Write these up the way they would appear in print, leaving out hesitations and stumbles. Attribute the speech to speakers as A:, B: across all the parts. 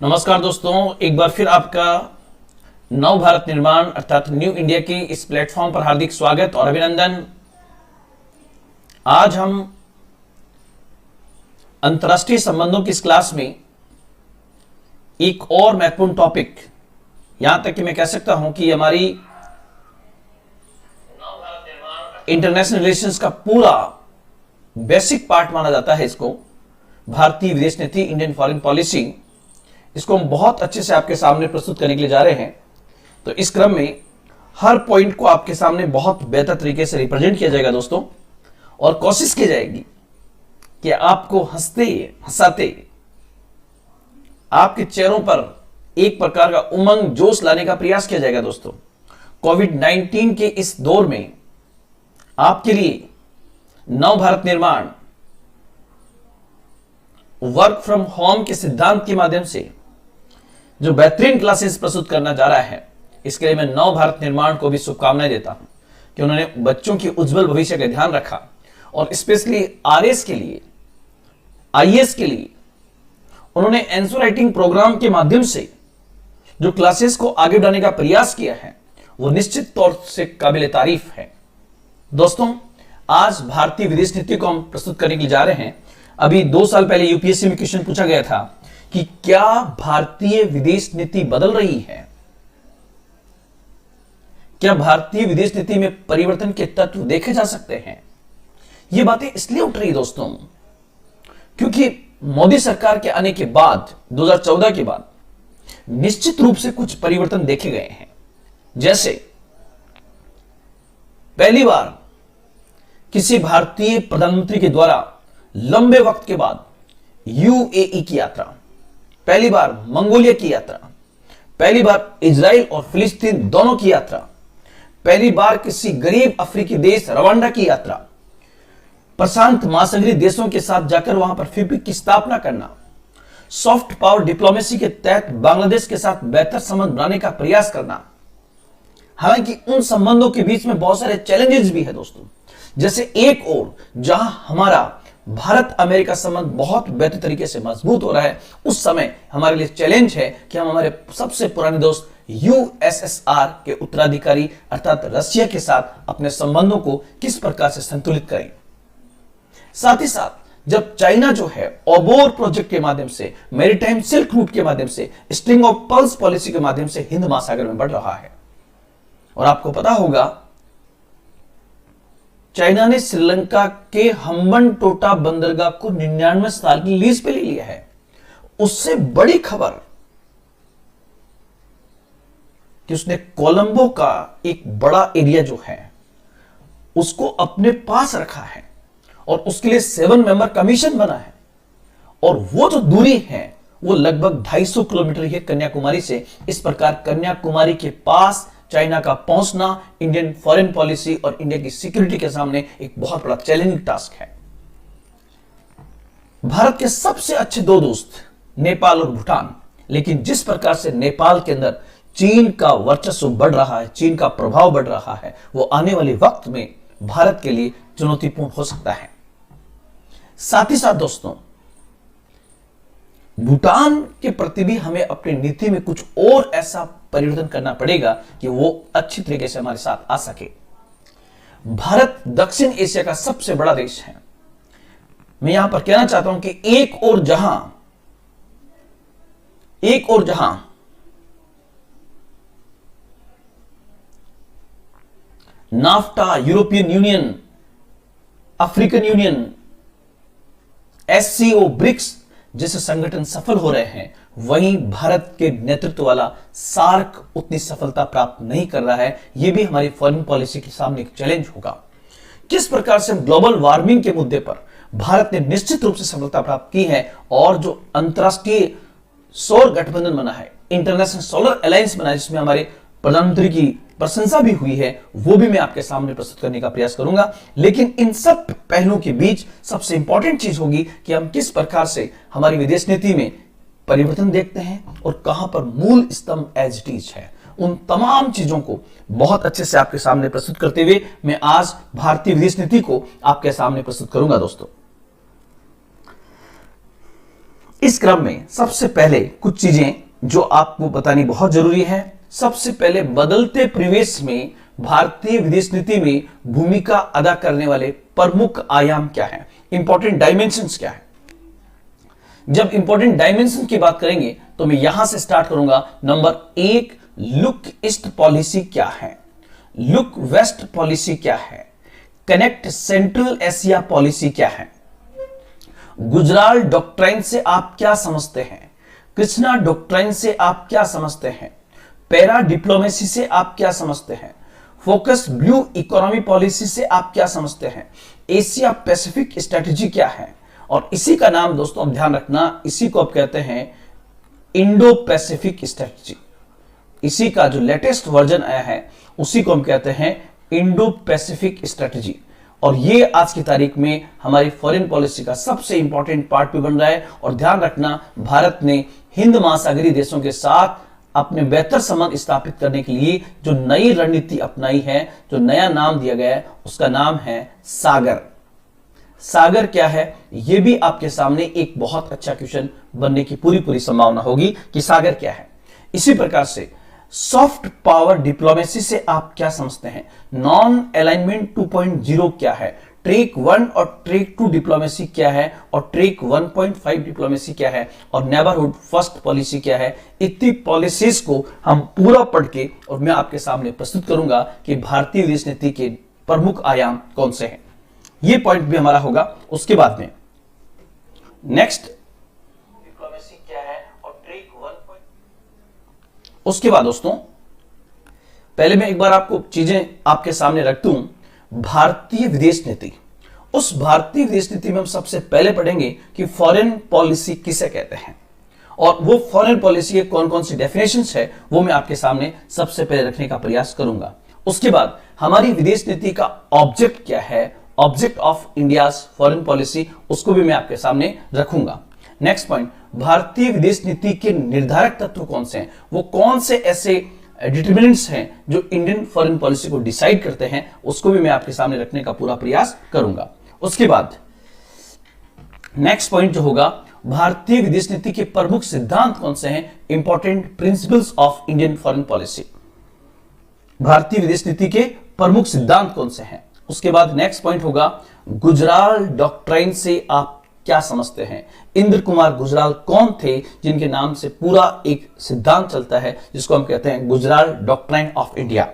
A: नमस्कार दोस्तों, एक बार फिर आपका नव भारत निर्माण अर्थात न्यू इंडिया की इस प्लेटफॉर्म पर हार्दिक स्वागत और अभिनंदन। आज हम अंतर्राष्ट्रीय संबंधों की इस क्लास में एक और महत्वपूर्ण टॉपिक, यहां तक कि मैं कह सकता हूं कि हमारी इंटरनेशनल रिलेशंस का पूरा बेसिक पार्ट माना जाता है इसको, भारतीय विदेश नीति, इंडियन फॉरेन पॉलिसी। इसको हम बहुत अच्छे से आपके सामने प्रस्तुत करने के लिए जा रहे हैं। तो इस क्रम में हर पॉइंट को आपके सामने बहुत बेहतर तरीके से रिप्रेजेंट किया जाएगा दोस्तों, और कोशिश की जाएगी कि आपको हंसते हंसाते आपके चेहरों पर एक प्रकार का उमंग, जोश लाने का प्रयास किया जाएगा दोस्तों। कोविड-19 के इस दौर में आपके लिए नव भारत निर्माण वर्क फ्रॉम होम के सिद्धांत के माध्यम से जो बेहतरीन क्लासेस प्रस्तुत करना जा रहा है, इसके लिए मैं नव भारत निर्माण को भी शुभकामनाएं देता हूं कि उन्होंने बच्चों की उज्जवल भविष्य का ध्यान रखा और स्पेशली आरएस के लिए, आईएएस के लिए उन्होंने आंसर राइटिंग प्रोग्राम के माध्यम से जो क्लासेस को आगे बढ़ाने का प्रयास किया है, वो निश्चित तौर से काबिल तारीफ है। दोस्तों, आज भारतीय विदेश नीति को हम प्रस्तुत करने के लिए जा रहे हैं। अभी 2 साल पहले यूपीएससी में क्वेश्चन पूछा गया था कि क्या भारतीय विदेश नीति बदल रही है, क्या भारतीय विदेश नीति में परिवर्तन के तत्व देखे जा सकते हैं। ये बातें इसलिए उठ रही दोस्तों क्योंकि मोदी सरकार के आने के बाद 2014 के बाद निश्चित रूप से कुछ परिवर्तन देखे गए हैं। जैसे पहली बार किसी भारतीय प्रधानमंत्री के द्वारा लंबे वक्त के बाद यूएई की यात्रा, पहली बार मंगोलिया की यात्रा, पहली बार इजराइल और फिलिस्तीन दोनों की यात्रा, पहली बार किसी गरीब अफ्रीकी देश रवांडा की यात्रा, प्रशांत महासागरीय देशों के साथ जाकर वहां पर फिपी की स्थापना करना, सॉफ्ट पावर डिप्लोमेसी के तहत बांग्लादेश के साथ बेहतर संबंध बनाने का प्रयास करना। हालांकि उन संबंधों के बीच में बहुत सारे चैलेंजेस भी है दोस्तों। जैसे एक और जहां हमारा भारत अमेरिका संबंध बहुत बेहतर तरीके से मजबूत हो रहा है, उस समय हमारे लिए चैलेंज है कि हम हमारे सबसे पुराने दोस्त यूएसएसआर के उत्तराधिकारी अर्थात रशिया के साथ अपने संबंधों को किस प्रकार से संतुलित करें। साथ ही साथ जब चाइना जो है ओबोर प्रोजेक्ट के माध्यम से, मैरीटाइम सिल्क रूट के माध्यम से, स्ट्रिंग ऑफ पर्ल्स पॉलिसी के माध्यम से हिंद महासागर में बढ़ रहा है, और आपको पता होगा चाइना ने श्रीलंका के हम्बनटोटा बंदरगाह को 99 साल की लीज पे ले लिया है। उससे बड़ी खबर कि उसने कोलंबो का एक बड़ा एरिया जो है उसको अपने पास रखा है और उसके लिए 7 मेंबर कमीशन बना है, और वो जो दूरी है वो लगभग 250 किलोमीटर है कन्याकुमारी से। इस प्रकार कन्याकुमारी के पास चाइना का पहुंचना इंडियन फॉरेन पॉलिसी और इंडिया की सिक्योरिटी के सामने एक बहुत बड़ा चैलेंजिंग टास्क है। भारत के सबसे अच्छे 2 दोस्त नेपाल और भूटान, लेकिन जिस प्रकार से नेपाल के अंदर चीन का वर्चस्व बढ़ रहा है, चीन का प्रभाव बढ़ रहा है, वो आने वाले वक्त में भारत के लिए चुनौतीपूर्ण हो सकता है। साथ ही साथ दोस्तों, भूटान के प्रति भी हमें अपनी नीति में कुछ और ऐसा परिवर्तन करना पड़ेगा कि वो अच्छी तरीके से हमारे साथ आ सके। भारत दक्षिण एशिया का सबसे बड़ा देश है। मैं यहां पर कहना चाहता हूं कि एक और जहां NAFTA, European Union, African Union, SCO, BRICS जैसे संगठन सफल हो रहे हैं, वहीं भारत के नेतृत्व वाला सार्क उतनी सफलता प्राप्त नहीं कर रहा है। यह भी हमारी फॉरेन पॉलिसी के सामने एक चैलेंज होगा। किस प्रकार से ग्लोबल वार्मिंग के मुद्दे पर भारत ने निश्चित रूप से सफलता प्राप्त की है, और जो अंतरराष्ट्रीय सौर गठबंधन बना है, इंटरनेशनल सोलर अलायंस बना है, जिसमें हमारे प्रधानमंत्री की प्रशंसा भी हुई है, वो भी मैं आपके सामने प्रस्तुत करने का प्रयास करूंगा। लेकिन इन सब पहलुओं के बीच सबसे इंपॉर्टेंट चीज होगी कि हम किस प्रकार से हमारी विदेश नीति में परिवर्तन देखते हैं और कहां पर मूल स्तंभ एज इट इज है। उन तमाम चीजों को बहुत अच्छे से आपके सामने प्रस्तुत करते हुए मैं आज भारतीय विदेश नीति को आपके सामने प्रस्तुत करूंगा। दोस्तों, इस क्रम में सबसे पहले कुछ चीजें जो आपको बतानी बहुत जरूरी है। सबसे पहले बदलते परिवेश में भारतीय विदेश नीति में भूमिका अदा करने वाले प्रमुख आयाम क्या है, इंपॉर्टेंट डायमेंशंस क्या है। जब इंपॉर्टेंट डायमेंशन की बात करेंगे तो मैं यहां से स्टार्ट करूंगा। नंबर 1, लुक ईस्ट पॉलिसी क्या है, लुक वेस्ट पॉलिसी क्या है, कनेक्ट सेंट्रल एशिया पॉलिसी क्या है, गुजराल डॉक्ट्राइन से आप क्या समझते हैं, कृष्णा डॉक्ट्राइन से आप क्या समझते हैं, पैरा डिप्लोमेसी से आप क्या समझते हैं, फोकस ब्लू इकोनॉमी पॉलिसी से आप क्या समझते हैं, एशिया पैसिफिक स्ट्रेटजी क्या है। और इसी का नाम दोस्तों आप ध्यान रखना, इसी को आप कहते हैं इंडो पैसिफिक स्ट्रेटजी। इसी का जो लेटेस्ट वर्जन आया है उसी को हम कहते हैं इंडो पैसिफिक स्ट्रेटजी। और ये आज की तारीख में हमारी फॉरेन पॉलिसी का सबसे इंपॉर्टेंट पार्ट भी बन रहा है। और ध्यान रखना, भारत ने हिंद महासागरीय देशों के साथ अपने बेहतर संबंध स्थापित करने के लिए जो नई रणनीति अपनाई है, जो नया नाम दिया गया है, उसका नाम है सागर। सागर क्या है, यह भी आपके सामने एक बहुत अच्छा क्वेश्चन बनने की पूरी संभावना होगी कि सागर क्या है। इसी प्रकार से सॉफ्ट पावर डिप्लोमेसी से आप क्या समझते हैं, नॉन अलाइनमेंट 2.0 क्या है, ट्रैक 1 और ट्रैक 2 डिप्लोमेसी क्या है, और ट्रैक 1.5 डिप्लोमेसी क्या है, और नेबरहुड फर्स्ट पॉलिसी क्या है। इतनी पॉलिसीज को हम पूरा पढ़ के और मैं आपके सामने प्रस्तुत करूंगा कि भारतीय विदेश नीति के प्रमुख आयाम कौन से हैं। ये पॉइंट भी हमारा होगा। उसके बाद में नेक्स्ट डिप्लोमेसी क्या है और ट्रैक 1. उसके बाद दोस्तों पहले मैं एक बार आपको चीजें आपके सामने रखता हूं। भारतीय विदेश नीति, उस भारतीय विदेश नीति में हम सबसे पहले पढ़ेंगे कि फॉरेन पॉलिसी किसे कहते हैं, और वो फॉरेन पॉलिसी के कौन कौन सी डेफिनेशंस है वो मैं आपके सामने सबसे पहले रखने का प्रयास करूंगा। उसके बाद हमारी विदेश नीति का ऑब्जेक्ट क्या है, object of India's foreign policy, उसको भी मैं आपके सामने रखूंगा। नेक्स्ट पॉइंट, भारतीय विदेश नीति के निर्धारक तत्व कौन से हैं, वो कौन से ऐसे डिटरमिनेंट्स हैं जो इंडियन फॉरेन पॉलिसी को डिसाइड करते हैं, उसको भी मैं आपके सामने रखने का पूरा प्रयास करूंगा। उसके बाद नेक्स्ट पॉइंट जो होगा, भारतीय विदेश नीति के प्रमुख सिद्धांत कौन से हैं, important principles of Indian foreign policy, भारतीय विदेश नीति के प्रमुख सिद्धांत कौन से हैं। उसके बाद नेक्स्ट पॉइंट होगा, गुजराल डॉक्ट्राइन से आप क्या समझते हैं। इंद्र कुमार गुजराल कौन थे जिनके नाम से पूरा एक सिद्धांत चलता है जिसको हम कहते हैं Gujral doctrine of India.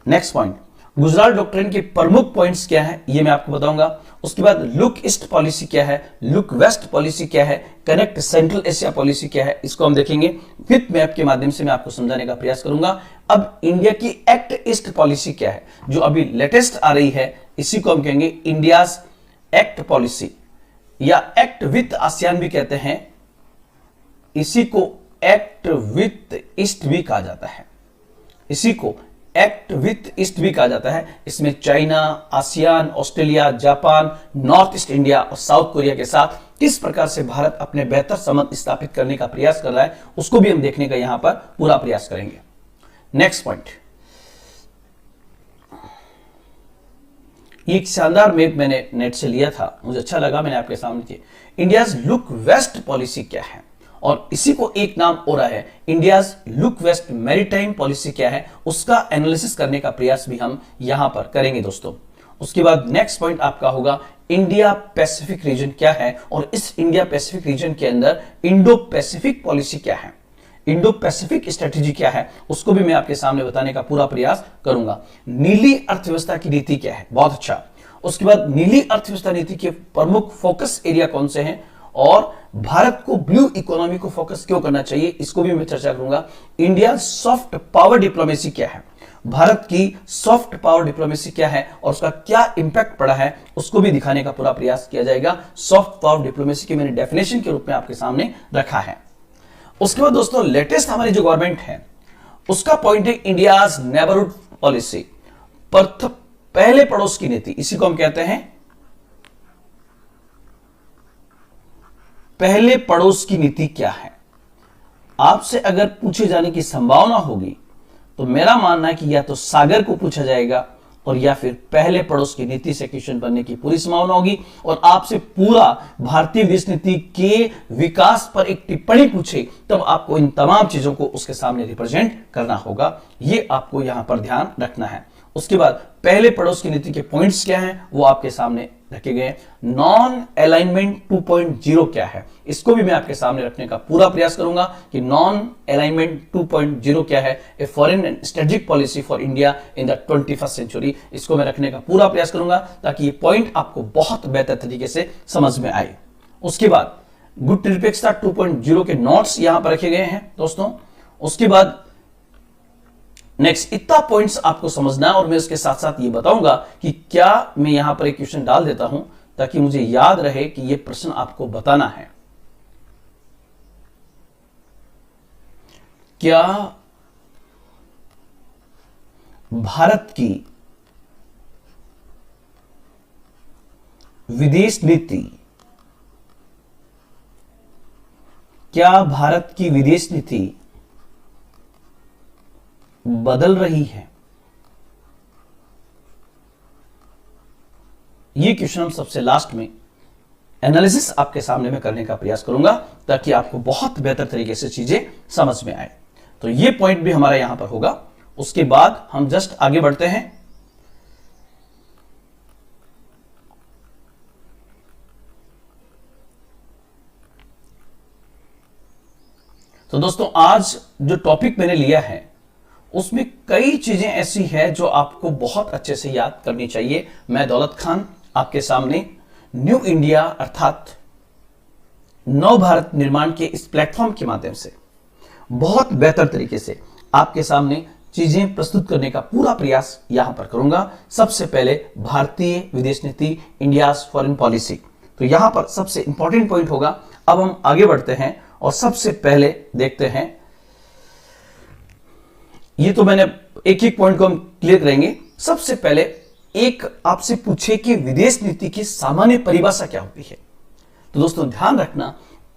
A: Next point, Gujral doctrine के प्रमुख पॉइंट्स क्या है ये मैं आपको बताऊंगा। उसके बाद लुक ईस्ट पॉलिसी क्या है, लुक वेस्ट पॉलिसी क्या है, कनेक्ट सेंट्रल एशिया पॉलिसी क्या है, इसको हम देखेंगे। विथ मैप के माध्यम से मैं आपको समझाने का प्रयास करूंगा। अब इंडिया की एक्ट ईस्ट पॉलिसी क्या है जो अभी लेटेस्ट आ रही है, इसी को हम कहेंगे इंडियाज एक्ट पॉलिसी या एक्ट विथ आसियान भी कहते हैं, इसी को एक्ट विथ ईस्ट भी कहा जाता है, इसी को एक्ट विथ ईस्ट भी कहा जाता है। इसमें China, ASEAN, Australia, Japan, north east India और साउथ कोरिया के साथ किस प्रकार से भारत अपने बेहतर संबंध स्थापित करने का प्रयास कर रहा है उसको भी हम देखने का यहां पर पूरा प्रयास करेंगे। नेक्स्ट पॉइंट, एक शानदार मैप मैंने नेट से लिया था, मुझे अच्छा लगा, मैंने आपके सामने किया। इंडियाज लुक वेस्ट पॉलिसी क्या है, और इसी को एक नाम और है India's look west maritime policy क्या है, उसका एनालिसिस करने का प्रयास भी हम यहां पर करेंगे दोस्तों। उसके बाद नेक्स्ट पॉइंट आपका होगा इंडिया पैसिफिक रीजन क्या है, और इस इंडिया पैसिफिक रीजन के अंदर इंडो पैसिफिक पॉलिसी क्या है, इंडो पैसिफिक स्ट्रेटेजी क्या है, उसको भी मैं आपके सामने बताने का पूरा प्रयास करूंगा। नीली अर्थव्यवस्था की नीति क्या है, बहुत अच्छा। उसके बाद नीली अर्थव्यवस्था नीति के प्रमुख फोकस एरिया कौन से हैं, और भारत को ब्लू इकोनॉमी को फोकस क्यों करना चाहिए, इसको भी मैं चर्चा करूंगा। इंडिया सॉफ्ट पावर डिप्लोमेसी क्या है, भारत की सॉफ्ट पावर डिप्लोमेसी क्या है और उसका क्या इंपैक्ट पड़ा है, उसको भी दिखाने का पूरा प्रयास किया जाएगा। सॉफ्ट पावर डिप्लोमेसी की मैंने डेफिनेशन के रूप में आपके सामने रखा है। उसके बाद दोस्तों लेटेस्ट हमारी जो गवर्नमेंट है उसका पॉइंट है इंडियाज नेबरहुड पॉलिसी, पहले पड़ोस की नीति, इसी को हम कहते हैं पहले पड़ोस की नीति क्या है। आपसे अगर पूछे जाने की संभावना होगी तो मेरा मानना है कि या तो सागर को पूछा जाएगा और या फिर पहले पड़ोस की नीति से क्वेश्चन बनने की पूरी संभावना होगी। और आपसे पूरा भारतीय विदेश नीति के विकास पर एक टिप्पणी पूछे तब आपको इन तमाम चीजों को उसके सामने रिप्रेजेंट करना होगा, ये आपको यहां पर ध्यान रखना है। उसके बाद पहले पड़ोस की नीति के पॉइंट्स क्या हैं वो आपके सामने रखे गए। नॉन अलाइनमेंट 2.0 क्या है, इसको भी मैं आपके सामने रखने का पूरा प्रयास करूंगा कि नॉन अलाइनमेंट 2.0 क्या है, a foreign and strategic policy for India in the 21st century. इसको मैं रखने का पूरा प्रयास करूंगा ताकि ये पॉइंट आपको बहुत बेहतर तरीके से समझ में आए। उसके बाद गुट निरपेक्षता 2.0 के नोट्स यहां पर रखे गए हैं दोस्तों। उसके बाद नेक्स्ट इतना पॉइंट्स आपको समझना है और मैं इसके साथ साथ ये बताऊंगा कि क्या मैं यहां पर एक क्वेश्चन डाल देता हूं ताकि मुझे याद रहे कि ये प्रश्न आपको बताना है। क्या भारत की विदेश नीति, क्या भारत की विदेश नीति बदल रही है? ये क्वेश्चन हम सबसे लास्ट में एनालिसिस आपके सामने में करने का प्रयास करूंगा ताकि आपको बहुत बेहतर तरीके से चीजें समझ में आए। तो ये पॉइंट भी हमारा यहां पर होगा। उसके बाद हम जस्ट आगे बढ़ते हैं। तो दोस्तों आज जो टॉपिक मैंने लिया है उसमें कई चीजें ऐसी हैं जो आपको बहुत अच्छे से याद करनी चाहिए। मैं दौलत खान आपके सामने न्यू इंडिया अर्थात नव भारत निर्माण के इस प्लेटफॉर्म के माध्यम से बहुत बेहतर तरीके से आपके सामने चीजें प्रस्तुत करने का पूरा प्रयास यहां पर करूंगा। सबसे पहले भारतीय विदेश नीति, इंडियाज फॉरेन पॉलिसी, तो यहां पर सबसे इंपॉर्टेंट पॉइंट होगा। अब हम आगे बढ़ते हैं और सबसे पहले देखते हैं, ये तो मैंने एक एक पॉइंट को हम क्लियर करेंगे। सबसे पहले एक आपसे पूछे कि विदेश नीति की सामान्य परिभाषा क्या होती है, तो दोस्तों ध्यान रखना,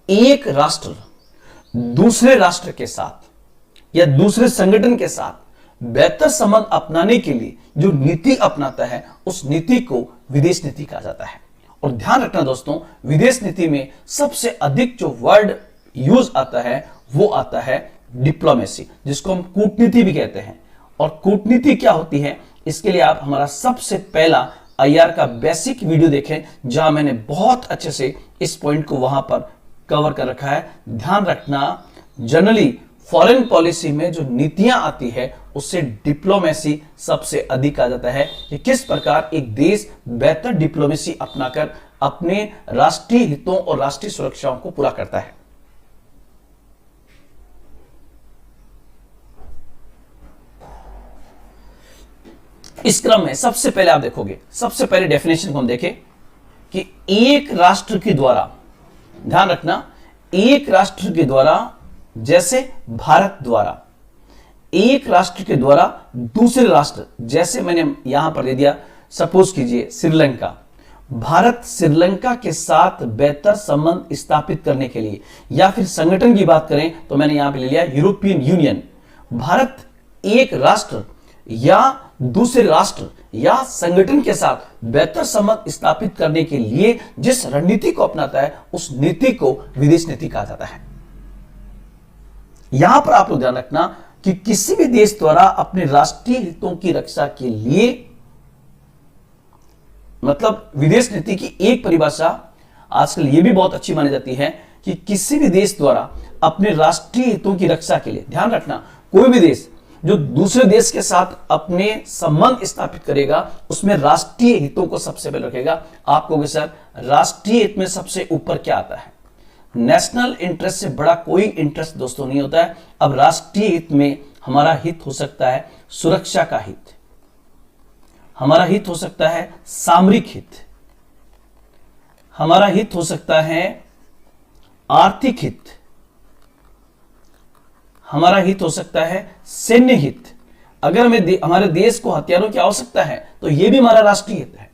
A: एक राष्ट्र दूसरे राष्ट्र के साथ या दूसरे संगठन के साथ बेहतर संबंध अपनाने के लिए जो नीति अपनाता है उस नीति को विदेश नीति कहा जाता है। और ध्यान रखना दोस्तों, विदेश नीति में सबसे अधिक जो वर्ड यूज आता है वो आता है डिप्लोमेसी, जिसको हम कूटनीति भी कहते हैं। और कूटनीति क्या होती है इसके लिए आप हमारा सबसे पहला आईआर का बेसिक वीडियो देखें जहां मैंने बहुत अच्छे से इस पॉइंट को वहां पर कवर कर रखा है। ध्यान रखना, जनरली फॉरेन पॉलिसी में जो नीतियां आती है उससे डिप्लोमेसी सबसे अधिक आ जाता है कि किस प्रकार एक देश बेहतर डिप्लोमेसी अपनाकर अपने राष्ट्रीय हितों और राष्ट्रीय सुरक्षाओं को पूरा करता है। इस क्रम में सबसे पहले आप देखोगे, सबसे पहले डेफिनेशन को हम देखें कि एक राष्ट्र के द्वारा, ध्यान रखना, एक राष्ट्र के द्वारा, जैसे भारत द्वारा, एक राष्ट्र के द्वारा दूसरे राष्ट्र, जैसे मैंने यहां पर दे दिया, सपोज कीजिए श्रीलंका, भारत श्रीलंका के साथ बेहतर संबंध स्थापित करने के लिए, या फिर संगठन की बात करें तो मैंने यहां पे ले लिया यूरोपियन यूनियन। भारत एक राष्ट्र या दूसरे राष्ट्र या संगठन के साथ बेहतर संबंध स्थापित करने के लिए जिस रणनीति को अपनाता है उस नीति को विदेश नीति कहा जाता है। यहां पर आप लोग ध्यान रखना कि किसी भी देश द्वारा अपने राष्ट्रीय हितों की रक्षा के लिए, मतलब विदेश नीति की एक परिभाषा आजकल यह भी बहुत अच्छी मानी जाती है कि किसी भी देश द्वारा अपने राष्ट्रीय हितों की रक्षा के लिए, ध्यान रखना, कोई भी देश जो दूसरे देश के साथ अपने संबंध स्थापित करेगा उसमें राष्ट्रीय हितों को सबसे पहले रखेगा। आप कहोगे सर राष्ट्रीय हित में सबसे ऊपर क्या आता है? नेशनल इंटरेस्ट से बड़ा कोई इंटरेस्ट दोस्तों नहीं होता है। अब राष्ट्रीय हित में हमारा हित हो सकता है सुरक्षा का हित, हमारा हित हो सकता है सामरिक हित, हमारा हित हो सकता है आर्थिक हित, हमारा हित हो सकता है सैन्य हित। अगर हमें हमारे देश को हथियारों की आवश्यकता है तो यह भी हमारा राष्ट्रीय हित है।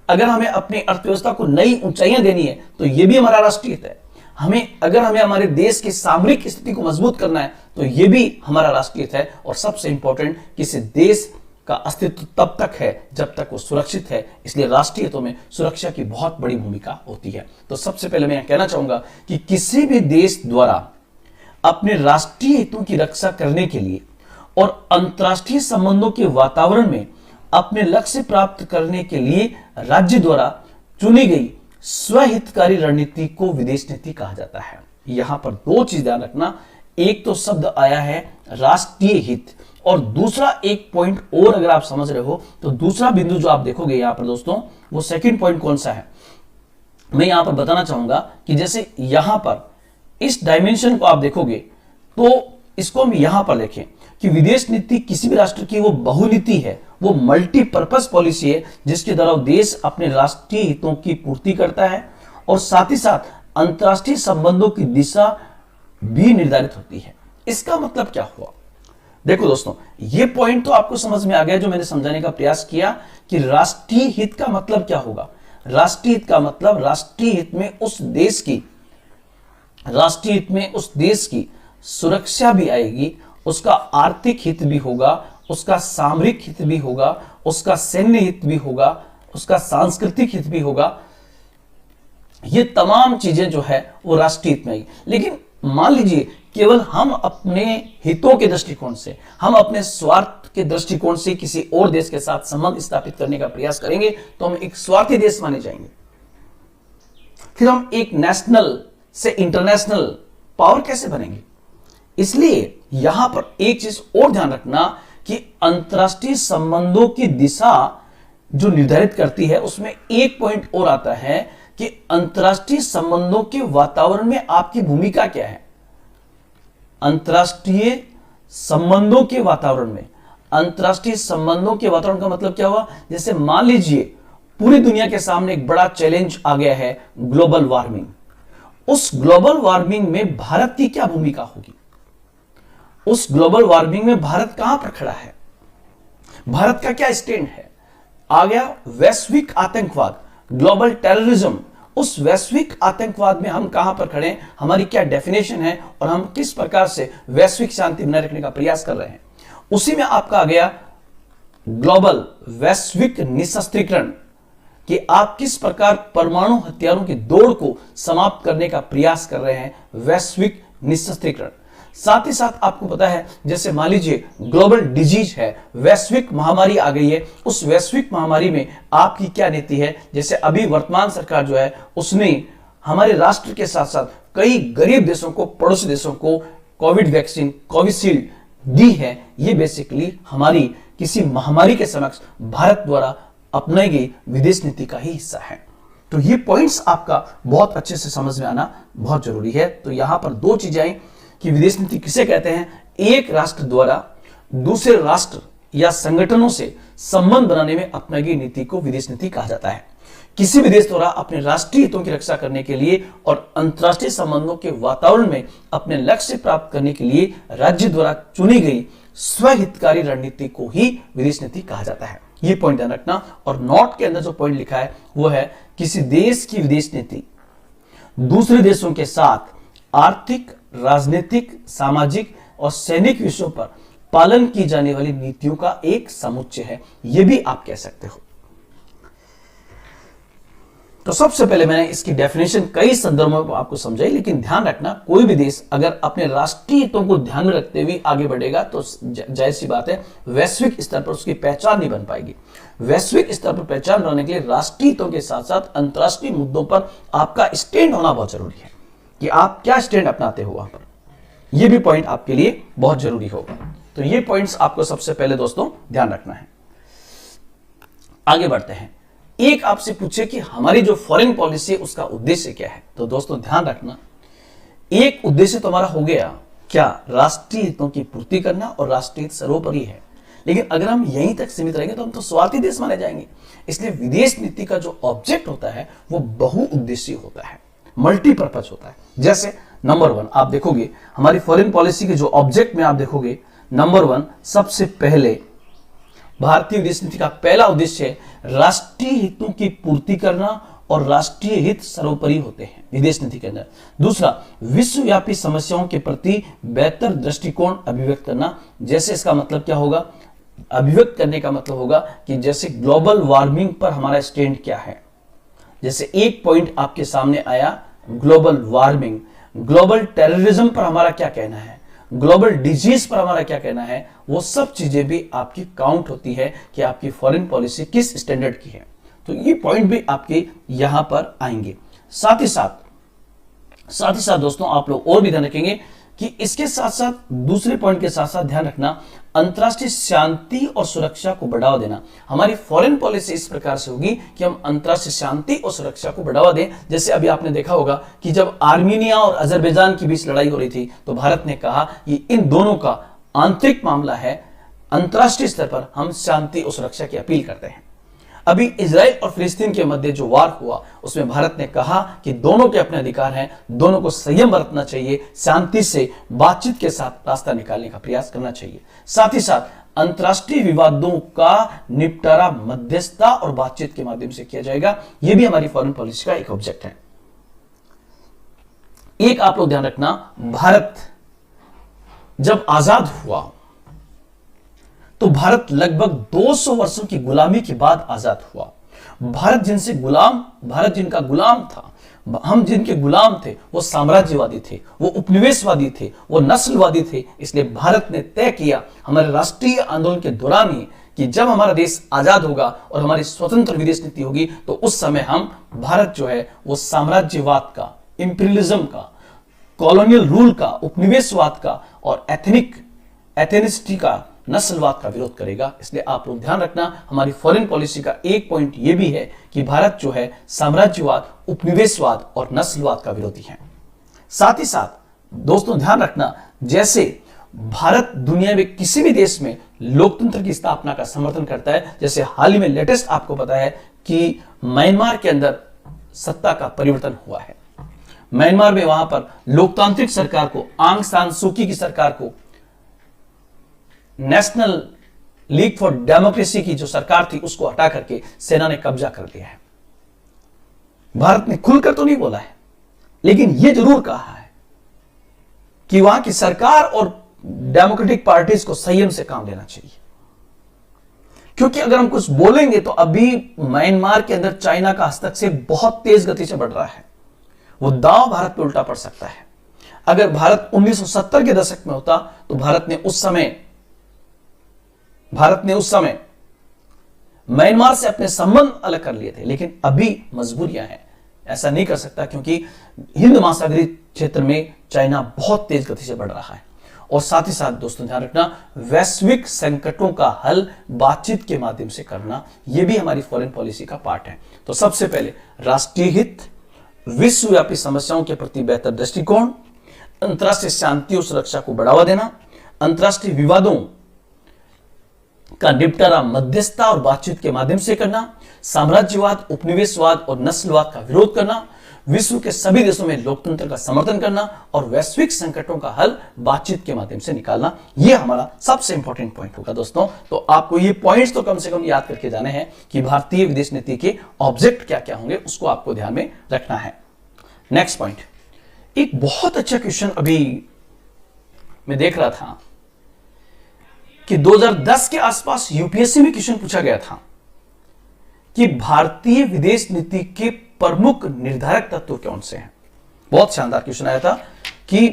A: अगर हमें अपनी अर्थव्यवस्था को नई ऊंचाइयां देनी है तो यह भी हमारा राष्ट्रीय हित है। अगर हमें हमारे देश की सामरिक स्थिति को मजबूत करना है तो यह भी हमारा राष्ट्रीय हित है। और सबसे इंपॉर्टेंट, किसी देश का अस्तित्व तब तक है जब तक वो सुरक्षित है। इसलिए राष्ट्रीय हितों में सुरक्षा की बहुत बड़ी भूमिका होती है। तो सबसे पहले मैं कहना चाहूंगा कि किसी भी देश द्वारा अपने राष्ट्रीय हितों की रक्षा करने के लिए और अंतर्राष्ट्रीय संबंधों के वातावरण में अपने लक्ष्य प्राप्त करने के लिए राज्य द्वारा चुनी गई स्वहितकारी रणनीति को विदेश नीति कहा जाता है। यहां पर दो चीज ध्यान रखना, एक तो शब्द आया है राष्ट्रीय हित, और दूसरा एक पॉइंट और अगर आप समझ रहे हो तो दूसरा बिंदु जो आप देखोगे यहां पर दोस्तों, वो सेकंड पॉइंट कौन सा है, मैं यहां पर बताना चाहूंगा कि जैसे यहां पर इस डायमेंशन को आप देखोगे तो इसको हम यहां पर लिखें कि विदेश नीति किसी भी राष्ट्र की वो बहुनीति है, वो मल्टीपर्पज पॉलिसी है जिसके द्वारा देश अपने राष्ट्रीय हितों की पूर्ति करता है और साथ ही साथ अंतर्राष्ट्रीय संबंधों की दिशा भी निर्धारित होती है। इसका मतलब क्या हुआ, देखो दोस्तों, ये पॉइंट तो आपको समझ में आ गया जो मैंने समझाने का प्रयास किया कि राष्ट्रीय हित का मतलब क्या होगा। राष्ट्रीय हित का मतलब राष्ट्रीय हित में उस देश की, राष्ट्रीय हित में उस देश की सुरक्षा भी आएगी, उसका आर्थिक हित भी होगा, उसका सामरिक हित भी होगा, उसका सैन्य हित भी होगा, उसका सांस्कृतिक हित भी होगा। ये तमाम चीजें जो है वो राष्ट्रीय हित में आएगी। लेकिन मान लीजिए केवल हम अपने हितों के दृष्टिकोण से, हम अपने स्वार्थ के दृष्टिकोण से किसी और देश के साथ संबंध स्थापित करने का प्रयास करेंगे तो हम एक स्वार्थी देश माने जाएंगे। फिर हम एक नेशनल से इंटरनेशनल पावर कैसे बनेंगे। इसलिए यहां पर एक चीज और ध्यान रखना कि अंतरराष्ट्रीय संबंधों की दिशा जो निर्धारित करती है उसमें एक पॉइंट और आता है कि अंतरराष्ट्रीय संबंधों के वातावरण में आपकी भूमिका क्या है। अंतरराष्ट्रीय संबंधों के वातावरण में, अंतरराष्ट्रीय संबंधों के वातावरण का मतलब क्या हुआ, जैसे मान लीजिए पूरी दुनिया के सामने एक बड़ा चैलेंज आ गया है, ग्लोबल वार्मिंग। उस ग्लोबल वार्मिंग में भारत की क्या भूमिका होगी, उस ग्लोबल वार्मिंग में भारत कहां पर खड़ा है, भारत का क्या स्टैंड है। आ गया वैश्विक आतंकवाद, ग्लोबल टेररिज्म, उस वैश्विक आतंकवाद में हम कहां पर खड़े हैं, हमारी क्या डेफिनेशन है और हम किस प्रकार से वैश्विक शांति बनाए रखने का प्रयास कर रहे हैं। उसी में आपका आ गया ग्लोबल वैश्विक निशस्त्रीकरण, कि आप किस प्रकार परमाणु हथियारों की दौड़ को समाप्त करने का प्रयास कर रहे हैं, वैश्विक निशस्त्रीकरण। साथ ही साथ आपको पता है जैसे मान लीजिए ग्लोबल डिजीज है, वैश्विक महामारी आ गई है, उस वैश्विक महामारी में आपकी क्या नीति है। जैसे अभी वर्तमान सरकार जो है उसने हमारे राष्ट्र के साथ साथ कई गरीब देशों को, पड़ोसी देशों को कोविड वैक्सीन कोविशील्ड दी है। ये बेसिकली हमारी किसी महामारी के समक्ष भारत द्वारा अपनाई गई विदेश नीति का ही हिस्सा है। तो ये पॉइंट्स आपका बहुत अच्छे से समझ में आना बहुत जरूरी है। तो यहां पर दो चीजें आई कि विदेश नीति किसे कहते हैं, एक राष्ट्र द्वारा दूसरे राष्ट्र या संगठनों से संबंध बनाने में अपनाई गई नीति को विदेश नीति कहा जाता है। किसी भी देश द्वारा अपने राष्ट्रीय हितों की रक्षा करने के लिए और अंतर्राष्ट्रीय संबंधों के वातावरण में अपने लक्ष्य प्राप्त करने के लिए राज्य द्वारा चुनी गई स्वहितकारी रणनीति को ही विदेश नीति कहा जाता है। ये पॉइंट ध्यान रखना। और नोट के अंदर जो पॉइंट लिखा है वो है किसी देश की विदेश नीति दूसरे देशों के साथ आर्थिक, राजनीतिक, सामाजिक और सैनिक विषयों पर पालन की जाने वाली नीतियों का एक समुच्चय है, यह भी आप कह सकते हो। तो सबसे पहले मैंने इसकी डेफिनेशन कई संदर्भों में आपको समझाई, लेकिन ध्यान रखना कोई भी देश अगर अपने राष्ट्रीय हितों को ध्यान में रखते हुए आगे बढ़ेगा तो जाहिर सी बात है वैश्विक स्तर पर उसकी पहचान नहीं बन पाएगी। वैश्विक स्तर पर पहचान बनाने के लिए राष्ट्रीय हितों के साथ साथ अंतर्राष्ट्रीय मुद्दों पर आपका स्टैंड होना बहुत जरूरी है कि आप क्या स्टैंड अपनाते हो वहां पर। यह भी पॉइंट आपके लिए बहुत जरूरी होगा। तो ये पॉइंट्स आपको सबसे पहले दोस्तों ध्यान रखना है। आगे बढ़ते हैं। एक आपसे पूछे कि हमारी जो फॉरेन पॉलिसी है उसका उद्देश्य क्या है, तो दोस्तों ध्यान रखना, एक उद्देश्य तो हमारा हो गया क्या, राष्ट्रीय हितों की पूर्ति करना और राष्ट्रीय हित सर्वोपरि है। लेकिन अगर हम यहीं तक सीमित रहेंगे तो हम तो स्वार्थी देश माने जाएंगे। इसलिए विदेश नीति का जो ऑब्जेक्ट होता है वो बहुउद्देशीय होता है, मल्टीपर्पज होता है। जैसे नंबर 1 आप देखोगे हमारी फॉरेन पॉलिसी के जो ऑब्जेक्ट में आप देखोगे, नंबर 1 सबसे पहले भारतीय विदेश नीति का पहला उद्देश्य है राष्ट्रीय हितों की पूर्ति करना और राष्ट्रीय हित सर्वोपरि होते हैं विदेश नीति के अंदर। दूसरा, विश्वव्यापी समस्याओं के प्रति बेहतर दृष्टिकोण अभिव्यक्त करना। जैसे इसका मतलब क्या होगा, अभिव्यक्त करने का मतलब होगा कि जैसे ग्लोबल वार्मिंग पर हमारा स्टैंड क्या है। जैसे एक पॉइंट आपके सामने आया ग्लोबल वार्मिंग, ग्लोबल टेररिज्म पर हमारा क्या कहना है, ग्लोबल डिजीज पर हमारा क्या कहना है, वो सब चीजें भी आपकी काउंट होती है कि आपकी फॉरेन पॉलिसी किस स्टैंडर्ड की है। तो ये पॉइंट भी आपके यहां पर आएंगे। साथ ही साथ दोस्तों आप लोग और भी ध्यान रखेंगे कि इसके साथ साथ दूसरे पॉइंट के साथ साथ ध्यान रखना, अंतर्राष्ट्रीय शांति और सुरक्षा को बढ़ावा देना। हमारी फॉरेन पॉलिसी इस प्रकार से होगी कि हम अंतर्राष्ट्रीय शांति और सुरक्षा को बढ़ावा दें। जैसे अभी आपने देखा होगा कि जब आर्मीनिया और अजरबैजान के बीच लड़ाई हो रही थी तो भारत ने कहा कि इन दोनों का आंतरिक मामला है, अंतर्राष्ट्रीय स्तर पर हम शांति और सुरक्षा की अपील करते हैं। अभी इजराइल और फिलिस्तीन के मध्य जो वार हुआ उसमें भारत ने कहा कि दोनों के अपने अधिकार हैं, दोनों को संयम बरतना चाहिए, शांति से बातचीत के साथ रास्ता निकालने का प्रयास करना चाहिए। साथ ही साथ अंतर्राष्ट्रीय विवादों का निपटारा मध्यस्थता और बातचीत के माध्यम से किया जाएगा। यह भी हमारी फॉरेन पॉलिसी का एक ऑब्जेक्ट है। एक आप लोग ध्यान रखना, भारत जब आजाद हुआ तो भारत लगभग 200 वर्षों की गुलामी के बाद आजाद हुआ। भारत जिनका गुलाम था, हम जिनके गुलाम थे, वो साम्राज्यवादी थे, वो उपनिवेशवादी थे, वो नस्लवादी थे। इसलिए भारत ने तय किया हमारे राष्ट्रीय आंदोलन के दौरान ही कि जब हमारा देश आजाद होगा और हमारी स्वतंत्र विदेश नीति होगी तो उस समय हम भारत जो है वो साम्राज्यवाद का, इंपीरियलिज्म का, कॉलोनियल रूल का, उपनिवेशवाद का और एथनिसिटी का, नस्लवाद का विरोध करेगा। इसलिए आप लोग ध्यान रखना, हमारी फॉरेन पॉलिसी का एक पॉइंट यह भी है कि भारत जो है साम्राज्यवाद, उपनिवेशवाद और नस्लवाद का विरोधी है। साथ ही साथ दोस्तों ध्यान रखना, जैसे भारत दुनिया में किसी भी देश में लोकतंत्र की स्थापना का समर्थन करता है, जैसे हाल ही में लेटेस्ट आपको पता है कि म्यांमार के अंदर सत्ता का परिवर्तन हुआ है। म्यांमार में वहां पर लोकतांत्रिक सरकार को, आंग सान सूकी की सरकार को, नेशनल लीग फॉर डेमोक्रेसी की जो सरकार थी उसको हटा करके सेना ने कब्जा कर लिया है। भारत ने खुलकर तो नहीं बोला है, लेकिन यह जरूर कहा है कि वहां की सरकार और डेमोक्रेटिक पार्टीज को संयम से काम लेना चाहिए। क्योंकि अगर हम कुछ बोलेंगे तो अभी म्यांमार के अंदर चाइना का हस्तक्षेप बहुत तेज गति से बढ़ रहा है, वो दांव भारत पे उल्टा पड़ सकता है। अगर भारत 1970 के दशक में होता तो भारत ने उस समय म्यांमार से अपने संबंध अलग कर लिए थे, लेकिन अभी मजबूरियां हैं, ऐसा नहीं कर सकता क्योंकि हिंद महासागरीय क्षेत्र में चाइना बहुत तेज गति से बढ़ रहा है। और साथ ही साथ दोस्तों ध्यान रखना, वैश्विक संकटों का हल बातचीत के माध्यम से करना, यह भी हमारी फॉरेन पॉलिसी का पार्ट है। तो सबसे पहले राष्ट्रीय हित, विश्वव्यापी समस्याओं के प्रति बेहतर दृष्टिकोण, अंतर्राष्ट्रीय शांति और सुरक्षा को बढ़ावा देना, अंतर्राष्ट्रीय विवादों का निपटारा मध्यस्थता और बातचीत के माध्यम से करना, साम्राज्यवाद, उपनिवेशवाद और नस्लवाद का विरोध करना, विश्व के सभी देशों में लोकतंत्र का समर्थन करना और वैश्विक संकटों का हल बातचीत के माध्यम से निकालना, यह हमारा सबसे इंपॉर्टेंट पॉइंट होगा दोस्तों। तो आपको ये पॉइंट्स तो कम से कम याद करके जाने हैं कि भारतीय विदेश नीति के ऑब्जेक्ट क्या क्या होंगे, उसको आपको ध्यान में रखना है। नेक्स्ट पॉइंट, एक बहुत अच्छा क्वेश्चन अभी मैं देख रहा था कि 2010 के आसपास यूपीएससी में क्वेश्चन पूछा गया था कि भारतीय विदेश नीति के प्रमुख निर्धारक तत्व कौन से हैं। बहुत शानदार क्वेश्चन आया था कि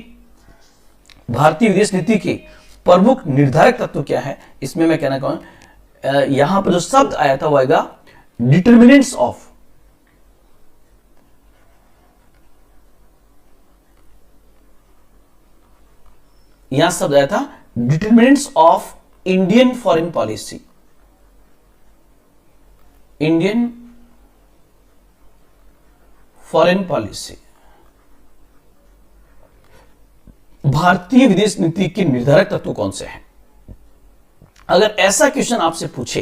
A: भारतीय विदेश नीति के प्रमुख निर्धारक तत्व क्या है। इसमें मैं कहना कहूं, यहां पर जो शब्द आया था वो आएगा डिटर्मिनेंट्स ऑफ, यहां शब्द आया था determinants of Indian foreign policy, Indian foreign policy, भारतीय विदेश नीति के निर्धारक तत्व कौन से हैं। अगर ऐसा क्वेश्चन आपसे पूछे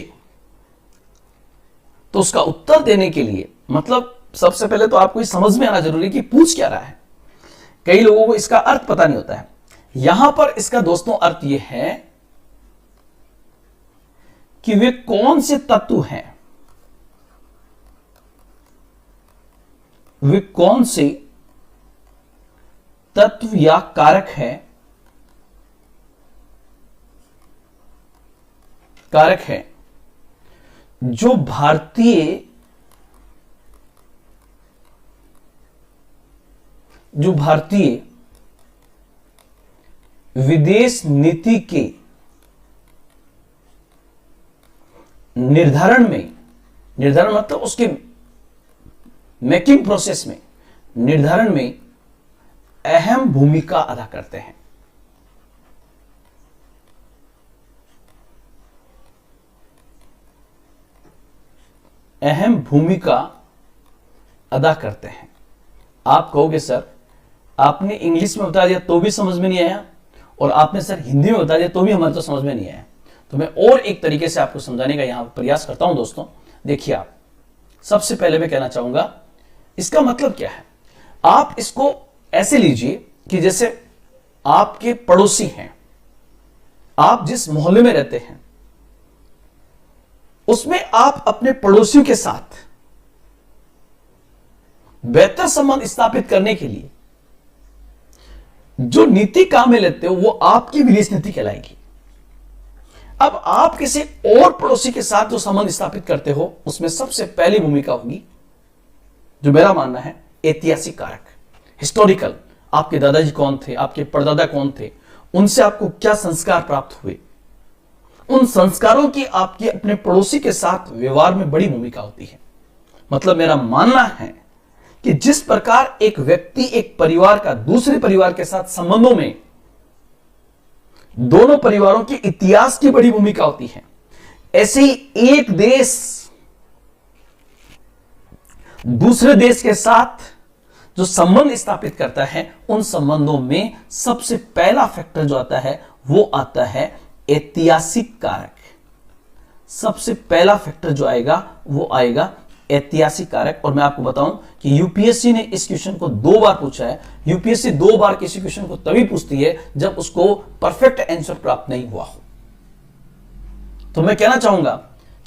A: तो उसका उत्तर देने के लिए मतलब सबसे पहले तो आपको समझ में आना जरूरी है कि पूछ क्या रहा है। कई लोगों को इसका अर्थ पता नहीं होता है। यहां पर इसका दोस्तों अर्थ यह है कि वे कौन से तत्व हैं, वे कौन से तत्व या कारक हैं कारक है जो भारतीय विदेश नीति के निर्धारण मतलब उसके मेकिंग प्रोसेस में, निर्धारण में अहम भूमिका अदा करते हैं। अहम भूमिका अदा करते हैं। आप कहोगे सर आपने इंग्लिश में बता दिया तो भी समझ में नहीं आया, और आपने सर हिंदी में बता दिया तो भी हमारे तो समझ में नहीं आया। तो मैं और एक तरीके से आपको समझाने का यहां प्रयास करता हूं। दोस्तों देखिए, आप सबसे पहले मैं कहना चाहूंगा इसका मतलब क्या है। आप इसको ऐसे लीजिए कि जैसे आपके पड़ोसी हैं, आप जिस मोहल्ले में रहते हैं उसमें आप अपने पड़ोसियों के साथ बेहतर संबंध स्थापित करने के लिए जो नीति काम में लेते हो वो आपकी विदेश नीति कहलाएगी। अब आप किसी और पड़ोसी के साथ जो संबंध स्थापित करते हो उसमें सबसे पहली भूमिका होगी, जो मेरा मानना है, ऐतिहासिक कारक, हिस्टोरिकल। आपके दादाजी कौन थे, आपके परदादा कौन थे, उनसे आपको क्या संस्कार प्राप्त हुए, उन संस्कारों की आपकी अपने पड़ोसी के साथ व्यवहार में बड़ी भूमिका होती है। मतलब मेरा मानना है कि जिस प्रकार एक व्यक्ति एक परिवार का दूसरे परिवार के साथ संबंधों में दोनों परिवारों के इतिहास की बड़ी भूमिका होती है, ऐसे ही एक देश दूसरे देश के साथ जो संबंध स्थापित करता है उन संबंधों में सबसे पहला फैक्टर जो आता है वो आता है ऐतिहासिक कारक। सबसे पहला फैक्टर जो आएगा वो आएगा ऐतिहासिक कारक। और मैं आपको बताऊं कि यूपीएससी ने इस क्वेश्चन को 2 बार पूछा है। यूपीएससी 2 बार किसी क्वेश्चन को तभी पूछती है जब उसको परफेक्ट आंसर प्राप्त नहीं हुआ हो। तो मैं कहना चाहूंगा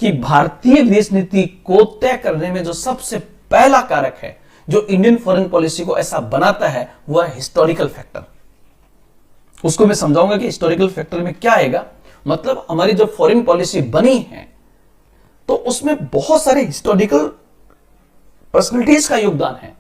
A: कि भारतीय विदेश नीति को तय करने में जो सबसे पहला कारक है जो इंडियन फॉरेन पॉलिसी को ऐसा बनाता है वह है हिस्टोरिकल फैक्टर। उसको मैं समझाऊंगा कि हिस्टोरिकल फैक्टर में क्या आएगा। मतलब हमारी जो फॉरेन पॉलिसी बनी है तो उसमें बहुत सारे हिस्टोरिकल पर्सनैलिटीज का योगदान है,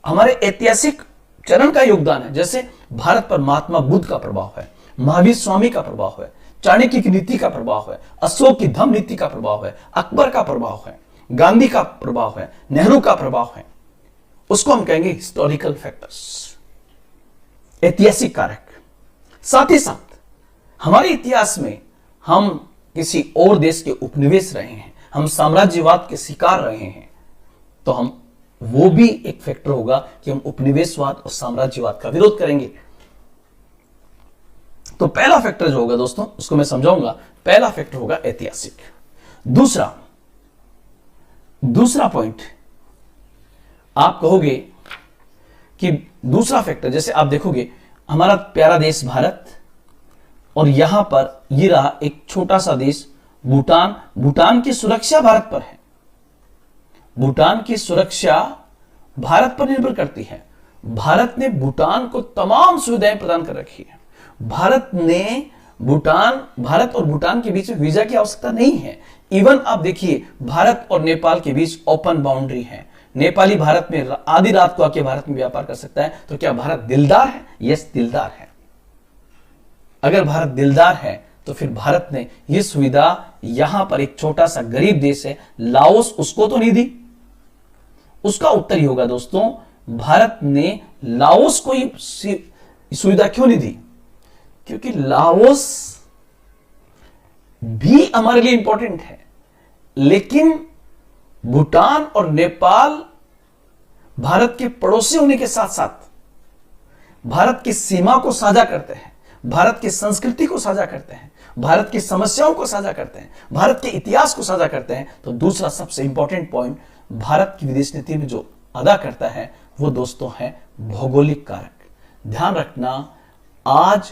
A: हमारे ऐतिहासिक चरण का योगदान है। जैसे भारत पर महात्मा बुद्ध का प्रभाव है, महावीर स्वामी का प्रभाव है, चाणक्य की नीति का प्रभाव है, अशोक की धम्म नीति का प्रभाव है, अकबर का प्रभाव है, गांधी का प्रभाव है, नेहरू का प्रभाव है। उसको हम कहेंगे हिस्टोरिकल फैक्टर्स, ऐतिहासिक कारक। साथ ही साथ हमारे इतिहास में हम किसी और देश के उपनिवेश रहे हैं, हम साम्राज्यवाद के शिकार रहे हैं, तो हम वो भी एक फैक्टर होगा कि हम उपनिवेशवाद और साम्राज्यवाद का विरोध करेंगे। तो पहला फैक्टर जो होगा दोस्तों उसको मैं समझाऊंगा। पहला फैक्टर होगा ऐतिहासिक। दूसरा पॉइंट आप कहोगे कि दूसरा फैक्टर, जैसे आप देखोगे हमारा प्यारा देश भारत और यहां पर ये रहा एक छोटा सा देश भूटान। भूटान की सुरक्षा भारत पर है, भूटान की सुरक्षा भारत पर निर्भर करती है। भारत ने भूटान को तमाम सुविधाएं प्रदान कर रखी है। भारत और भूटान के बीच वीजा की आवश्यकता नहीं है। इवन आप देखिए भारत और नेपाल के बीच ओपन बाउंड्री है। नेपाली भारत में आधी रात को आके भारत में व्यापार कर सकता है। तो क्या भारत दिलदार है? यस, दिलदार है। अगर भारत दिलदार है तो फिर भारत ने यह सुविधा यहां पर एक छोटा सा गरीब देश है लाओस, उसको तो नहीं दी। उसका उत्तर ही होगा दोस्तों, भारत ने लाओस को ये सुविधा क्यों नहीं दी? क्योंकि लाओस भी हमारे लिए इंपॉर्टेंट है, लेकिन भूटान और नेपाल भारत के पड़ोसी होने के साथ साथ भारत की सीमा को साझा करते हैं, भारत की संस्कृति को साझा करते हैं, भारत की समस्याओं को साझा करते हैं, भारत के इतिहास को साझा करते हैं। तो दूसरा सबसे इंपॉर्टेंट पॉइंट भारत की विदेश नीति में जो अदा करता है वो दोस्तों है भौगोलिक कारक। ध्यान रखना, आज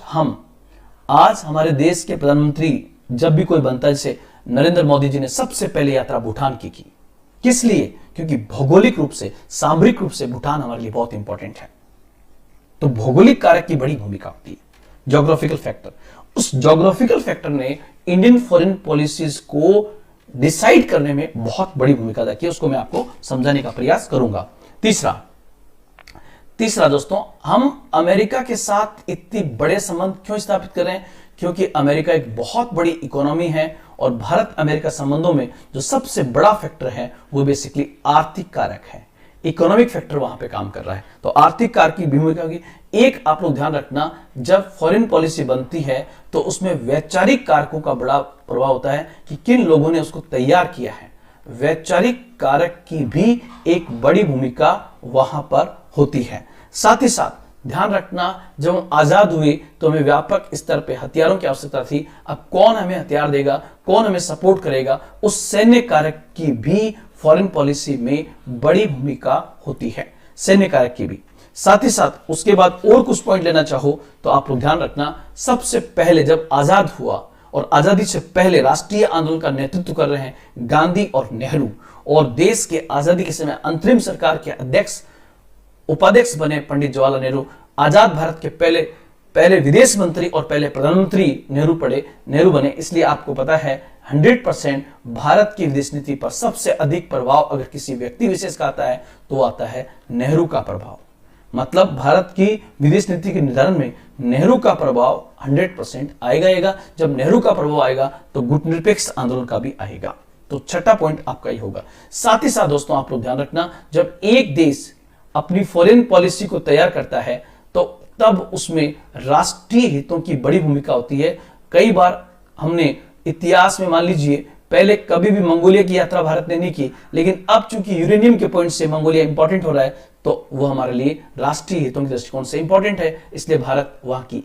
A: हमारे देश के प्रधानमंत्री जब भी कोई बनता है, जैसे नरेंद्र मोदी जी ने सबसे पहले यात्रा भूटान की। किस लिए? क्योंकि भौगोलिक रूप से, सामरिक रूप से भूटान हमारे लिए बहुत इंपॉर्टेंट है। तो भौगोलिक कारक की बड़ी भूमिका होती है, ज्योग्राफिकल फैक्टर। उस ज्योग्राफिकल फैक्टर ने इंडियन फॉरेन पॉलिसीज को डिसाइड करने में बहुत बड़ी भूमिका अदा की है, उसको मैं आपको समझाने का प्रयास करूंगा। तीसरा दोस्तों, हम अमेरिका के साथ इतने बड़े संबंध क्यों स्थापित कर रहे हैं? क्योंकि अमेरिका एक बहुत बड़ी इकोनॉमी है और भारत अमेरिका संबंधों में जो सबसे बड़ा फैक्टर है वो बेसिकली आर्थिक कारक है। इकोनॉमिक फैक्टर वहां पे काम कर रहा है, तो आर्थिक कारक की भूमिका होगी। एक आप लोग ध्यान रखना, जब फॉरेन पॉलिसी बनती है तो उसमें वैचारिक कारकों का बड़ा प्रभाव होता है कि किन लोगों ने उसको तैयार किया है। वैचारिक कारक की भी एक बड़ी भूमिका वहां पर होती है। साथ ही साथ ध्यान रखना, जब हम आजाद हुए तो हमें व्यापक स्तर पे हथियारों की आवश्यकता थी। अब कौन हमें हथियार देगा, कौन हमें सपोर्ट करेगा, उस सैन्य कारक की भी फॉरेन पॉलिसी में बड़ी भूमिका होती है, सैन्य कारक की भी। साथ ही साथ उसके बाद और कुछ पॉइंट लेना चाहो तो आप लोग ध्यान रखना, सबसे पहले जब आजाद हुआ और आजादी से पहले राष्ट्रीय आंदोलन का नेतृत्व कर रहे हैं गांधी और नेहरू, और देश के आजादी के समय अंतरिम सरकार के अध्यक्ष उपाध्यक्ष बने पंडित जवाहरलाल नेहरू। आजाद भारत के पहले विदेश मंत्री और पहले प्रधानमंत्री नेहरू बने। इसलिए आपको पता है 100% भारत की विदेश नीति पर सबसे अधिक प्रभाव अगर किसी व्यक्ति विशेष का आता है तो आता है नेहरू का प्रभाव। मतलब भारत की विदेश नीति के निर्धारण में नेहरू का प्रभाव 100% आएगा। जब नेहरू का प्रभाव आएगा तो गुटनिरपेक्ष आंदोलन का भी आएगा। तो छठा पॉइंट आपका ही होगा। साथ ही साथ दोस्तों आप लोग ध्यान रखना, जब एक देश अपनी फॉरेन पॉलिसी को तैयार करता है तो तब उसमें राष्ट्रीय हितों की बड़ी भूमिका होती है। कई बार हमने इतिहास में मान लीजिए पहले कभी भी मंगोलिया की यात्रा भारत ने नहीं की, लेकिन अब चूंकि यूरेनियम के पॉइंट से मंगोलिया इंपॉर्टेंट हो रहा है तो वो हमारे लिए राष्ट्रीय हितों के दृष्टिकोण से इंपॉर्टेंट है, इसलिए भारत वहां की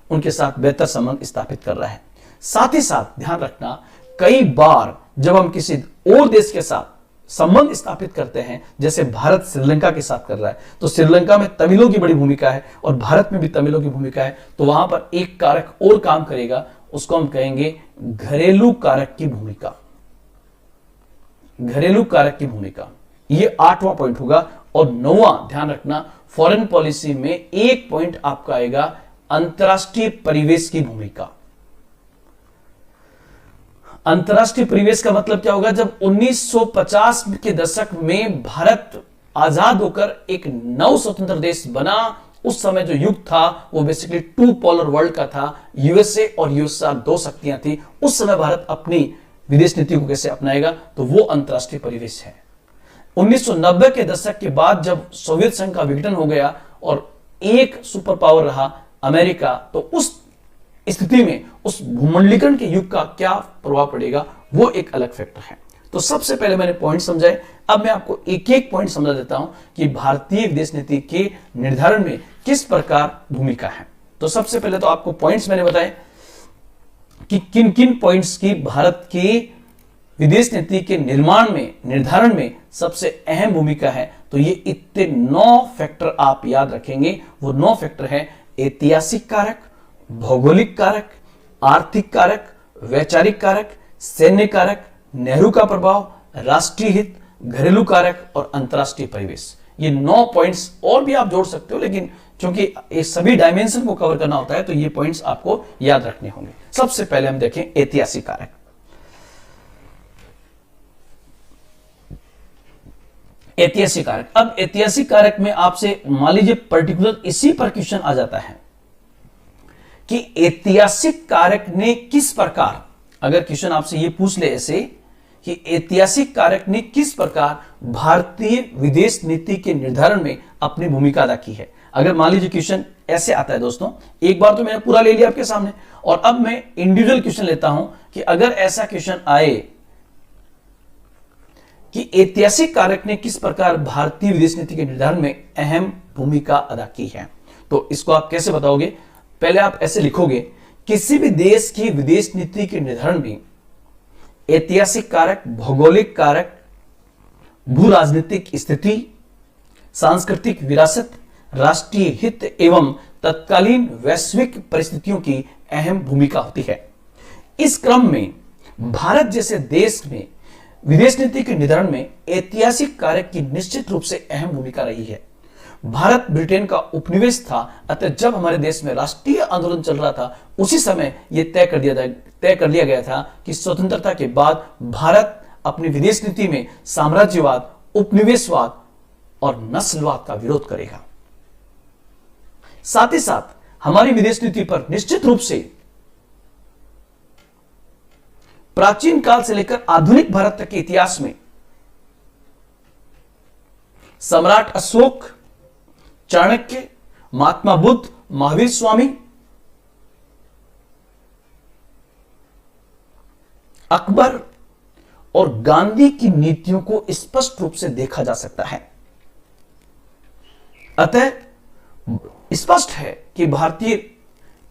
A: उनके साथ बेहतर संबंध स्थापित कर रहा है। साथ ही साथ ध्यान रखना, कई बार जब हम किसी और देश के साथ संबंध स्थापित करते हैं, जैसे भारत श्रीलंका के साथ कर रहा है, तो श्रीलंका में तमिलों की बड़ी भूमिका है और भारत में भी तमिलों की भूमिका है, तो वहां पर एक कारक और काम करेगा, उसको हम कहेंगे घरेलू कारक की भूमिका। घरेलू कारक की भूमिका, ये 8वां पॉइंट होगा। और 9वां ध्यान रखना, फॉरेन पॉलिसी में एक पॉइंट आपका आएगा अंतरराष्ट्रीय परिवेश की भूमिका। अंतरराष्ट्रीय परिवेश का मतलब क्या होगा? जब 1950 के दशक में भारत आजाद होकर एक नव स्वतंत्र देश बना, उस समय जो युग था वो बेसिकली 2 पोलर वर्ल्ड का था। यूएसए और यूएसआर 2 शक्तियां थी। उस समय भारत अपनी विदेश नीति को कैसे अपनाएगा, तो वो अंतरराष्ट्रीय परिवेश है। 1990 के दशक के बाद जब सोवियत संघ का विघटन हो गया और एक सुपर पावर रहा अमेरिका, तो उस स्थिति में उस भूमंडलीकरण के युग का क्या प्रभाव पड़ेगा, वो एक अलग फैक्टर है। तो सबसे पहले मैंने पॉइंट समझाए, अब मैं आपको एक एक पॉइंट समझा देता हूं कि भारतीय विदेश नीति के निर्धारण में किस प्रकार भूमिका है। तो सबसे पहले तो आपको पॉइंट्स मैंने बताए कि किन किन पॉइंट्स की भारत की विदेश नीति के निर्माण में, निर्धारण में सबसे अहम भूमिका है। तो ये इतने 9 फैक्टर आप याद रखेंगे। वो 9 फैक्टर है: ऐतिहासिक कारक, भौगोलिक कारक, आर्थिक कारक, वैचारिक कारक, सैन्य कारक, नेहरू का प्रभाव, राष्ट्रीय हित, घरेलू कारक और अंतरराष्ट्रीय परिवेश। ये 9 पॉइंट्स और भी आप जोड़ सकते हो, लेकिन क्योंकि ये सभी डायमेंशन को कवर करना होता है तो ये पॉइंट्स आपको याद रखने होंगे। सबसे पहले हम देखें ऐतिहासिक कारक। ऐतिहासिक कारक, अब ऐतिहासिक कारक में आपसे मान लीजिए पर्टिकुलर इसी पर क्वेश्चन आ जाता है कि ऐतिहासिक कारक ने किस प्रकार, अगर क्वेश्चन आपसे ये पूछ ले ऐसे कि ऐतिहासिक कारक ने किस प्रकार भारतीय विदेश नीति के निर्धारण में अपनी भूमिका अदा की है। अगर मान लीजिए क्वेश्चन ऐसे आता है दोस्तों, एक बार तो मैंने पूरा ले लिया आपके सामने और अब मैं इंडिविजुअल क्वेश्चन लेता हूं कि अगर ऐसा क्वेश्चन आए कि ऐतिहासिक कारक ने किस प्रकार भारतीय विदेश नीति के निर्धारण में अहम भूमिका अदा की है, तो इसको आप कैसे बताओगे? पहले आप ऐसे लिखोगे, किसी भी देश की विदेश नीति के निर्धारण में ऐतिहासिक कारक, भौगोलिक कारक, भू राजनीतिक स्थिति, सांस्कृतिक विरासत, राष्ट्रीय हित एवं तत्कालीन वैश्विक परिस्थितियों की अहम भूमिका होती है। इस क्रम में भारत जैसे देश में विदेश नीति के निर्धारण में ऐतिहासिक कारक की निश्चित रूप से अहम भूमिका रही है। भारत ब्रिटेन का उपनिवेश था, अतः जब हमारे देश में राष्ट्रीय आंदोलन चल रहा था उसी समय यह तय कर लिया गया था कि स्वतंत्रता के बाद भारत अपनी विदेश नीति में साम्राज्यवाद, उपनिवेशवाद और नस्लवाद का विरोध करेगा। साथ ही साथ हमारी विदेश नीति पर निश्चित रूप से प्राचीन काल से लेकर आधुनिक भारत तक के इतिहास में सम्राट अशोक, चाणक्य, महात्मा बुद्ध, महावीर स्वामी, अकबर और गांधी की नीतियों को स्पष्ट रूप से देखा जा सकता है। अतः स्पष्ट है कि भारतीय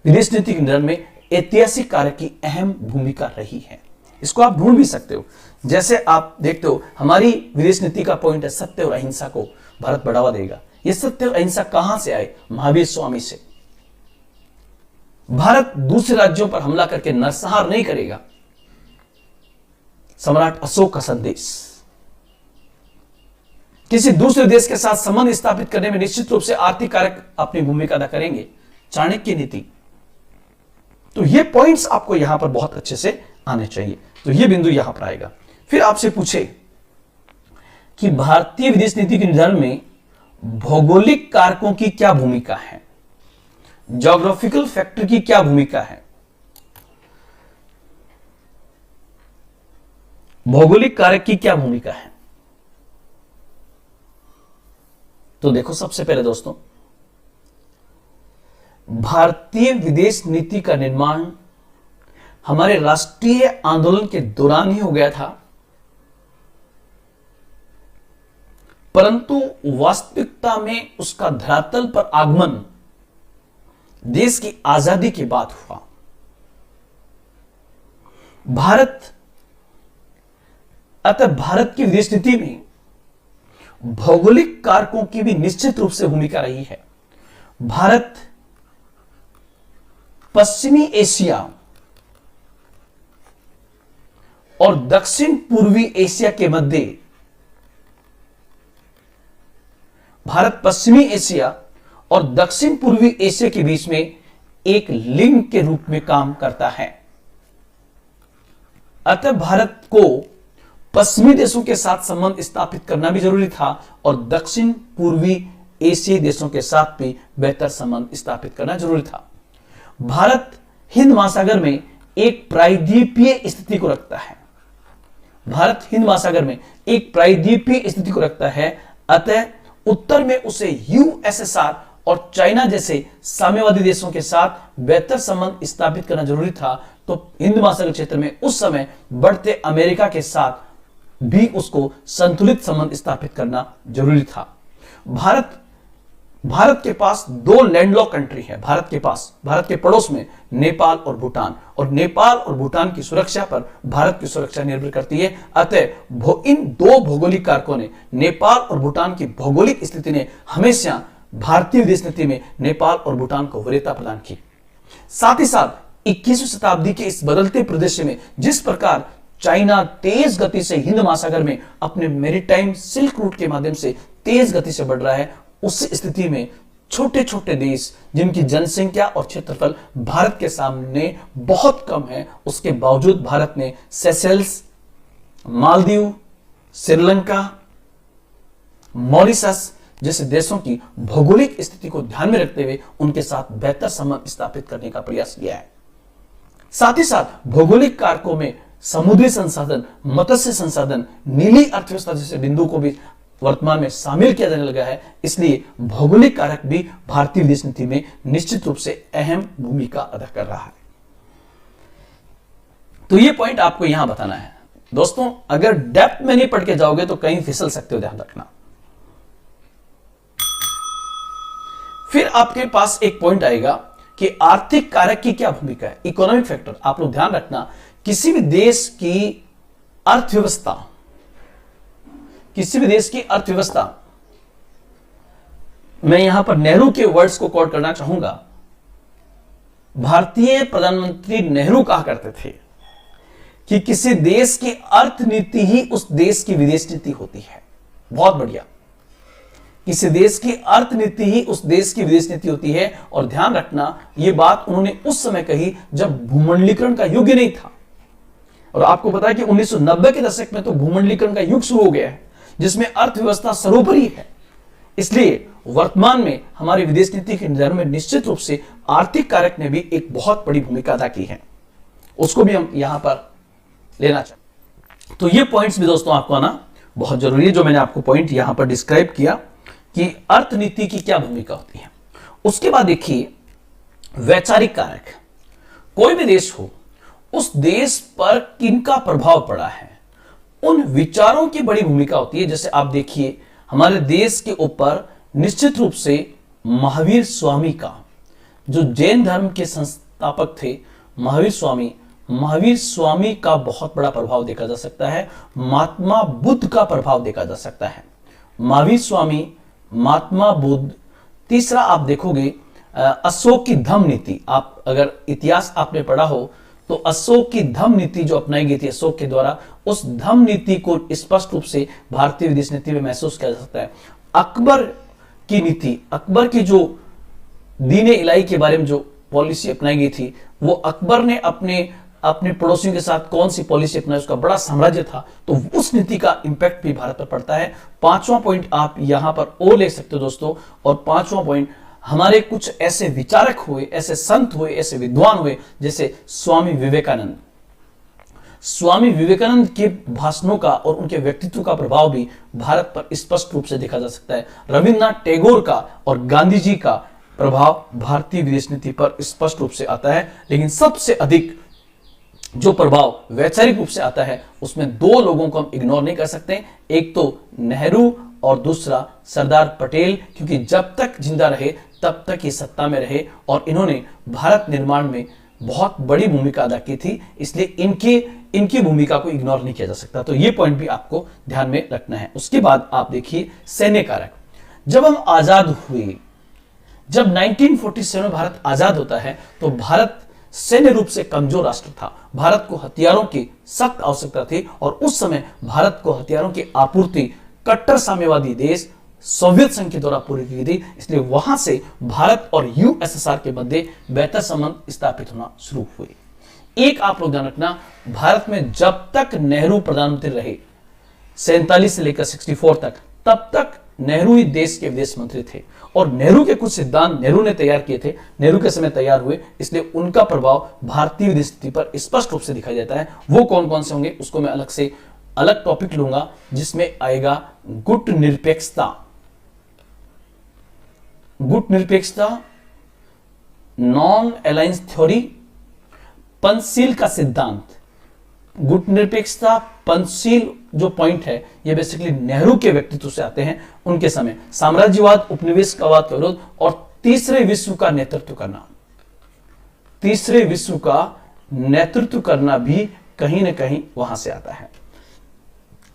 A: विदेश नीति के निर्माण में ऐतिहासिक कार्य की अहम भूमिका रही है। इसको आप ढूंढ भी सकते हो। जैसे आप देखते हो हमारी विदेश नीति का पॉइंट है सत्य और अहिंसा को भारत बढ़ावा देगा। यह सत्य और अहिंसा कहां से आए? महावीर स्वामी से। भारत दूसरे राज्यों पर हमला करके नरसंहार नहीं करेगा। सम्राट अशोक का संदेश। किसी दूसरे देश के साथ संबंध स्थापित करने में निश्चित रूप से आर्थिक कारक अपनी भूमिका अदा करेंगे। चाणक्य नीति। तो ये पॉइंट्स आपको यहां पर बहुत अच्छे से आने चाहिए। तो ये बिंदु यहां पर आएगा। फिर आपसे पूछे कि भारतीय विदेश नीति के निर्धारण में भौगोलिक कारकों की क्या भूमिका है, ज्योग्राफिकल फैक्टर की क्या भूमिका है। भौगोलिक कारक की क्या भूमिका है? तो देखो, सबसे पहले दोस्तों, भारतीय विदेश नीति का निर्माण हमारे राष्ट्रीय आंदोलन के दौरान ही हो गया था, परंतु वास्तविकता में उसका धरातल पर आगमन देश की आजादी के बाद हुआ। अतः भारत की विदेश नीति में भौगोलिक कारकों की भी निश्चित रूप से भूमिका रही है। भारत पश्चिमी एशिया और दक्षिण पूर्वी एशिया के मध्य, भारत पश्चिमी एशिया और दक्षिण पूर्वी एशिया के बीच में एक लिंक के रूप में काम करता है। अतः भारत को पश्चिमी देशों के साथ संबंध स्थापित करना भी जरूरी था और दक्षिण पूर्वी एशियाई देशों के साथ भी बेहतर संबंध स्थापित करना जरूरी था। भारत हिंद महासागर में एक प्रायद्वीपीय स्थिति को रखता है। भारत हिंद महासागर में एक प्रायद्वीपीय स्थिति को रखता है। अतः उत्तर में उसे यूएसएसआर और चाइना जैसे साम्यवादी देशों के साथ बेहतर संबंध स्थापित करना जरूरी था। तो हिंद महासागर क्षेत्र में उस समय बढ़ते अमेरिका के साथ भी उसको संतुलित संबंध स्थापित करना जरूरी था। भारत के पास दो लैंडलॉक कंट्री है। भारत के पड़ोस में नेपाल और भूटान, और नेपाल और भूटान की सुरक्षा पर भारत की सुरक्षा निर्भर करती है। अतः इन दो भौगोलिक कारकों ने, नेपाल और भूटान की भौगोलिक स्थिति ने हमेशा भारतीय विदेश नीति में नेपाल और भूटान को वरीयता प्रदान की। साथ ही साथ 21वीं शताब्दी के इस बदलते परिदृश्य में जिस प्रकार चाइना तेज गति से हिंद महासागर में अपने मैरीटाइम सिल्क रूट के माध्यम से तेज गति से बढ़ रहा है, उस स्थिति में छोटे छोटे देश जिनकी जनसंख्या और क्षेत्रफल भारत के सामने बहुत कम है, उसके बावजूद भारत ने सेशेल्स, मालदीव, श्रीलंका, मॉरिशस जैसे देशों की भौगोलिक स्थिति को ध्यान में रखते हुए उनके साथ बेहतर संबंध स्थापित करने का प्रयास किया है। साथ ही साथ भौगोलिक कारकों में समुद्री संसाधन, मत्स्य संसाधन, नीली अर्थव्यवस्था जैसे बिंदु को भी वर्तमान में शामिल किया जाने लगा है। इसलिए भौगोलिक कारक भी भारतीय विदेश नीति में निश्चित रूप से अहम भूमिका अदा कर रहा है। तो ये पॉइंट आपको यहां बताना है। दोस्तों, अगर डेप्थ में नहीं पढ़ के जाओगे तो कहीं फिसल सकते हो, ध्यान रखना। फिर आपके पास एक पॉइंट आएगा कि आर्थिक कारक की क्या भूमिका है, इकोनॉमिक फैक्टर। आप लोग ध्यान रखना, किसी भी देश की अर्थव्यवस्था, मैं यहां पर नेहरू के वर्ड्स को कोट करना चाहूंगा। भारतीय प्रधानमंत्री नेहरू कहा करते थे कि किसी देश की अर्थनीति ही उस देश की विदेश नीति होती है। बहुत बढ़िया। किसी देश की अर्थनीति ही उस देश की विदेश नीति होती है। और ध्यान रखना, यह बात उन्होंने उस समय कही जब भूमंडलीकरण का युग नहीं था। और आपको पता है कि 1990 के दशक में तो भूमंडलीकरण का युग शुरू हो गया है, जिसमें अर्थव्यवस्था सर्वोपरि है। इसलिए वर्तमान में हमारी विदेश नीति के निर्धारण में निश्चित रूप से आर्थिक कारक ने भी एक बहुत बड़ी भूमिका अदा की है, उसको भी हम यहां पर लेना चाहते। तो ये पॉइंट्स भी दोस्तों आपको आना बहुत जरूरी है, जो मैंने आपको पॉइंट यहां पर डिस्क्राइब किया कि अर्थनीति की क्या भूमिका होती है। उसके बाद देखिए वैचारिक कारक। कोई भी देश हो, उस देश पर किनका प्रभाव पड़ा है, उन विचारों की बड़ी भूमिका होती है। जैसे आप देखिए हमारे देश के ऊपर निश्चित रूप से महावीर स्वामी का, जो जैन धर्म के संस्थापक थे, महावीर स्वामी का बहुत बड़ा प्रभाव देखा जा सकता है। महात्मा बुद्ध का प्रभाव देखा जा सकता है। महावीर स्वामी, महात्मा बुद्ध। तीसरा आप देखोगे अशोक की धम्म नीति। आप अगर इतिहास आपने पढ़ा हो तो अशोक की धम्म नीति जो अपनाई गई थी अशोक के द्वारा, उस धम्म नीति को स्पष्ट रूप से भारतीय विदेश नीति में महसूस किया जा सकता है। अकबर की नीति, अकबर की जो दीन इलाही के बारे में जो पॉलिसी अपनाई गई थी, वो अकबर ने अपने पड़ोसियों के साथ कौन सी पॉलिसी अपनाई, उसका बड़ा साम्राज्य था, तो उस नीति का इंपैक्ट भी भारत पर पड़ता है। पांचवा पॉइंट आप यहां पर और ले सकते हो दोस्तों। और पांचवा पॉइंट, हमारे कुछ ऐसे विचारक हुए, ऐसे संत हुए, ऐसे विद्वान हुए, जैसे स्वामी विवेकानंद। स्वामी विवेकानंद के भाषणों का और उनके व्यक्तित्व का प्रभाव भी भारत पर स्पष्ट रूप से देखा जा सकता है। रविन्द्रनाथ टैगोर का और गांधी जी का प्रभाव भारतीय विदेश नीति पर स्पष्ट रूप से आता है। लेकिन सबसे अधिक जो प्रभाव वैचारिक रूप से आता है, उसमें दो लोगों को हम इग्नोर नहीं कर सकते। एक तो नेहरू और दूसरा सरदार पटेल, क्योंकि जब तक जिंदा रहे तब तक ये सत्ता में रहे और इन्होंने भारत निर्माण में बहुत बड़ी भूमिका अदा की थी। इसलिए इनकी भूमिका को इग्नोर नहीं किया जा सकता। तो ये पॉइंट भी आपको ध्यान में रखना है। उसके बाद आप देखिए सैन्य कारक। जब हम आजाद हुए, जब 1947 में भारत आजाद होता है, तो भारत सैन्य रूप से कमजोर राष्ट्र था। भारत को हथियारों की सख्त आवश्यकता थी और उस समय भारत को हथियारों की आपूर्ति कट्टर साम्यवादी देश सोवियत संघ के द्वारा पूरी की थी। इसलिए वहां से भारत और यूएसएसआर के मध्य बेहतर संबंध स्थापित होना शुरू हुए। एक आप लोग ध्यान रखना, भारत में जब तक नेहरू प्रधानमंत्री रहे 47 से लेकर 64 तक, तब तक नेहरू ही देश के विदेश मंत्री थे और नेहरू के कुछ सिद्धांत नेहरू ने तैयार किए थे, नेहरू के समय तैयार हुए। इसलिए उनका प्रभाव भारतीय विदेश नीति पर स्पष्ट रूप से दिखाई देता है। वो कौन कौन से होंगे उसको मैं अलग टॉपिक लूंगा, जिसमें आएगा गुट निरपेक्षता, नॉन अलायंस थ्योरी, पंचशील का सिद्धांत। गुट निरपेक्षता, पंचशील जो पॉइंट है, ये बेसिकली नेहरू के व्यक्तित्व से आते हैं उनके समय। साम्राज्यवाद, उपनिवेशवाद का विरोध और तीसरे विश्व का नेतृत्व करना। तीसरे विश्व का नेतृत्व करना भी कहीं ना कहीं वहां से आता है।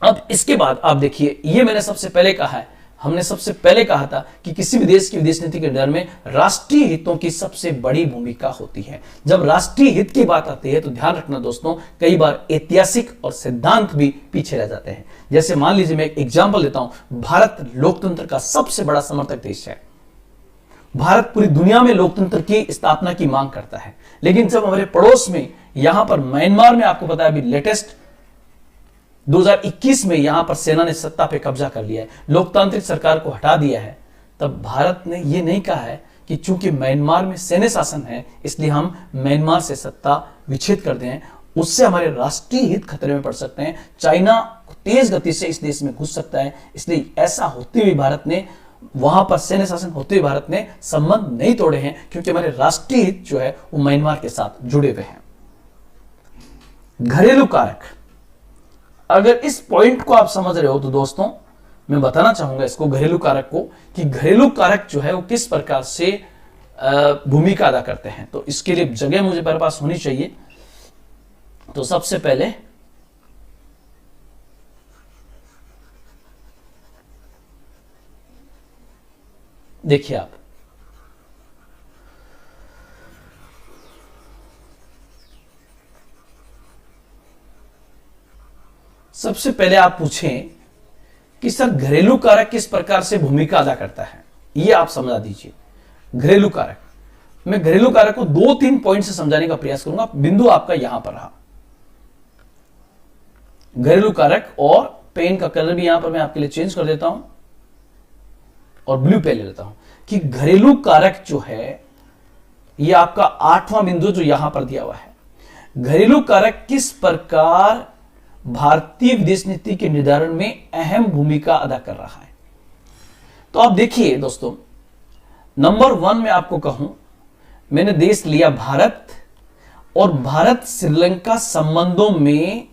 A: अब इसके बाद आप देखिए, ये मैंने सबसे पहले कहा है, हमने सबसे पहले कहा था कि किसी भी देश की विदेश नीति के निर्धारण में राष्ट्रीय हितों की सबसे बड़ी भूमिका होती है। जब राष्ट्रीय हित की बात आती है तो ध्यान रखना दोस्तों, कई बार ऐतिहासिक और सिद्धांत भी पीछे रह जाते हैं। जैसे मान लीजिए मैं एक एग्जांपल देता हूं, भारत लोकतंत्र का सबसे बड़ा समर्थक देश है। भारत पूरी दुनिया में लोकतंत्र की स्थापना की मांग करता है, लेकिन जब हमारे पड़ोस में यहां पर म्यांमार में, आपको पता है अभी लेटेस्ट 2021 में यहां पर सेना ने सत्ता पे कब्जा कर लिया है, लोकतांत्रिक सरकार को हटा दिया है, तब भारत ने यह नहीं कहा है कि चूंकि म्यांमार में सैन्य शासन है इसलिए हम म्यांमार से सत्ता विच्छेद कर दें, उससे हमारे राष्ट्रीय हित खतरे में पड़ सकते हैं। चाइना तेज गति से इस देश में घुस सकता है, इसलिए ऐसा होते हुए भारत ने, वहां पर सैन्य शासन होते हुए भारत ने संबंध नहीं तोड़े हैं, क्योंकि हमारे राष्ट्रीय हित जो है वो म्यांमार के साथ जुड़े हुए हैं। घरेलू कारक, अगर इस पॉइंट को आप समझ रहे हो तो दोस्तों मैं बताना चाहूंगा इसको, घरेलू कारक को, कि घरेलू कारक जो है वो किस प्रकार से भूमिका अदा करते हैं। तो इसके लिए जगह मुझे मेरे पास होनी चाहिए। तो सबसे पहले देखिए आप, सबसे पहले आप पूछें कि सर घरेलू कारक किस प्रकार से भूमिका अदा करता है, ये आप समझा दीजिए। घरेलू कारक, मैं घरेलू कारक को 2-3 पॉइंट से समझाने का प्रयास करूंगा। बिंदु आपका यहां पर रहा, घरेलू कारक, और पेन का कलर भी यहां पर मैं आपके लिए चेंज कर देता हूं और ब्लू पेन ले लेता हूं कि घरेलू कारक जो है, ये आपका 8वां बिंदु जो यहां पर दिया हुआ है। घरेलू कारक किस प्रकार भारतीय विदेश नीति के निर्धारण में अहम भूमिका अदा कर रहा है। तो आप देखिए दोस्तों, नंबर 1 में आपको कहूं, मैंने देश लिया भारत, और भारत श्रीलंका संबंधों में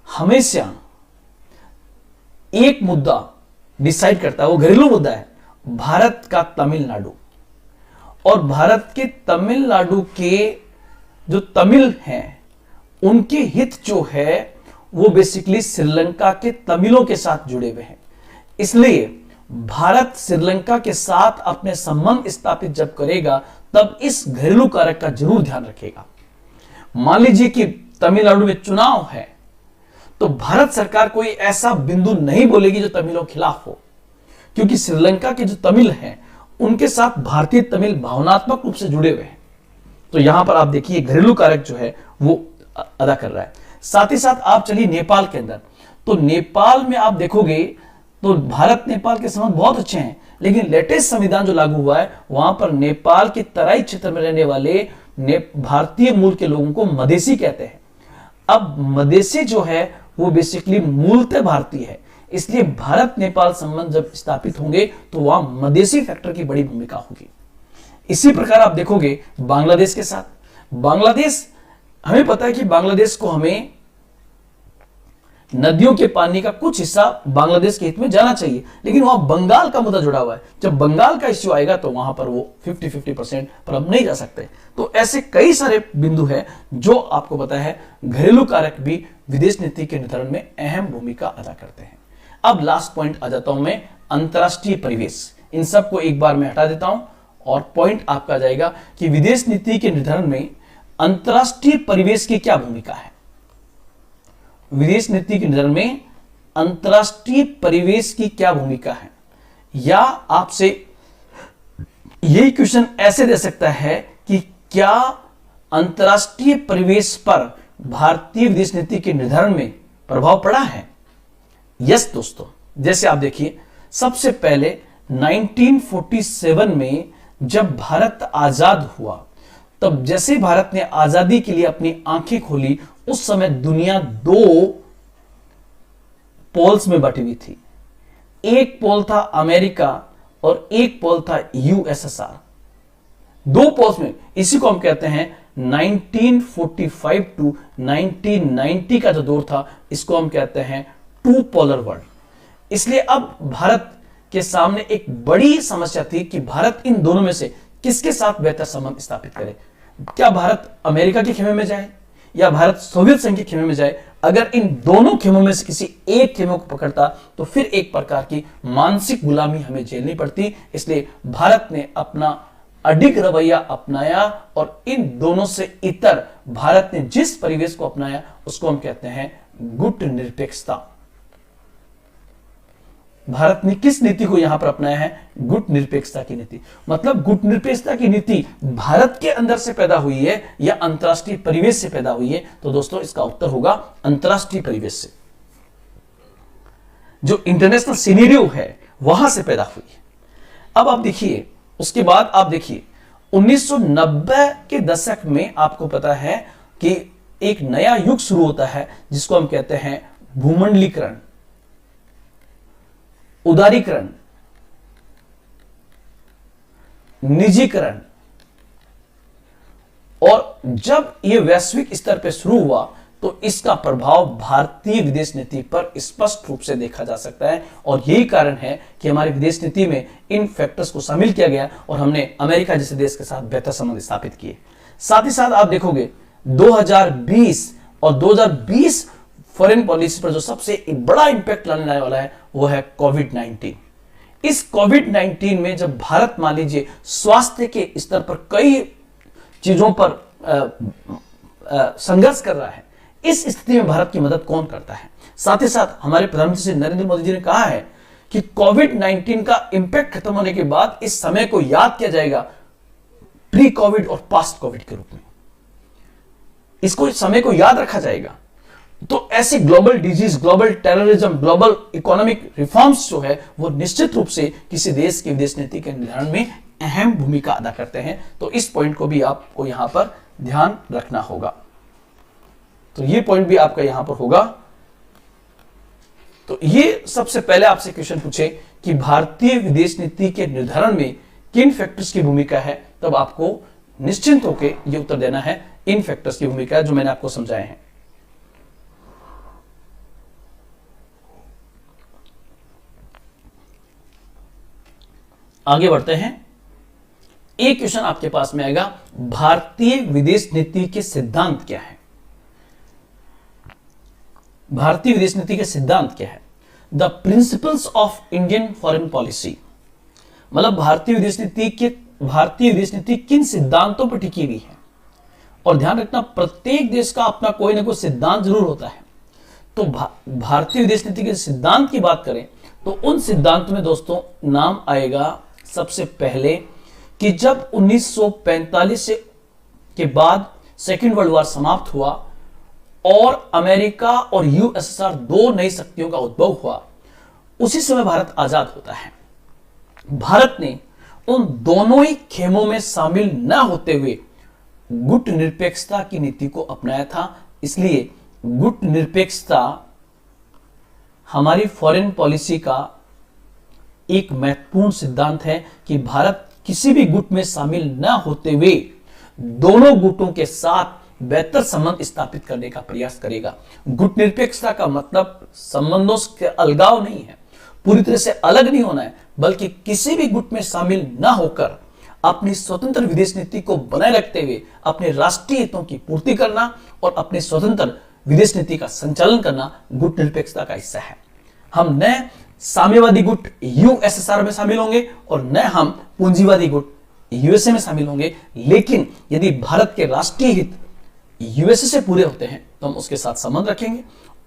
A: हमेशा एक मुद्दा डिसाइड करता है, वो घरेलू मुद्दा है, भारत का तमिलनाडु। और भारत के तमिलनाडु के जो तमिल हैं, उनके हित जो है वो बेसिकली श्रीलंका के तमिलों के साथ जुड़े हुए हैं। इसलिए भारत श्रीलंका के साथ अपने संबंध स्थापित जब करेगा, तब इस घरेलू कारक का जरूर ध्यान रखेगा। मान लीजिए कि तमिलनाडु में चुनाव है, तो भारत सरकार कोई ऐसा बिंदु नहीं बोलेगी जो तमिलों के खिलाफ हो, क्योंकि श्रीलंका के जो तमिल हैं उनके साथ भारतीय तमिल भावनात्मक रूप से जुड़े हुए हैं। तो यहां पर आप देखिए घरेलू कारक जो है वो अदा कर रहा है। साथ ही साथ आप चलिए नेपाल के अंदर, तो नेपाल में आप देखोगे तो भारत नेपाल के संबंध बहुत अच्छे हैं, लेकिन लेटेस्ट संविधान जो लागू हुआ है वहां पर नेपाल के तराई क्षेत्र में रहने वाले भारतीय मूल के लोगों को मधेसी कहते हैं। अब मधेसी जो है वो बेसिकली मूलतः भारतीय है, इसलिए भारत नेपाल संबंध जब स्थापित होंगे तो वहां मधेसी फैक्टर की बड़ी भूमिका होगी। इसी प्रकार आप देखोगे बांग्लादेश के साथ, बांग्लादेश, हमें पता है कि बांग्लादेश को हमें नदियों के पानी का कुछ हिस्सा बांग्लादेश के हित में जाना चाहिए, लेकिन वहां बंगाल का मुद्दा जुड़ा हुआ है। जब बंगाल का इश्यू आएगा तो वहां पर वो 50-50% पर हम नहीं जा सकते। तो ऐसे कई सारे बिंदु हैं जो आपको पता है घरेलू कारक भी विदेश नीति के निर्धारण में अहम भूमिका अदा करते हैं। अब लास्ट पॉइंट आ जाता हूं मैं, अंतरराष्ट्रीय परिवेश। इन सबको एक बार मैं हटा देता हूं और पॉइंट आपका आ जाएगा कि विदेश नीति के निर्धारण में अंतरराष्ट्रीय परिवेश की क्या भूमिका है। विदेश नीति के निर्धारण में अंतरराष्ट्रीय परिवेश की क्या भूमिका है, या आपसे यही क्वेश्चन ऐसे दे सकता है कि क्या अंतरराष्ट्रीय परिवेश पर भारतीय विदेश नीति के निर्धारण में प्रभाव पड़ा है। यस दोस्तों, जैसे आप देखिए, सबसे पहले 1947 में जब भारत आजाद हुआ, तब जैसे भारत ने आजादी के लिए अपनी आंखें खोली, उस समय दुनिया 2 पोल्स में बटी हुई थी। एक पोल था अमेरिका और एक पोल था यूएसएसआर। 2 पोल्स में, इसी को हम कहते हैं 1945 टू 1990 का जो दौर था, इसको हम कहते हैं 2 पोलर वर्ल्ड। इसलिए अब भारत के सामने एक बड़ी समस्या थी कि भारत इन दोनों में से किसके साथ बेहतर संबंध स्थापित करे। क्या भारत अमेरिका के खेमे में जाए या भारत सोवियत संघ के खेमे में जाए। अगर इन दोनों खेमों में से किसी एक खेमे को पकड़ता तो फिर एक प्रकार की मानसिक गुलामी हमें झेलनी पड़ती। इसलिए भारत ने अपना अडिग रवैया अपनाया और इन दोनों से इतर भारत ने जिस परिवेश को अपनाया उसको हम कहते हैं गुट निरपेक्षता। भारत ने किस नीति को यहां पर अपनाया है, गुट निरपेक्षता की नीति। मतलब गुट निरपेक्षता की नीति भारत के अंदर से पैदा हुई है या अंतरराष्ट्रीय परिवेश से पैदा हुई है। तो दोस्तों इसका उत्तर होगा अंतरराष्ट्रीय परिवेश से, जो इंटरनेशनल सिनेरियो है वहां से पैदा हुई है। अब आप देखिए, उसके बाद आप देखिए 1990 के दशक में आपको पता है कि एक नया युग शुरू होता है जिसको हम कहते हैं भूमंडलीकरण, उदारीकरण, निजीकरण। और जब यह वैश्विक स्तर पर शुरू हुआ तो इसका प्रभाव भारतीय विदेश नीति पर स्पष्ट रूप से देखा जा सकता है। और यही कारण है कि हमारी विदेश नीति में इन फैक्टर्स को शामिल किया गया और हमने अमेरिका जैसे देश के साथ बेहतर संबंध स्थापित किए। साथ ही साथ आप देखोगे 2020 और 2020 फॉरेन पॉलिसी पर जो सबसे बड़ा इंपैक्ट लाने वाला है वो है कोविड-19। इस कोविड-19 में जब भारत मान लीजिए स्वास्थ्य के स्तर पर कई चीजों पर संघर्ष कर रहा है, इस स्थिति में भारत की मदद कौन करता है। साथ ही साथ हमारे प्रधानमंत्री श्री नरेंद्र मोदी जी ने कहा है कि कोविड-19 का इंपैक्ट खत्म होने के बाद इस समय को याद किया जाएगा प्री कोविड और पास्ट कोविड के रूप में, इसको समय को याद रखा जाएगा। तो ऐसे global disease, global terrorism, global economic reforms जो है वो निश्चित रूप से किसी देश की विदेश नीति के निर्धारण में अहम भूमिका अदा करते हैं। तो इस पॉइंट को भी आपको यहां पर ध्यान रखना होगा। तो ये पॉइंट भी आपका यहां पर होगा। तो ये सबसे पहले आपसे क्वेश्चन पूछे कि भारतीय विदेश नीति के निर्धारण में किन फैक्टर्स की भूमिका है, तब आपको निश्चिंत होकर यह उत्तर देना है इन फैक्टर्स की भूमिका जो मैंने आपको समझाए हैं। आगे बढ़ते हैं। एक क्वेश्चन आपके पास में आएगा, भारतीय विदेश नीति के सिद्धांत क्या है? भारतीय विदेश नीति के सिद्धांत क्या है? The principles of Indian foreign policy, मतलब भारतीय विदेश नीति किन सिद्धांतों पर टिकी हुई है। और ध्यान रखना, प्रत्येक देश का अपना कोई ना कोई सिद्धांत जरूर होता है। तो भारतीय विदेश नीति के सिद्धांत की बात करें तो उन सिद्धांतों में दोस्तों नाम आएगा सबसे पहले कि जब 1945 के बाद सेकेंड वर्ल्ड वॉर समाप्त हुआ और अमेरिका और यूएसएसआर दो नई शक्तियों का उद्भव हुआ, उसी समय भारत आजाद होता है। भारत ने उन दोनों ही खेमों में शामिल न होते हुए गुट निरपेक्षता की नीति को अपनाया था। इसलिए गुट निरपेक्षता हमारी फॉरेन पॉलिसी का एक महत्वपूर्ण सिद्धांत है कि भारत किसी भी गुट में शामिल न होते हुए दोनों गुटों के साथ बेहतर संबंध स्थापित करने का प्रयास करेगा। गुट निरपेक्षता का मतलब संबंधों के अलगाव नहीं है, पूरी तरह से अलग नहीं होना है, बल्कि किसी भी गुट में शामिल न होकर अपनी स्वतंत्र विदेश नीति को बनाए रखते हुए अपने राष्ट्रीय हितों की पूर्ति करना और अपने स्वतंत्र विदेश नीति का संचालन करना गुट निरपेक्षता का हिस्सा है। हम न साम्यवादी गुट यूएसएसआर में शामिल होंगे और न हम पूंजीवादी गुट यूएसए में शामिल होंगे, लेकिन यदि भारत के राष्ट्रीय हित यूएसए से पूरे होते हैं तो हम उसके साथ संबंध रखेंगे,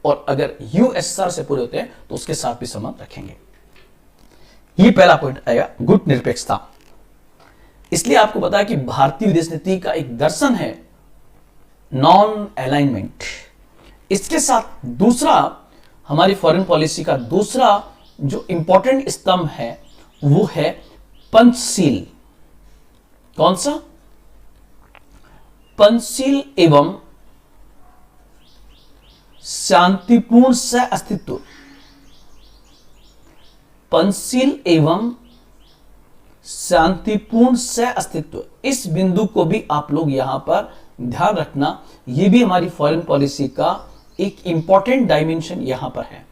A: और अगर यूएसएसआर से पूरे होते हैं तो उसके साथ भी संबंध रखेंगे। ये पहला पॉइंट आएगा, गुट निरपेक्षता। इसलिए आपको पता है कि भारतीय विदेश नीति का एक दर्शन है नॉन अलाइनमेंट। इसके साथ दूसरा, हमारी फॉरेन पॉलिसी का दूसरा जो इंपॉर्टेंट स्तंभ है वो है पंचशील। कौन सा? पंचशील एवं शांतिपूर्ण सह अस्तित्व। पंचशील एवं शांतिपूर्ण सह अस्तित्व, इस बिंदु को भी आप लोग यहां पर ध्यान रखना। यह भी हमारी फॉरेन पॉलिसी का एक इंपॉर्टेंट डायमेंशन यहां पर है।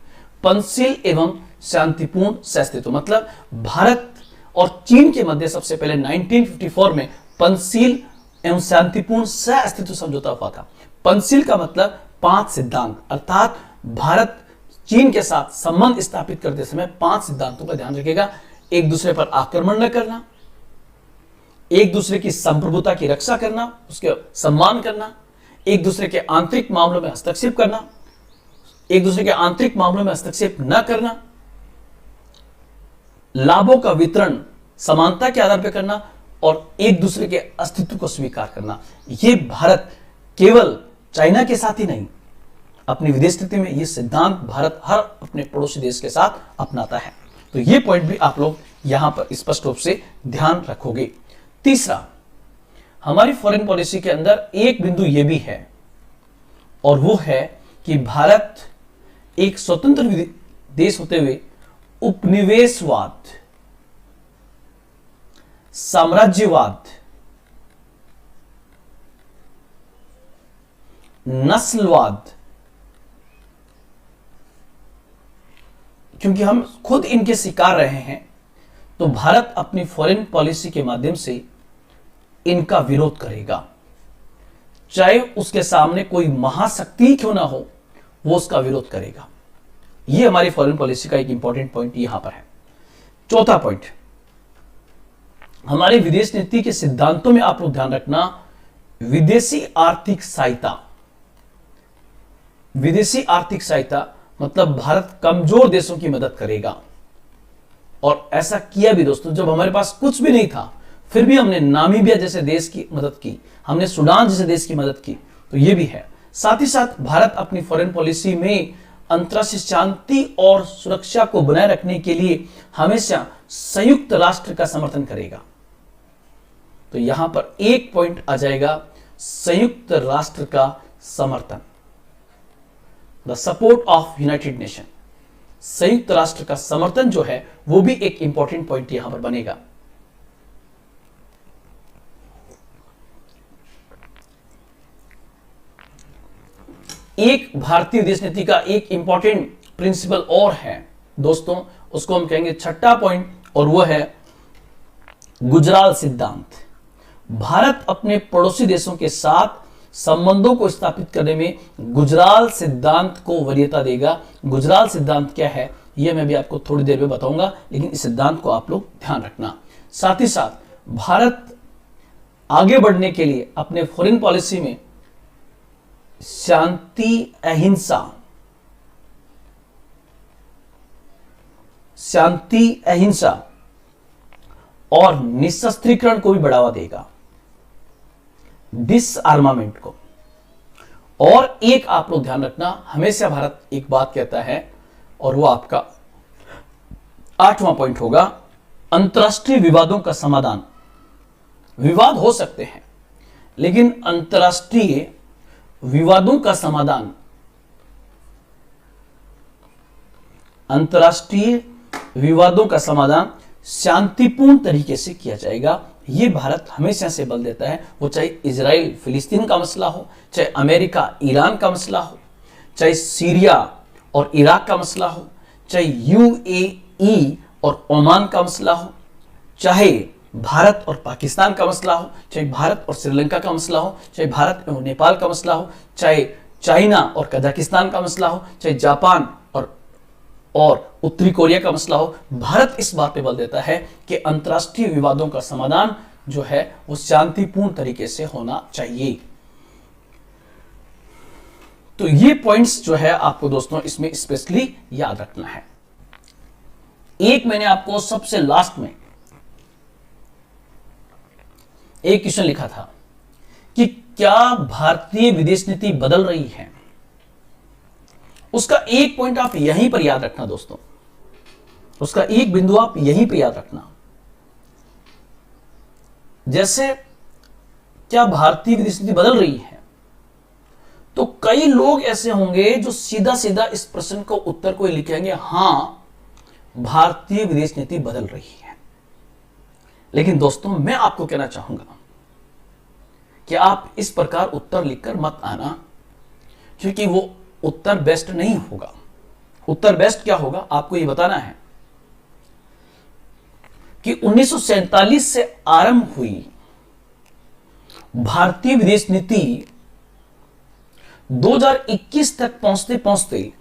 A: पंचशील एवं शांतिपूर्ण सह अस्तित्व मतलब भारत और चीन के मध्य सबसे पहले 1954 में पंचशील एवं शांतिपूर्ण सह अस्तित्व समझौता हुआ था। पंचशील का मतलब 5 सिद्धांत, अर्थात भारत चीन के साथ संबंध स्थापित करते समय 5 सिद्धांतों का ध्यान रखेगा। एक दूसरे पर आक्रमण न करना, एक दूसरे की संप्रभुता की रक्षा करना, उसके सम्मान करना, एक दूसरे के आंतरिक मामलों में हस्तक्षेप करना, एक दूसरे के आंतरिक मामलों में हस्तक्षेप न करना, लाभों का वितरण समानता के आधार पर करना और एक दूसरे के अस्तित्व को स्वीकार करना। यह भारत केवल चाइना के साथ ही नहीं, अपनी विदेश नीति में यह सिद्धांत भारत हर अपने पड़ोसी देश के साथ अपनाता है। तो यह पॉइंट भी आप लोग यहां पर स्पष्ट रूप से ध्यान रखोगे। तीसरा, हमारी फॉरेन पॉलिसी के अंदर एक बिंदु यह भी है और वो है कि भारत एक स्वतंत्र देश होते हुए उपनिवेशवाद, साम्राज्यवाद, नस्लवाद, क्योंकि हम खुद इनके शिकार रहे हैं, तो भारत अपनी फॉरेन पॉलिसी के माध्यम से इनका विरोध करेगा। चाहे उसके सामने कोई महाशक्ति क्यों ना हो, वो उसका विरोध करेगा। यह हमारी फॉरेन पॉलिसी का एक इंपॉर्टेंट पॉइंट यहां पर है। चौथा पॉइंट, हमारी विदेश नीति के सिद्धांतों में आप लोग ध्यान रखना, विदेशी आर्थिक सहायता। विदेशी आर्थिक सहायता मतलब भारत कमजोर देशों की मदद करेगा। और ऐसा किया भी दोस्तों, जब हमारे पास कुछ भी नहीं था फिर भी हमने नामीबिया जैसे देश की मदद की, हमने सूडान जैसे देश की मदद की, तो ये भी है। साथ ही साथ भारत अपनी फॉरेन पॉलिसी में अंतर्राष्ट्रीय शांति और सुरक्षा को बनाए रखने के लिए हमेशा संयुक्त राष्ट्र का समर्थन करेगा। तो यहां पर एक पॉइंट आ जाएगा, संयुक्त राष्ट्र का समर्थन, the support of United nation. संयुक्त राष्ट्र का समर्थन जो है वो भी एक इंपॉर्टेंट पॉइंट यहां पर बनेगा। एक भारतीय विदेश नीति का एक इंपॉर्टेंट प्रिंसिपल और है दोस्तों, उसको हम कहेंगे छठा पॉइंट, और वो है गुजराल सिद्धांत। भारत अपने पड़ोसी देशों के साथ संबंधों को स्थापित करने में गुजराल सिद्धांत को वरीयता देगा। गुजराल सिद्धांत क्या है यह मैं भी आपको थोड़ी देर में बताऊंगा, लेकिन इस सिद्धांत को आप लोग ध्यान रखना। साथ ही साथ भारत आगे बढ़ने के लिए अपने फॉरेन पॉलिसी में शांति अहिंसा और निशस्त्रीकरण को भी बढ़ावा देगा, डिसआर्मामेंट को। और एक आप लोग ध्यान रखना, हमेशा भारत एक बात कहता है, और वो आपका 8वां पॉइंट होगा, अंतरराष्ट्रीय विवादों का समाधान। विवाद हो सकते हैं लेकिन अंतरराष्ट्रीय विवादों का समाधान, अंतरराष्ट्रीय विवादों का समाधान शांतिपूर्ण तरीके से किया जाएगा। यह भारत हमेशा से बल देता है, वो चाहे इजराइल फिलिस्तीन का मसला हो, चाहे अमेरिका ईरान का मसला हो, चाहे सीरिया और इराक का मसला हो, चाहे यूएई और ओमान का मसला हो, चाहे भारत और पाकिस्तान का मसला हो, चाहे भारत और श्रीलंका का मसला हो, चाहे भारत और नेपाल का मसला हो, चाहे चाइना और कजाकिस्तान का मसला हो, चाहे जापान और उत्तरी कोरिया का मसला हो, भारत इस बात पे बल देता है कि अंतरराष्ट्रीय विवादों का समाधान जो है वो शांतिपूर्ण तरीके से होना चाहिए। तो ये पॉइंट्स जो है आपको दोस्तों इसमें स्पेशली याद रखना है। एक मैंने आपको सबसे लास्ट में एक क्वेश्चन लिखा था कि क्या भारतीय विदेश नीति बदल रही है, उसका एक पॉइंट आप यहीं पर याद रखना दोस्तों, उसका एक बिंदु आप यहीं पर याद रखना। जैसे क्या भारतीय विदेश नीति बदल रही है, तो कई लोग ऐसे होंगे जो सीधा सीधा इस प्रश्न को उत्तर को लिखेंगे, हां भारतीय विदेश नीति बदल रही है। लेकिन दोस्तों मैं आपको कहना चाहूंगा कि आप इस प्रकार उत्तर लिखकर मत आना, क्योंकि वो उत्तर बेस्ट नहीं होगा। उत्तर बेस्ट क्या होगा आपको ये बताना है कि 1947 से आरंभ हुई भारतीय विदेश नीति 2021 तक पहुंचते पहुंचते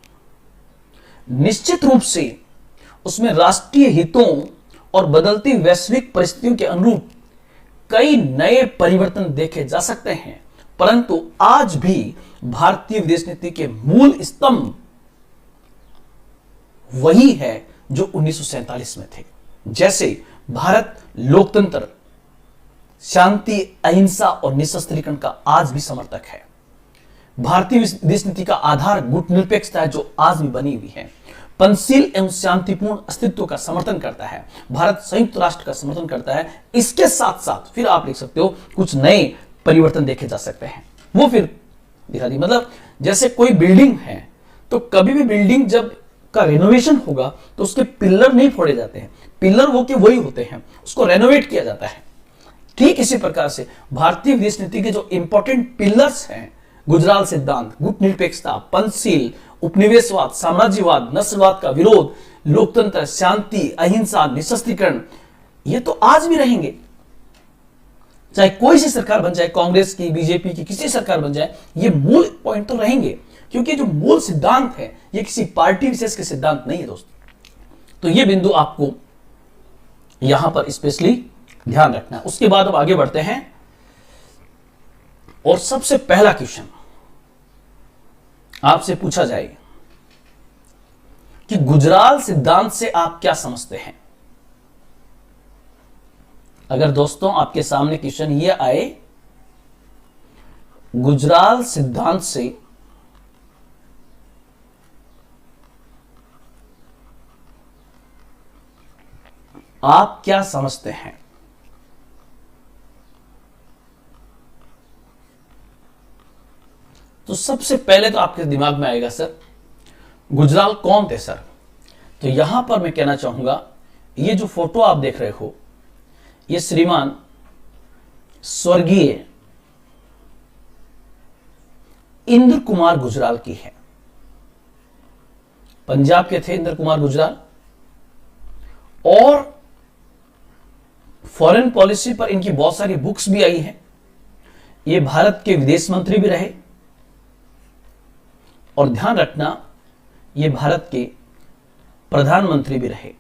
A: निश्चित रूप से उसमें राष्ट्रीय हितों और बदलती वैश्विक परिस्थितियों के अनुरूप कई नए परिवर्तन देखे जा सकते हैं, परंतु आज भी भारतीय विदेश नीति के मूल स्तंभ वही है जो 1947 में थे। जैसे भारत लोकतंत्र, शांति, अहिंसा और निशस्त्रीकरण का आज भी समर्थक है। भारतीय विदेश नीति का आधार गुटनिरपेक्षता है जो आज भी बनी हुई है। पंचशील एवं शांतिपूर्ण अस्तित्व का समर्थन करता है। भारत संयुक्त राष्ट्र का समर्थन करता है। इसके साथ साथ फिर आप लिख सकते हो कुछ नए परिवर्तन देखे जा सकते हैं, वो फिर दिखा दी। मतलब जैसे कोई बिल्डिंग है तो कभी भी बिल्डिंग जब का रेनोवेशन होगा तो उसके पिलर नहीं फोड़े जाते हैं, पिलर वो के वही होते हैं, उसको रेनोवेट किया जाता है। ठीक इसी प्रकार से भारतीय विदेश नीति के जो इंपॉर्टेंट पिलर्स हैं, गुजराल सिद्धांत, गुटनिरपेक्षता, पंचशील, उपनिवेशवाद, साम्राज्यवाद, नस्लवाद का विरोध, लोकतंत्र, शांति, अहिंसा, निशस्त्रीकरण, ये तो आज भी रहेंगे। चाहे कोई सी सरकार बन जाए, कांग्रेस की, बीजेपी की, किसी सरकार बन जाए, ये मूल पॉइंट तो रहेंगे, क्योंकि जो मूल सिद्धांत है ये किसी पार्टी विशेष के सिद्धांत नहीं है दोस्तों। तो ये बिंदु आपको यहां पर स्पेशली ध्यान रखना है। उसके बाद अब आगे बढ़ते हैं और सबसे पहला क्वेश्चन आपसे पूछा जाए कि गुजराल सिद्धांत से आप क्या समझते हैं। अगर दोस्तों आपके सामने क्वेश्चन ये आए, गुजराल सिद्धांत से आप क्या समझते हैं, तो सबसे पहले तो आपके दिमाग में आएगा सर गुजराल कौन थे सर। तो यहां पर मैं कहना चाहूंगा, ये जो फोटो आप देख रहे हो, ये श्रीमान स्वर्गीय इंद्र कुमार गुजराल की है। पंजाब के थे इंद्र कुमार गुजराल, और फॉरेन पॉलिसी पर इनकी बहुत सारी बुक्स भी आई हैं। ये भारत के विदेश मंत्री भी रहे, और ध्यान रखना ये भारत के प्रधानमंत्री भी रहे।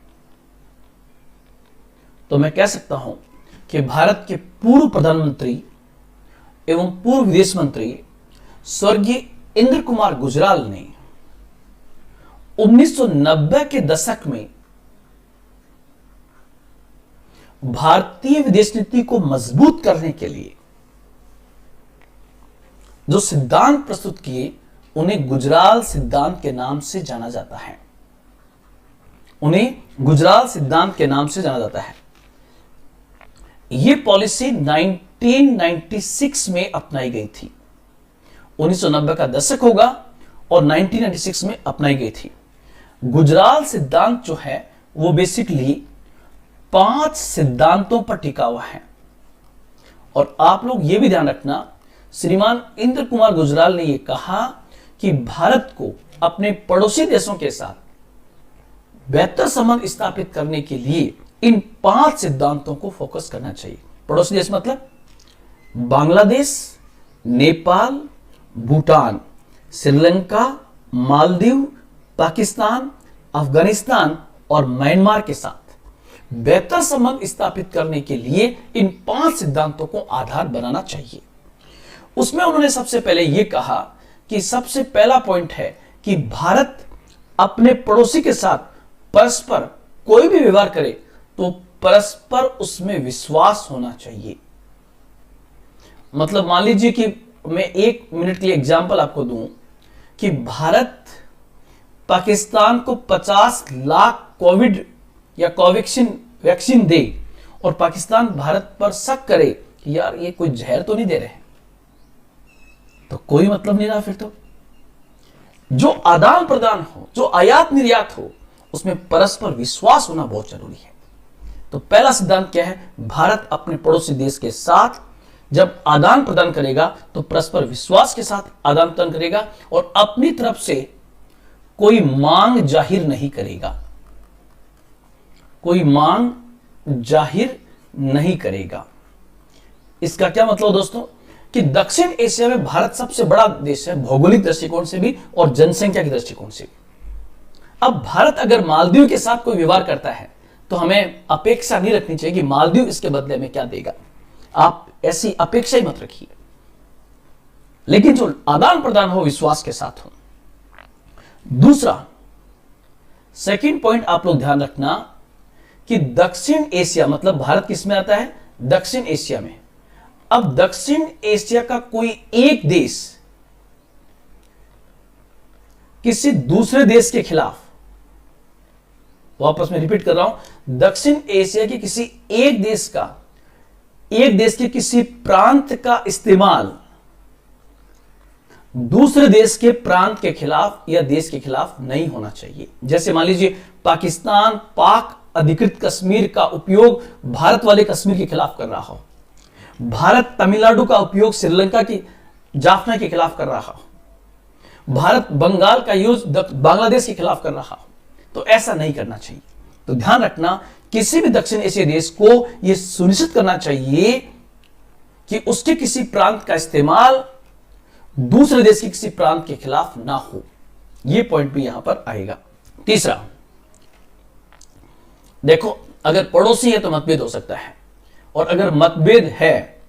A: तो मैं कह सकता हूं कि भारत के पूर्व प्रधानमंत्री एवं पूर्व विदेश मंत्री स्वर्गीय इंद्र कुमार गुजराल ने 1990 के दशक में भारतीय विदेश नीति को मजबूत करने के लिए जो सिद्धांत प्रस्तुत किए, उन्हें गुजराल सिद्धांत के नाम से जाना जाता है। उन्हें गुजराल सिद्धांत के नाम से जाना जाता है। यह पॉलिसी 1996 में अपनाई गई थी। 1990 का दशक होगा और 1996 में अपनाई गई थी। गुजराल सिद्धांत जो है वो बेसिकली 5 सिद्धांतों पर टिका हुआ है। और आप लोग ये भी ध्यान रखना, श्रीमान इंद्र कुमार गुजराल ने यह कहा कि भारत को अपने पड़ोसी देशों के साथ बेहतर संबंध स्थापित करने के लिए इन 5 सिद्धांतों को फोकस करना चाहिए। पड़ोसी देश मतलब बांग्लादेश, नेपाल, भूटान, श्रीलंका, मालदीव, पाकिस्तान, अफगानिस्तान और म्यांमार के साथ बेहतर संबंध स्थापित करने के लिए इन 5 सिद्धांतों को आधार बनाना चाहिए। उसमें उन्होंने सबसे पहले यह कहा कि सबसे पहला पॉइंट है कि भारत अपने पड़ोसी के साथ परस्पर कोई भी व्यवहार करे तो परस्पर उसमें विश्वास होना चाहिए। मतलब मान लीजिए कि मैं 1 मिनट के लिए एग्जांपल आपको दूं कि भारत पाकिस्तान को 50 लाख कोविड या कोवैक्सीन वैक्सीन दे और पाकिस्तान भारत पर शक करे कि यार ये कोई जहर तो नहीं दे रहे हैं, तो कोई मतलब नहीं रहा। फिर तो जो आदान प्रदान हो, जो आयात निर्यात हो, उसमें परस्पर विश्वास होना बहुत जरूरी है। तो पहला सिद्धांत क्या है, भारत अपने पड़ोसी देश के साथ जब आदान प्रदान करेगा तो परस्पर विश्वास के साथ आदान प्रदान करेगा और अपनी तरफ से कोई मांग जाहिर नहीं करेगा, कोई मांग जाहिर नहीं करेगा। इसका क्या मतलब दोस्तों कि दक्षिण एशिया में भारत सबसे बड़ा देश है, भौगोलिक दृष्टिकोण से भी और जनसंख्या के दृष्टिकोण से भी। अब भारत अगर मालदीव के साथ कोई व्यवहार करता है तो हमें अपेक्षा नहीं रखनी चाहिए कि मालदीव इसके बदले में क्या देगा। आप ऐसी अपेक्षा ही मत रखिए, लेकिन जो आदान प्रदान हो विश्वास के साथ हो। दूसरा सेकंड पॉइंट आप लोग ध्यान रखना कि दक्षिण एशिया मतलब भारत किस में आता है, दक्षिण एशिया में। अब दक्षिण एशिया का कोई एक देश किसी दूसरे देश के खिलाफ, वापस मैं रिपीट कर रहा हूं, दक्षिण एशिया के किसी एक देश के किसी प्रांत का इस्तेमाल दूसरे देश के प्रांत के खिलाफ या देश के खिलाफ नहीं होना चाहिए। जैसे मान लीजिए पाकिस्तान पाक अधिकृत कश्मीर का उपयोग भारत वाले कश्मीर के खिलाफ कर रहा हो, भारत तमिलनाडु का उपयोग श्रीलंका की जाफना के खिलाफ कर रहा हो, भारत बंगाल का यूज बांग्लादेश के खिलाफ कर रहा हो, तो ऐसा नहीं करना चाहिए। तो ध्यान रखना, किसी भी दक्षिण एशियाई देश को यह सुनिश्चित करना चाहिए कि उसके किसी प्रांत का इस्तेमाल दूसरे देश के किसी प्रांत के खिलाफ ना हो। यह पॉइंट भी यहां पर आएगा। तीसरा, देखो अगर पड़ोसी है तो मतभेद हो सकता है, और अगर मतभेद है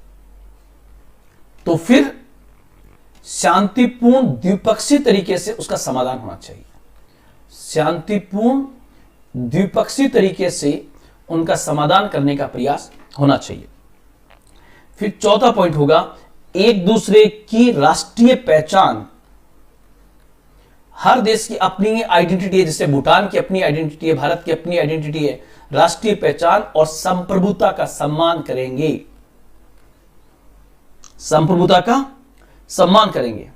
A: तो फिर शांतिपूर्ण द्विपक्षीय तरीके से उसका समाधान होना चाहिए। शांतिपूर्ण द्विपक्षीय तरीके से उनका समाधान करने का प्रयास होना चाहिए। फिर चौथा पॉइंट होगा एक दूसरे की राष्ट्रीय पहचान। हर देश की अपनी आइडेंटिटी है, जैसे भूटान की अपनी आइडेंटिटी है, भारत की अपनी आइडेंटिटी है, राष्ट्रीय पहचान और संप्रभुता का सम्मान करेंगे, संप्रभुता का सम्मान करेंगे।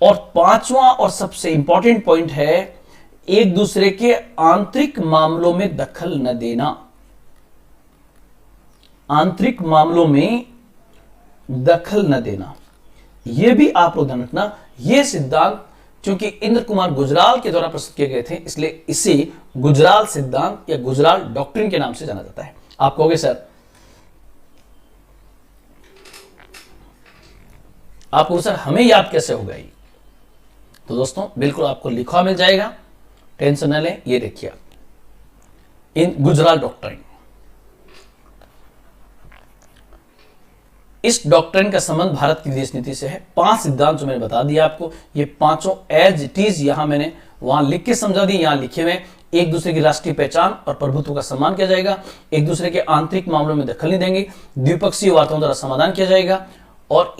A: और पांचवा और सबसे इंपॉर्टेंट पॉइंट है एक दूसरे के आंतरिक मामलों में दखल न देना। आंतरिक मामलों में दखल न देना, यह भी आप लोग ध्यान रखना। यह सिद्धांत चूंकि इंद्र कुमार गुजराल के द्वारा प्रस्तुत किए गए थे, इसलिए इसे गुजराल सिद्धांत या गुजराल डॉक्ट्रिन के नाम से जाना जाता है। आप कहोगे सर, आपको सर हमें याद कैसे होगा ये? तो दोस्तों बिल्कुल आपको लिखा मिल जाएगा, टेंशन न लें। ये देखिए इन गुजराल डॉक्ट्रिन, इस डॉक्ट्रिन का संबंध भारत की विदेश नीति से है। 5 सिद्धांत जो मैंने बता दिया आपको, ये पांचों एज इट इज यहां मैंने वहां लिख के समझा दिए। यहां लिखे हुए एक दूसरे की राष्ट्रीय पहचान और प्रभुत्व का सम्मान किया जाएगा, एक दूसरे के आंतरिक मामलों में दखल नहीं देंगे, द्विपक्षीय वार्ताओं द्वारा समाधान किया जाएगा, और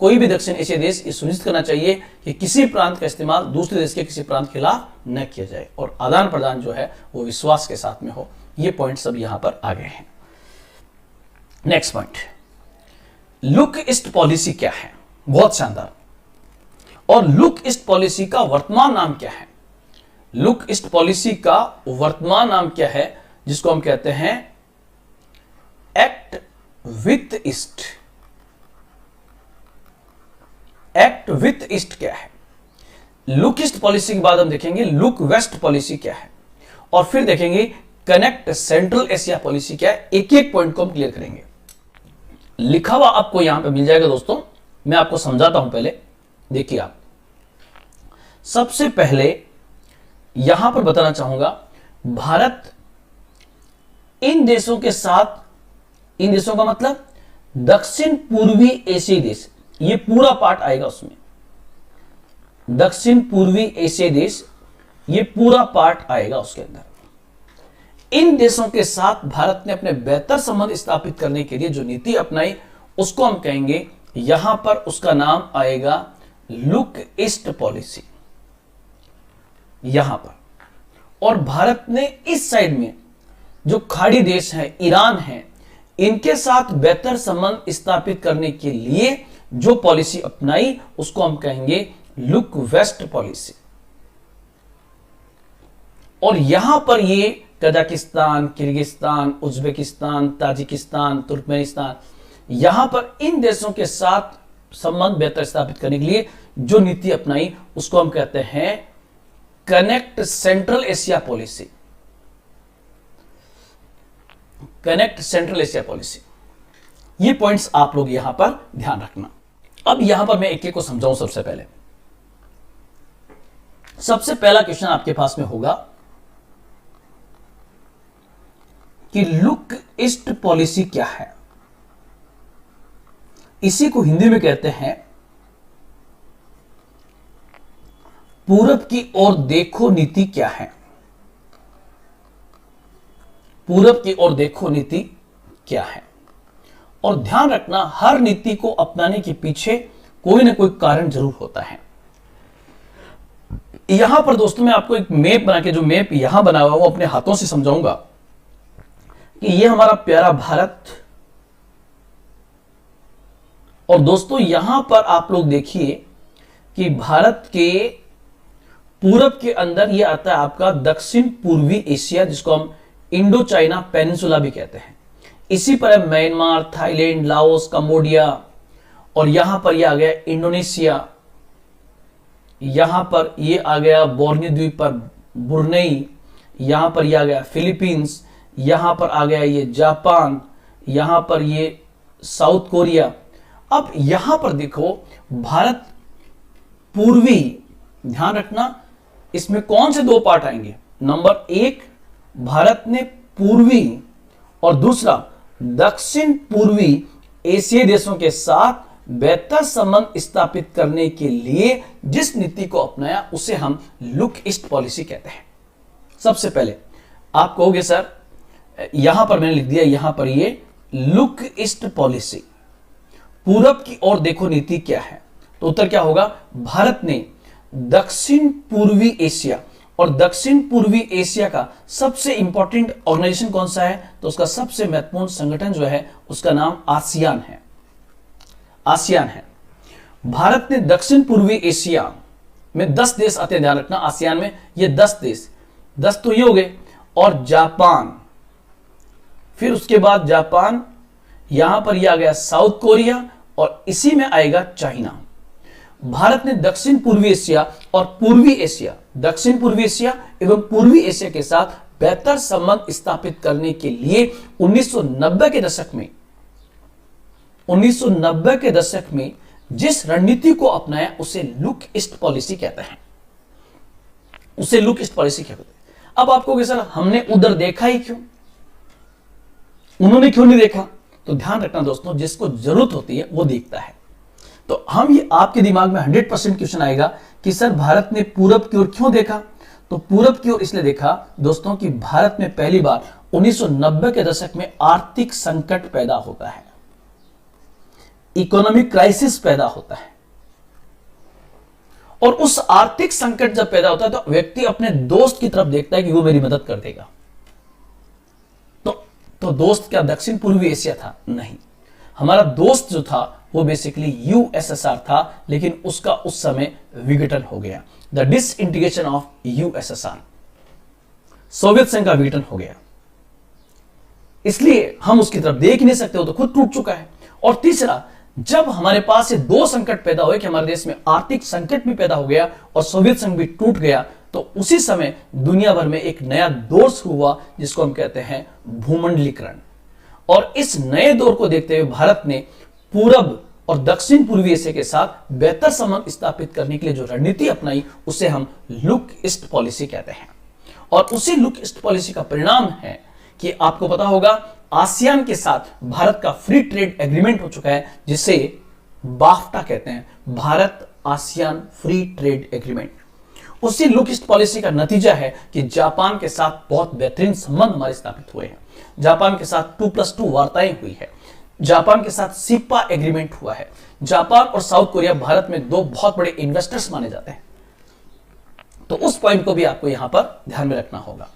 A: कोई भी दक्षिण एशियाई देश ये सुनिश्चित करना चाहिए कि किसी प्रांत का इस्तेमाल दूसरे देश के किसी प्रांत के खिलाफ न किया जाए, और आदान प्रदान जो है वो विश्वास के साथ में हो। ये पॉइंट सब यहां पर आ गए हैं। Next point, look east policy क्या है? बहुत शानदार। और लुक ईस्ट पॉलिसी का वर्तमान नाम क्या है? लुक ईस्ट पॉलिसी का वर्तमान नाम क्या है, जिसको हम कहते हैं act with east. Act with east क्या है? लुक ईस्ट पॉलिसी के बाद हम देखेंगे लुक वेस्ट पॉलिसी क्या है, और फिर देखेंगे कनेक्ट सेंट्रल एशिया पॉलिसी क्या है। एक एक पॉइंट को हम क्लियर करेंगे। लिखा हुआ आपको यहां पे मिल जाएगा दोस्तों, मैं आपको समझाता हूं। पहले देखिए, आप सबसे पहले यहां पर बताना चाहूंगा, भारत इन देशों के साथ, इन देशों का मतलब दक्षिण पूर्वी एशियाई देश, ये पूरा पार्ट आएगा उसमें। दक्षिण पूर्वी एशियाई देश, ये पूरा पार्ट आएगा उसके अंदर। इन देशों के साथ भारत ने अपने बेहतर संबंध स्थापित करने के लिए जो नीति अपनाई, उसको हम कहेंगे, यहां पर उसका नाम आएगा लुक ईस्ट पॉलिसी, यहां पर। और भारत ने इस साइड में जो खाड़ी देश है, ईरान है, इनके साथ बेहतर संबंध स्थापित करने के लिए जो पॉलिसी अपनाई, उसको हम कहेंगे लुक वेस्ट पॉलिसी। और यहां पर ये Kazakhstan, Kyrgyzstan, Uzbekistan, Tajikistan, Turkmenistan, यहां पर इन देशों के साथ संबंध बेहतर स्थापित करने के लिए जो नीति अपनाई, उसको हम कहते हैं connect central Asia policy. Connect central Asia policy. ये पॉइंट्स आप लोग यहां पर ध्यान रखना। अब यहां पर मैं एक एक को समझाऊं। सबसे पहले, सबसे पहला क्वेश्चन आपके पास में होगा कि लुक ईस्ट पॉलिसी क्या है? इसी को हिंदी में कहते हैं पूरब की ओर देखो नीति क्या है? पूरब की ओर देखो नीति क्या है? और ध्यान रखना, हर नीति को अपनाने के पीछे कोई ना कोई कारण जरूर होता है। यहां पर दोस्तों मैं आपको एक मैप बना के, जो मैप यहां बना हुआ वो अपने हाथों से समझाऊंगा कि ये हमारा प्यारा भारत, और दोस्तों यहां पर आप लोग देखिए कि भारत के पूरब के अंदर ये आता है आपका दक्षिण पूर्वी एशिया, जिसको हम इंडो चाइना पेनिनसुला भी कहते हैं। इसी पर है म्यांमार, थाईलैंड, लाओस, कंबोडिया, और यहां पर ये आ गया इंडोनेशिया, यहां पर ये आ गया बोर्नियो द्वीप पर ब्रुनेई, यहां पर ये आ गया फिलीपींस, यहां पर आ गया ये जापान, यहां पर ये साउथ कोरिया। अब यहां पर देखो भारत पूर्वी, ध्यान रखना इसमें कौन से 2 पार्ट आएंगे? नंबर 1, भारत ने पूर्वी, और दूसरा दक्षिण पूर्वी एशियाई देशों के साथ बेहतर संबंध स्थापित करने के लिए जिस नीति को अपनाया उसे हम लुक ईस्ट पॉलिसी कहते हैं। सबसे पहले आप कहोगे सर यहां पर मैंने लिख दिया, यहां पर ये लुक ईस्ट पॉलिसी, पूरब की ओर देखो नीति क्या है, तो उत्तर क्या होगा? भारत ने दक्षिण पूर्वी एशिया, और दक्षिण पूर्वी एशिया का सबसे इंपॉर्टेंट ऑर्गेनाइजेशन कौन सा है? तो उसका सबसे महत्वपूर्ण संगठन जो है उसका नाम आसियान है। आसियान है। भारत ने दक्षिण पूर्वी एशिया में 10 देश आते हैं, ध्यान रखना आसियान में ये 10 देश, 10 तो ये हो गए, और जापान, फिर उसके बाद जापान, यहां पर यह आ गया साउथ कोरिया, और इसी में आएगा चाइना। भारत ने दक्षिण पूर्वी एशिया और पूर्वी एशिया, दक्षिण पूर्वी एशिया एवं पूर्वी एशिया के साथ बेहतर संबंध स्थापित करने के लिए 1990 के दशक में जिस रणनीति को अपनाया उसे लुक ईस्ट पॉलिसी कहते हैं, उसे लुक ईस्ट पॉलिसी कहते हैं। अब आपको सर हमने उधर देखा ही क्यों, उन्होंने क्यों नहीं देखा? तो ध्यान रखना दोस्तों, जिसको जरूरत होती है वो देखता है। तो हम ये आपके दिमाग में 100% क्वेश्चन आएगा कि सर भारत ने पूरब की ओर क्यों देखा? तो पूरब की ओर इसलिए देखा दोस्तों कि भारत में पहली बार 1990 के दशक में आर्थिक संकट पैदा होता है, इकोनॉमिक क्राइसिस पैदा होता है, और उस आर्थिक संकट जब पैदा होता है तो व्यक्ति अपने दोस्त की तरफ देखता है कि वो मेरी मदद कर देगा। तो दोस्त क्या दक्षिण पूर्वी एशिया था? नहीं, हमारा दोस्त जो था वो बेसिकली यूएसएसआर था, लेकिन उसका उस समय विघटन हो गया, the disintegration of USSR, Soviet संघ का विघटन हो गया, इसलिए हम उसकी तरफ देख ही नहीं सकते, वो तो खुद टूट चुका है। और तीसरा, जब हमारे पास ये 2 संकट पैदा हुए कि हमारे देश में आर्थिक संकट भी पैदा हो गया और सोवियत संघ भी टूट गया, तो उसी समय दुनिया भर में एक नया दौर शुरू हुआ जिसको हम कहते हैं भूमंडलीकरण। और इस नए दौर को देखते हुए भारत ने पूरब और दक्षिण पूर्वी एशिया के साथ बेहतर संबंध स्थापित करने के लिए जो रणनीति अपनाई उसे हम लुक ईस्ट पॉलिसी कहते हैं। और उसी लुक ईस्ट पॉलिसी का परिणाम है कि आपको पता होगा आसियान के साथ भारत का फ्री ट्रेड एग्रीमेंट हो चुका है, जिसे बाफ्टा कहते हैं, Bharat ASEAN free trade agreement. उसी लुक ईस्ट पॉलिसी का नतीजा है कि जापान के साथ बहुत बेहतरीन संबंध हमारे स्थापित हुए हैं, जापान के साथ 2+2 वार्ताएं हुई है, जापान के साथ सिप्पा एग्रीमेंट हुआ है। जापान और साउथ कोरिया भारत में 2 बहुत बड़े इन्वेस्टर्स माने जाते हैं, तो उस पॉइंट को भी आपको यहां पर ध्यान में रखना होगा।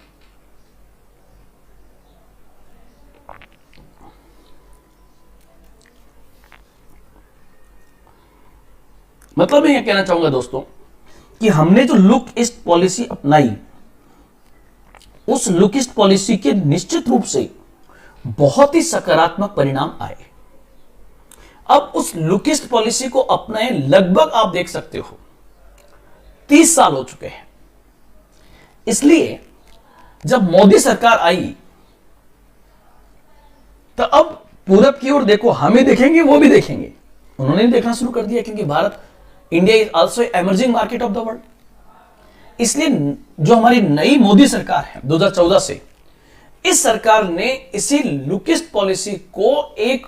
A: मतलब मैं यह कहना चाहूंगा दोस्तों कि हमने जो लुक ईस्ट पॉलिसी अपनाई, उस लुक ईस्ट पॉलिसी के निश्चित रूप से बहुत ही सकारात्मक परिणाम आए। अब उस लुक ईस्ट पॉलिसी को अपनाए लगभग आप देख सकते हो 30 साल हो चुके हैं। इसलिए जब मोदी सरकार आई तो अब पूरब की ओर देखो, हमें देखेंगे वो भी देखेंगे, उन्होंने देखना शुरू कर दिया, क्योंकि Bharat, India is also emerging market of the world. इसलिए जो हमारी नई मोदी सरकार है 2014 से, इस सरकार ने इसी लुक ईस्ट पॉलिसी को एक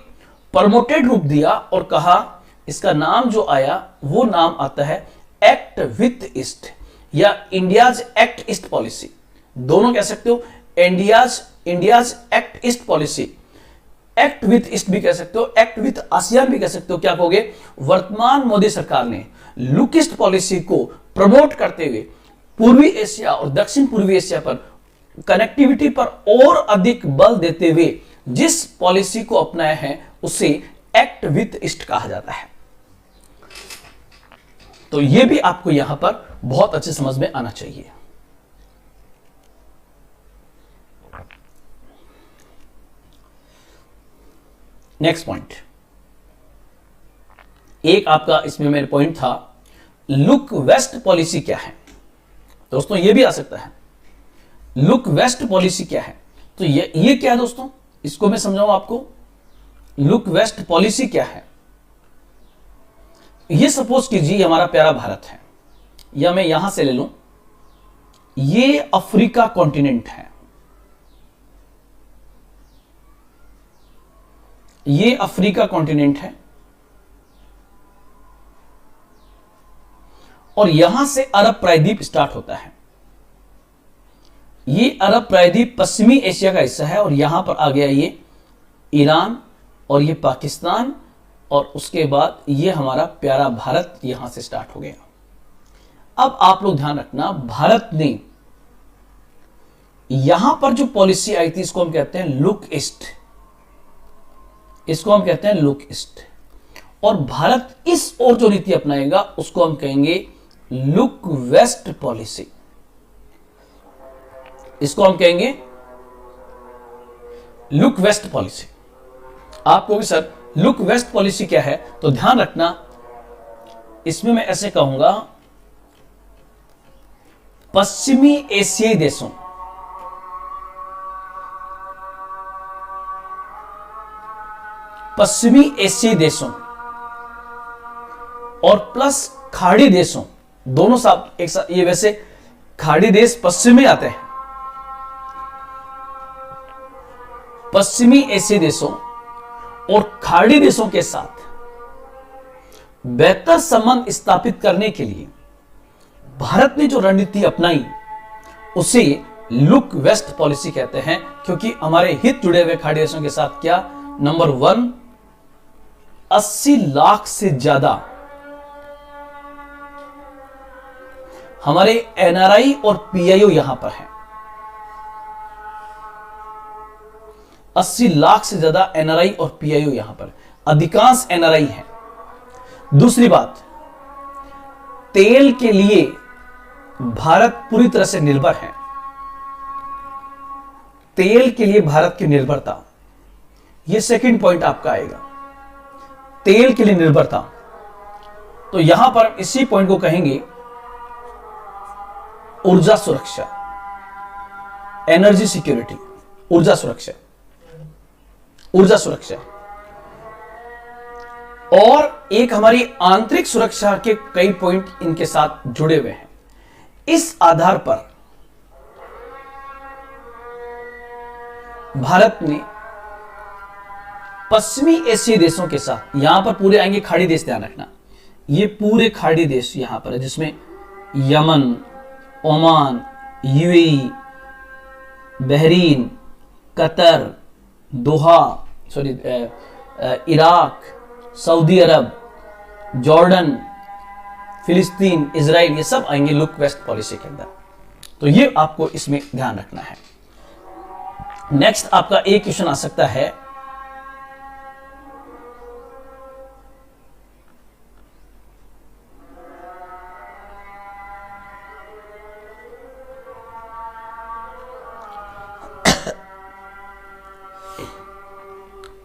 A: प्रमोटेड रूप दिया और कहा, इसका नाम जो आया वो नाम आता है एक्ट विथ ईस्ट या इंडियाज एक्ट ईस्ट पॉलिसी। दोनों कह सकते हो, India's act east policy, act with east भी कह सकते हो, एक्ट विथ आसियान भी कह सकते हो। क्या कहोगे? वर्तमान मोदी सरकार ने लुक ईस्ट पॉलिसी को प्रमोट करते हुए पूर्वी एशिया और दक्षिण पूर्वी एशिया पर कनेक्टिविटी पर और अधिक बल देते हुए जिस पॉलिसी को अपनाया है उसे एक्ट विथ ईस्ट कहा जाता है। तो यह भी आपको यहां पर बहुत अच्छे समझ में आना चाहिए। नेक्स्ट पॉइंट, एक आपका इसमें मेरे पॉइंट था, लुक वेस्ट पॉलिसी क्या है? दोस्तों ये भी आ सकता है, लुक वेस्ट पॉलिसी क्या है? तो ये क्या है दोस्तों, इसको मैं समझाऊं आपको। लुक वेस्ट पॉलिसी क्या है? ये सपोज कीजिए हमारा प्यारा भारत है, या मैं यहां से ले लूं, ये अफ्रीका कॉन्टिनेंट है, ये अफ्रीका कॉन्टिनेंट है, और यहां से अरब प्रायद्वीप स्टार्ट होता है। ये अरब प्रायद्वीप पश्चिमी एशिया का हिस्सा है और यहां पर आ गया ये ईरान और ये पाकिस्तान, और उसके बाद ये हमारा प्यारा भारत यहां से स्टार्ट हो गया। अब आप लोग ध्यान रखना, भारत ने यहां पर जो पॉलिसी आई थी इसको हम कहते हैं लुक ईस्ट, इसको हम कहते हैं लुक ईस्ट। और भारत इस ओर जो नीति अपनाएगा उसको हम कहेंगे लुक वेस्ट पॉलिसी, इसको हम कहेंगे लुक वेस्ट पॉलिसी। आपको भी सर लुक वेस्ट पॉलिसी क्या है, तो ध्यान रखना, इसमें मैं ऐसे कहूंगा पश्चिमी एशियाई देशों, पश्चिमी एशियाई देशों और प्लस खाड़ी देशों, दोनों साथ एक साथ, ये वैसे खाड़ी देश पश्चिम में आते हैं, पश्चिमी एशियाई देशों और खाड़ी देशों के साथ बेहतर संबंध स्थापित करने के लिए भारत ने जो रणनीति अपनाई उसे लुक वेस्ट पॉलिसी कहते हैं, क्योंकि हमारे हित जुड़े हुए खाड़ी देशों के साथ क्या, नंबर 1, 80 लाख से ज्यादा हमारे एनआरआई और पीआईओ यहां पर है, 80 लाख से ज्यादा एनआरआई और पीआईओ यहां पर, अधिकांश एनआरआई हैं। दूसरी बात, तेल के लिए भारत पूरी तरह से निर्भर है, तेल के लिए भारत की निर्भरता, यह सेकंड पॉइंट आपका आएगा, तेल के लिए निर्भरता। तो यहां पर इसी पॉइंट को कहेंगे ऊर्जा सुरक्षा, एनर्जी सिक्योरिटी, ऊर्जा सुरक्षा, ऊर्जा सुरक्षा। और एक हमारी आंतरिक सुरक्षा के कई पॉइंट इनके साथ जुड़े हुए हैं। इस आधार पर भारत ने पश्चिमी एशियाई देशों के साथ, यहां पर पूरे आएंगे खाड़ी देश, ध्यान रखना, ये पूरे खाड़ी देश यहां पर है, जिसमें Yemen, Oman, UAE, Bahrain, Qatar, Doha, Iraq, Saudi Arabia, Jordan, Palestine, Israel, ये सब आएंगे लुक वेस्ट पॉलिसी के अंदर। तो ये आपको इसमें ध्यान रखना है। नेक्स्ट आपका एक क्वेश्चन आ सकता है,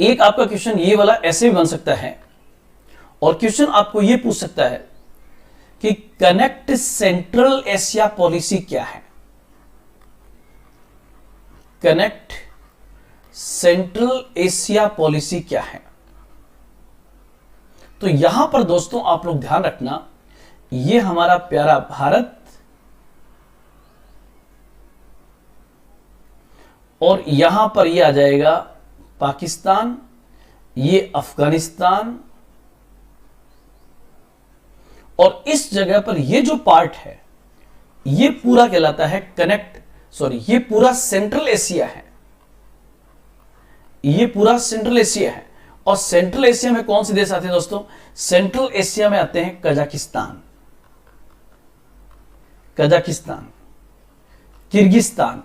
A: एक आपका क्वेश्चन ये वाला ऐसे भी बन सकता है, और क्वेश्चन आपको ये पूछ सकता है कि कनेक्ट सेंट्रल एशिया पॉलिसी क्या है, कनेक्ट सेंट्रल एशिया पॉलिसी क्या है। तो यहां पर दोस्तों आप लोग ध्यान रखना, ये हमारा प्यारा भारत और यहां पर ये आ जाएगा पाकिस्तान, ये अफगानिस्तान, और इस जगह पर ये जो पार्ट है ये पूरा कहलाता है ये पूरा सेंट्रल एशिया है, ये पूरा सेंट्रल एशिया है। और सेंट्रल एशिया में कौन से देश आते हैं दोस्तों, सेंट्रल एशिया में आते हैं कजाकिस्तान, किर्गिस्तान,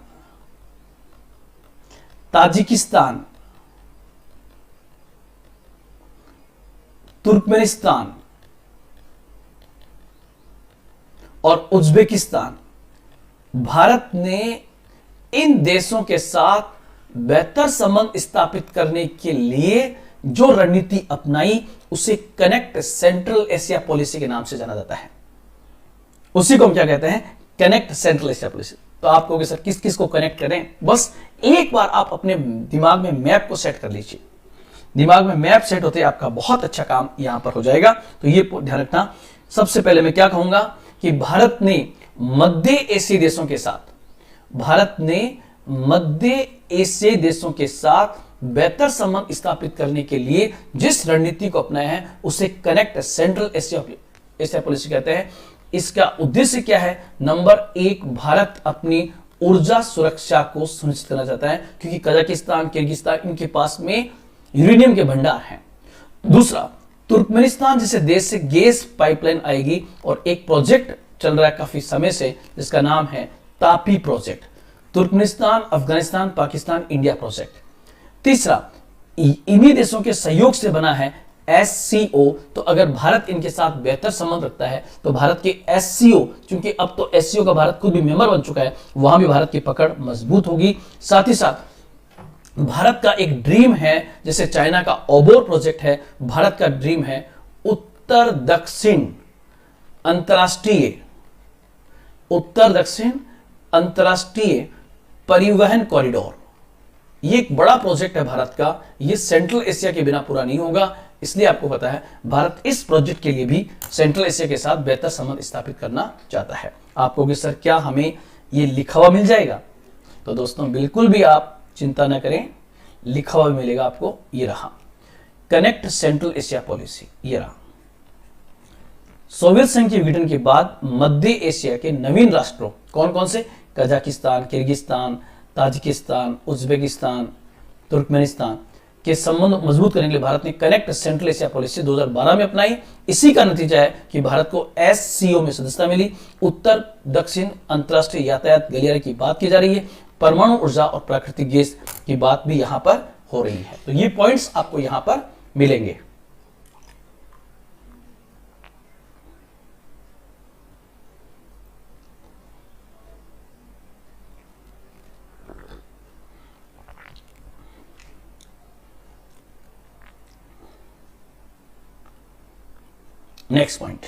A: ताजिकिस्तान, तुर्कमेनिस्तान और उज्बेकिस्तान। भारत ने इन देशों के साथ बेहतर संबंध स्थापित करने के लिए जो रणनीति अपनाई उसे कनेक्ट सेंट्रल एशिया पॉलिसी के नाम से जाना जाता है। उसी को हम क्या कहते हैं, कनेक्ट सेंट्रल एशिया पॉलिसी। तो आप कहोगे सर किस किस को कनेक्ट करें, बस एक बार आप अपने दिमाग में मैप को सेट कर लीजिए, दिमाग में मैप सेट होते ही आपका बहुत अच्छा काम यहां पर हो जाएगा। तो ये ध्यान रखना, सबसे पहले मैं क्या कहूंगा कि भारत ने मध्य एशियाई देशों के साथ, भारत ने मध्य एशियाई देशों के साथ बेहतर संबंध स्थापित करने के लिए जिस रणनीति को अपनाया है उसे कनेक्ट सेंट्रल एशिया पॉलिसी कहते हैं। इसका उद्देश्य क्या है? नंबर एक, भारत अपनी ऊर्जा सुरक्षा को सुनिश्चित करना चाहता है, क्योंकि कजाकिस्तान, किर्गिस्तान, इनके पास में यूरेनियम के भंडार हैं। दूसरा, तुर्कमेनिस्तान जैसे देश से गैस पाइपलाइन आएगी, और एक प्रोजेक्ट चल रहा है काफी समय से जिसका नाम है Tapi project, Turkmenistan, Afghanistan, Pakistan, India project. तीसरा, इन्हीं देशों के सहयोग से बना है SCO, तो अगर भारत इनके साथ बेहतर संबंध रखता है तो भारत के SCO, क्योंकि अब तो SCO का भारत खुद भी मेंबर बन चुका है, वहां भी भारत की पकड़ मजबूत होगी। साथ ही साथ भारत का एक ड्रीम है, जैसे चाइना का ओबोर प्रोजेक्ट है, भारत का ड्रीम है उत्तर दक्षिण अंतरराष्ट्रीय परिवहन कॉरिडोर। ये एक बड़ा प्रोजेक्ट है भारत का, ये सेंट्रल एशिया के बिना पूरा नहीं होगा, इसलिए आपको पता है भारत इस प्रोजेक्ट के लिए भी सेंट्रल एशिया के साथ बेहतर संबंध स्थापित करना चाहता है। आपको कि सर क्या हमें ये लिखा हुआ मिल जाएगा? तो दोस्तों बिल्कुल भी आप चिंता न करें, लिखा हुआ मिलेगा आपको। ये रहा कनेक्ट सेंट्रल एशिया पॉलिसी, ये रहा। सोवियत संघ के विघटन के बाद मध्य एशिया के नवीन राष्ट्रों कौन कौन से? Kazakhstan, Kyrgyzstan, Tajikistan, Uzbekistan, Turkmenistan के संबंध मजबूत करने के लिए भारत ने कनेक्ट सेंट्रल एशिया पॉलिसी 2012 में अपनाई। इसी का नतीजा है कि भारत को SCO में सदस्यता मिली। उत्तर दक्षिण अंतरराष्ट्रीय यातायात गलियारे की बात की जा रही है, परमाणु ऊर्जा और प्राकृतिक गैस की बात भी यहां पर हो रही है। तो ये पॉइंट्स आपको यहां पर मिलेंगे। नेक्स्ट पॉइंट,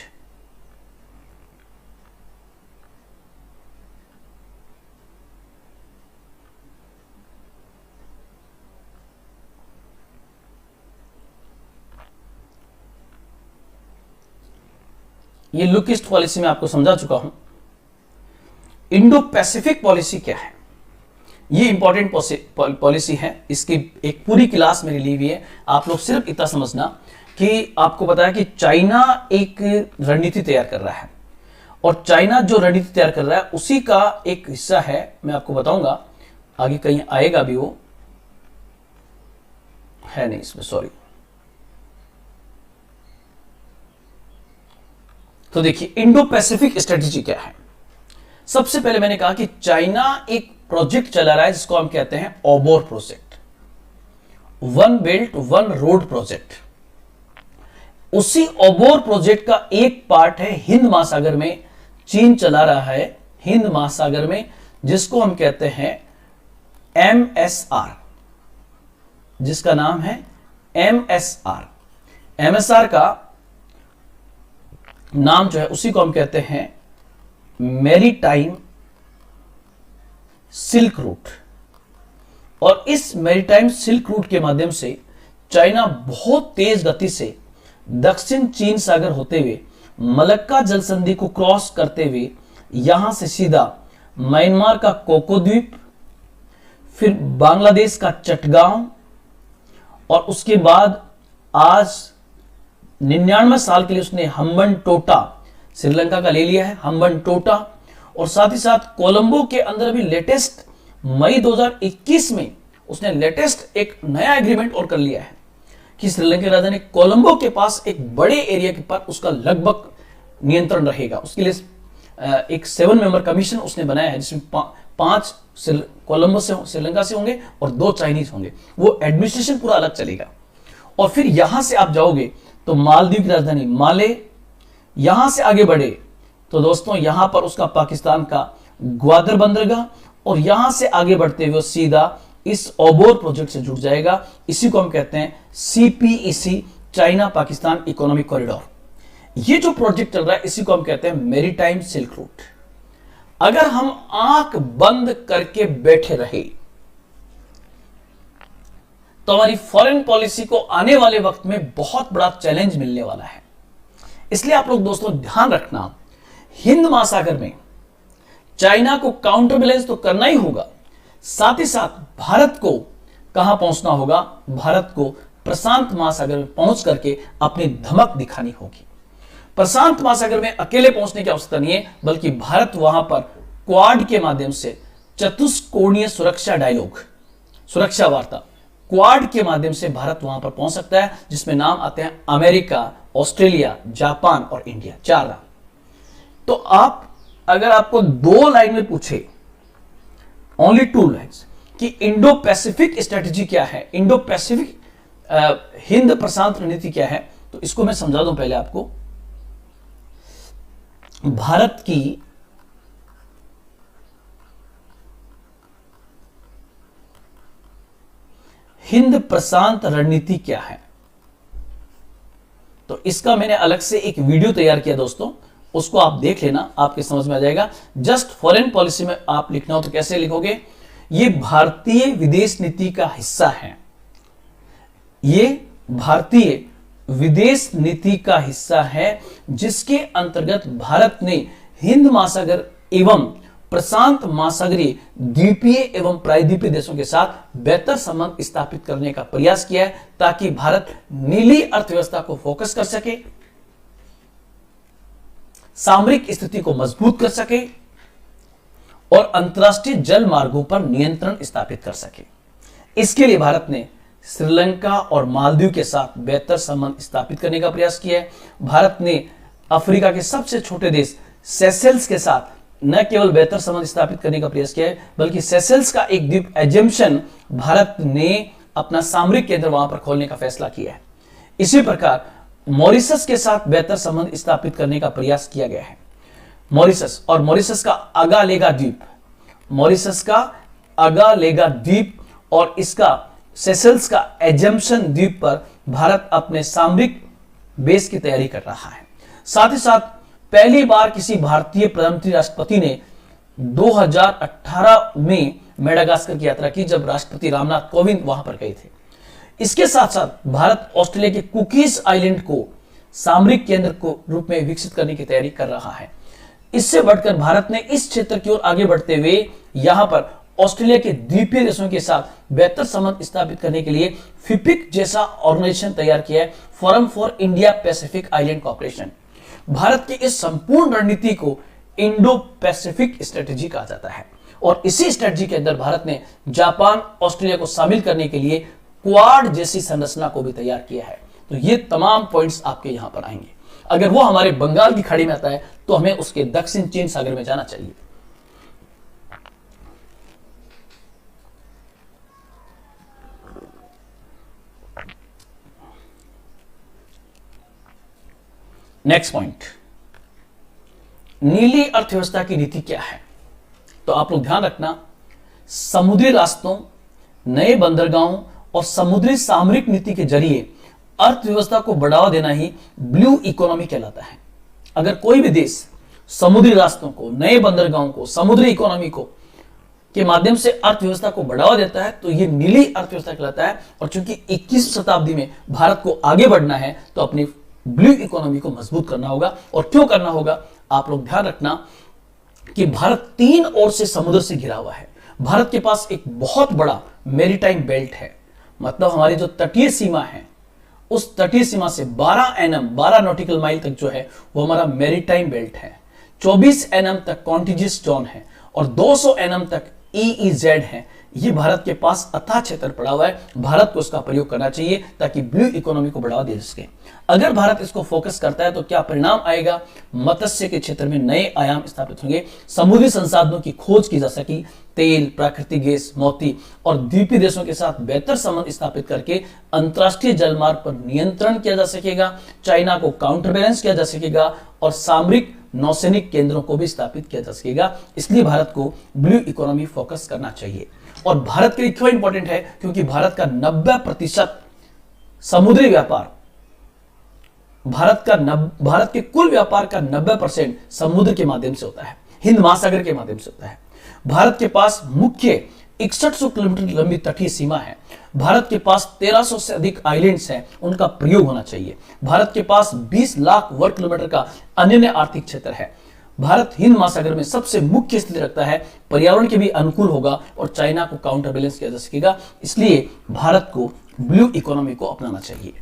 A: ये लुक ईस्ट पॉलिसी में आपको समझा चुका हूं। इंडो पैसिफिक पॉलिसी क्या है? ये इंपॉर्टेंट पॉलिसी है, इसकी एक पूरी क्लास मेरी ली हुई है। आप लोग सिर्फ इतना समझना कि आपको पता है कि चाइना एक रणनीति तैयार कर रहा है, और चाइना जो रणनीति तैयार कर रहा है उसी का एक हिस्सा है, मैं आपको बताऊंगा, आगे कहीं आएगा भी, वो है नहीं इसमें, सॉरी। तो देखिए इंडो पैसिफिक स्ट्रेटेजी क्या है। सबसे पहले मैंने कहा कि चाइना एक प्रोजेक्ट चला रहा है जिसको हम कहते हैं OBOR project, one belt one road project. उसी ओबोर प्रोजेक्ट का एक पार्ट है हिंद महासागर में, चीन चला रहा है हिंद महासागर में, जिसको हम कहते हैं MSR, जिसका नाम है MSR। MSR का नाम जो है उसी को हम कहते हैं मैरीटाइम सिल्क रूट। और इस मैरीटाइम सिल्क रूट के माध्यम से चाइना बहुत तेज गति से दक्षिण चीन सागर होते हुए मलक्का जल संधि को क्रॉस करते हुए यहां से सीधा म्यांमार का कोको द्वीप, फिर बांग्लादेश का चटगांव, और उसके बाद आज 99 साल के लिए उसने हम्बनटोटा श्रीलंका का ले लिया है, हम्बनटोटा। और साथ ही साथ कोलंबो के अंदर भी लेटेस्ट मई 2021 में उसने लेटेस्ट एक नया एग्रीमेंट और कर लिया है कि श्रीलंका की राजधानी कोलंबो के पास एक बड़े एरिया के पर उसका लगभग नियंत्रण रहेगा। उसके लिए एक 7 मेंबर कमीशन उसने बनाया है, जिसमें 5 कोलंबो से श्रीलंका से होंगे और 2 चाइनीज होंगे। वो एडमिनिस्ट्रेशन पूरा अलग चलेगा। और फिर यहां से आप जाओगे तो मालदीव की राजधानी माले, यहां से आगे बढ़े तो दोस्तों यहां पर उसका पाकिस्तान का ग्वादर बंदरगाह, और यहां से आगे बढ़ते हुए सीधा इस ओबोर प्रोजेक्ट से जुड़ जाएगा। इसी को हम कहते हैं CPEC, China Pakistan economic corridor. ये जो प्रोजेक्ट चल रहा है इसी को हम कहते हैं मैरीटाइम सिल्क रूट। अगर हम आंख बंद करके बैठे रहे तो हमारी फॉरेन पॉलिसी को आने वाले वक्त में बहुत बड़ा चैलेंज मिलने वाला है। इसलिए आप लोग दोस्तों ध्यान रखना, हिंद महासागर में चाइना को काउंटर बैलेंस तो करना ही होगा, साथ ही साथ भारत को कहां पहुंचना होगा? भारत को प्रशांत महासागर में पहुंच करके अपनी धमक दिखानी होगी। प्रशांत महासागर में अकेले पहुंचने की आवश्यकता नहीं है, बल्कि भारत वहां पर क्वाड के माध्यम से चतुष्कोणीय सुरक्षा डायलॉग, सुरक्षा वार्ता, क्वाड के माध्यम से भारत वहां पर पहुंच सकता है, जिसमें नाम आते हैं अमेरिका, ऑस्ट्रेलिया, जापान और इंडिया, 4 नाम। तो आप अगर आपको 2 लाइन में पूछे, ओनली 2 लाइन्स, कि इंडो पैसिफिक स्ट्रेटेजी क्या है, इंडो पैसिफिक हिंद प्रशांत रणनीति क्या है, तो इसको मैं समझा दूं पहले आपको। भारत की हिंद प्रशांत रणनीति क्या है, तो इसका मैंने अलग से एक वीडियो तैयार किया दोस्तों, उसको आप देख लेना, आपके समझ में आ जाएगा। जस्ट फॉरेन पॉलिसी में आप लिखना हो तो कैसे लिखोगे, ये भारतीय विदेश नीति का हिस्सा है, ये भारतीय विदेश नीति का हिस्सा है, जिसके अंतर्गत भारत ने हिंद महासागर एवं प्रशांत महासागरीय द्वीपीय एवं प्रायद्वीपीय देशों के साथ बेहतर संबंध स्थापित करने का प्रयास किया है, ताकि भारत नीली अर्थव्यवस्था को फोकस कर सके, सामरिक स्थिति को मजबूत कर सके और अंतरराष्ट्रीय जल मार्गों पर नियंत्रण स्थापित कर सके। इसके लिए भारत ने श्रीलंका और मालदीव के साथ बेहतर संबंध स्थापित करने का प्रयास किया है। भारत ने अफ्रीका के सबसे छोटे देश सेशेल्स के साथ न केवल बेहतर संबंध स्थापित करने का प्रयास किया है, बल्कि सेशेल्स का एक द्वीप एजम्पशन भारत ने अपना सामरिक केंद्र वहां पर खोलने का फैसला किया है। इसी प्रकार मॉरिशस के साथ बेहतर संबंध स्थापित करने का प्रयास किया गया है। मॉरिशस और मॉरिशस का अगालेगा द्वीप, मॉरिशस का अगालेगा द्वीप और इसका सेशेल्स का एजम्पशन द्वीप पर भारत अपने सामरिक बेस की तैयारी कर रहा है। साथ ही साथ पहली बार किसी भारतीय प्रधानमंत्री राष्ट्रपति ने 2018 में मेडागास्कर की यात्रा की, जब राष्ट्रपति रामनाथ कोविंद वहां पर गए थे। इसके साथ साथ भारत ऑस्ट्रेलिया के कुकीज आइलैंड को सामरिक केंद्र को रूप में विकसित करने की तैयारी कर रहा है। इससे बढ़कर भारत ने इस क्षेत्र की ओर आगे बढ़ते हुए यहां पर ऑस्ट्रेलिया के द्वीपीय देशों के साथ बेहतर संबंध स्थापित करने के लिए फिपिक जैसा ऑर्गेनाइजेशन तैयार किया है, forum for India Pacific island cooperation. Bharat की इस संपूर्ण रणनीति को इंडो पैसिफिक स्ट्रेटेजी कहा जाता है और इसी स्ट्रेटेजी के अंदर भारत ने जापान, ऑस्ट्रेलिया को शामिल करने के लिए क्वाड जैसी संरचना को भी तैयार किया है। तो ये तमाम पॉइंट्स आपके यहां पर आएंगे। अगर वो हमारे बंगाल की खाड़ी में आता है तो हमें उसके दक्षिण चीन सागर में जाना चाहिए। नेक्स्ट पॉइंट, नीली अर्थव्यवस्था की नीति क्या है, तो आप लोग ध्यान रखना, समुद्री रास्तों, नए बंदरगाहों और समुद्री सामरिक नीति के जरिए अर्थव्यवस्था को बढ़ावा देना ही ब्लू इकोनॉमी कहलाता है। अगर कोई भी देश समुद्री रास्तों को, नए बंदरगाहों को, समुद्री इकोनॉमी को के माध्यम से अर्थव्यवस्था को बढ़ावा देता है तो यह नीली अर्थव्यवस्था कहलाता है। और चूंकि 21वीं शताब्दी में भारत को आगे बढ़ना है तो अपनी ब्लू इकोनॉमी को मजबूत करना होगा। और क्यों करना होगा, आप लोग ध्यान रखना कि भारत 3 ओर से समुद्र से घिरा हुआ है। भारत के पास एक बहुत बड़ा मैरीटाइम बेल्ट है, मतलब हमारी जो तटीय सीमा है, उस तटीय सीमा से 12 एनएम 12 नॉटिकल माइल तक जो है वो हमारा मैरीटाइम बेल्ट है। 24 एनएम तक कॉन्टिजियस जोन है और 200 एनएम तक ईईजेड है। ये भारत के पास अथाह क्षेत्र पड़ा हुआ है। भारत को इसका प्रयोग करना चाहिए ताकि ब्लू इकोनॉमी को बढ़ावा दे सके। अगर भारत इसको फोकस करता है तो क्या परिणाम आएगा, मत्स्य के क्षेत्र में नए आयाम स्थापित होंगे, समुद्री संसाधनों की खोज की जा सकी, तेल, प्राकृतिक गैस, मोती और द्वीपीय देशों के साथ बेहतर संबंध स्थापित करके अंतरराष्ट्रीय जलमार्ग पर नियंत्रण किया जा सकेगा, चाइना को काउंटर बैलेंस किया जा सकेगा और सामरिक नौसैनिक केंद्रों को भी स्थापित किया जा सकेगा। इसलिए भारत को ब्लू इकोनॉमी फोकस करना चाहिए। और भारत के लिए क्यों इंपॉर्टेंट है, क्योंकि भारत का 90% समुद्री व्यापार, भारत के कुल व्यापार का 90% समुद्र के माध्यम से होता है, हिंद महासागर के माध्यम से होता है। भारत के पास मुख्य 6100 किलोमीटर लंबी तटीय सीमा है। भारत के पास 1300 से अधिक आइलैंड्स हैं, उनका प्रयोग होना चाहिए। भारत के पास 20 लाख वर्ग किलोमीटर का अन्य आर्थिक क्षेत्र है। भारत हिंद महासागर में सबसे मुख्य स्थिति रखता है, पर्यावरण के भी अनुकूल होगा और चाइना को काउंटर बैलेंस किया जा सकेगा। इसलिए भारत को ब्लू इकोनॉमी को अपनाना चाहिए।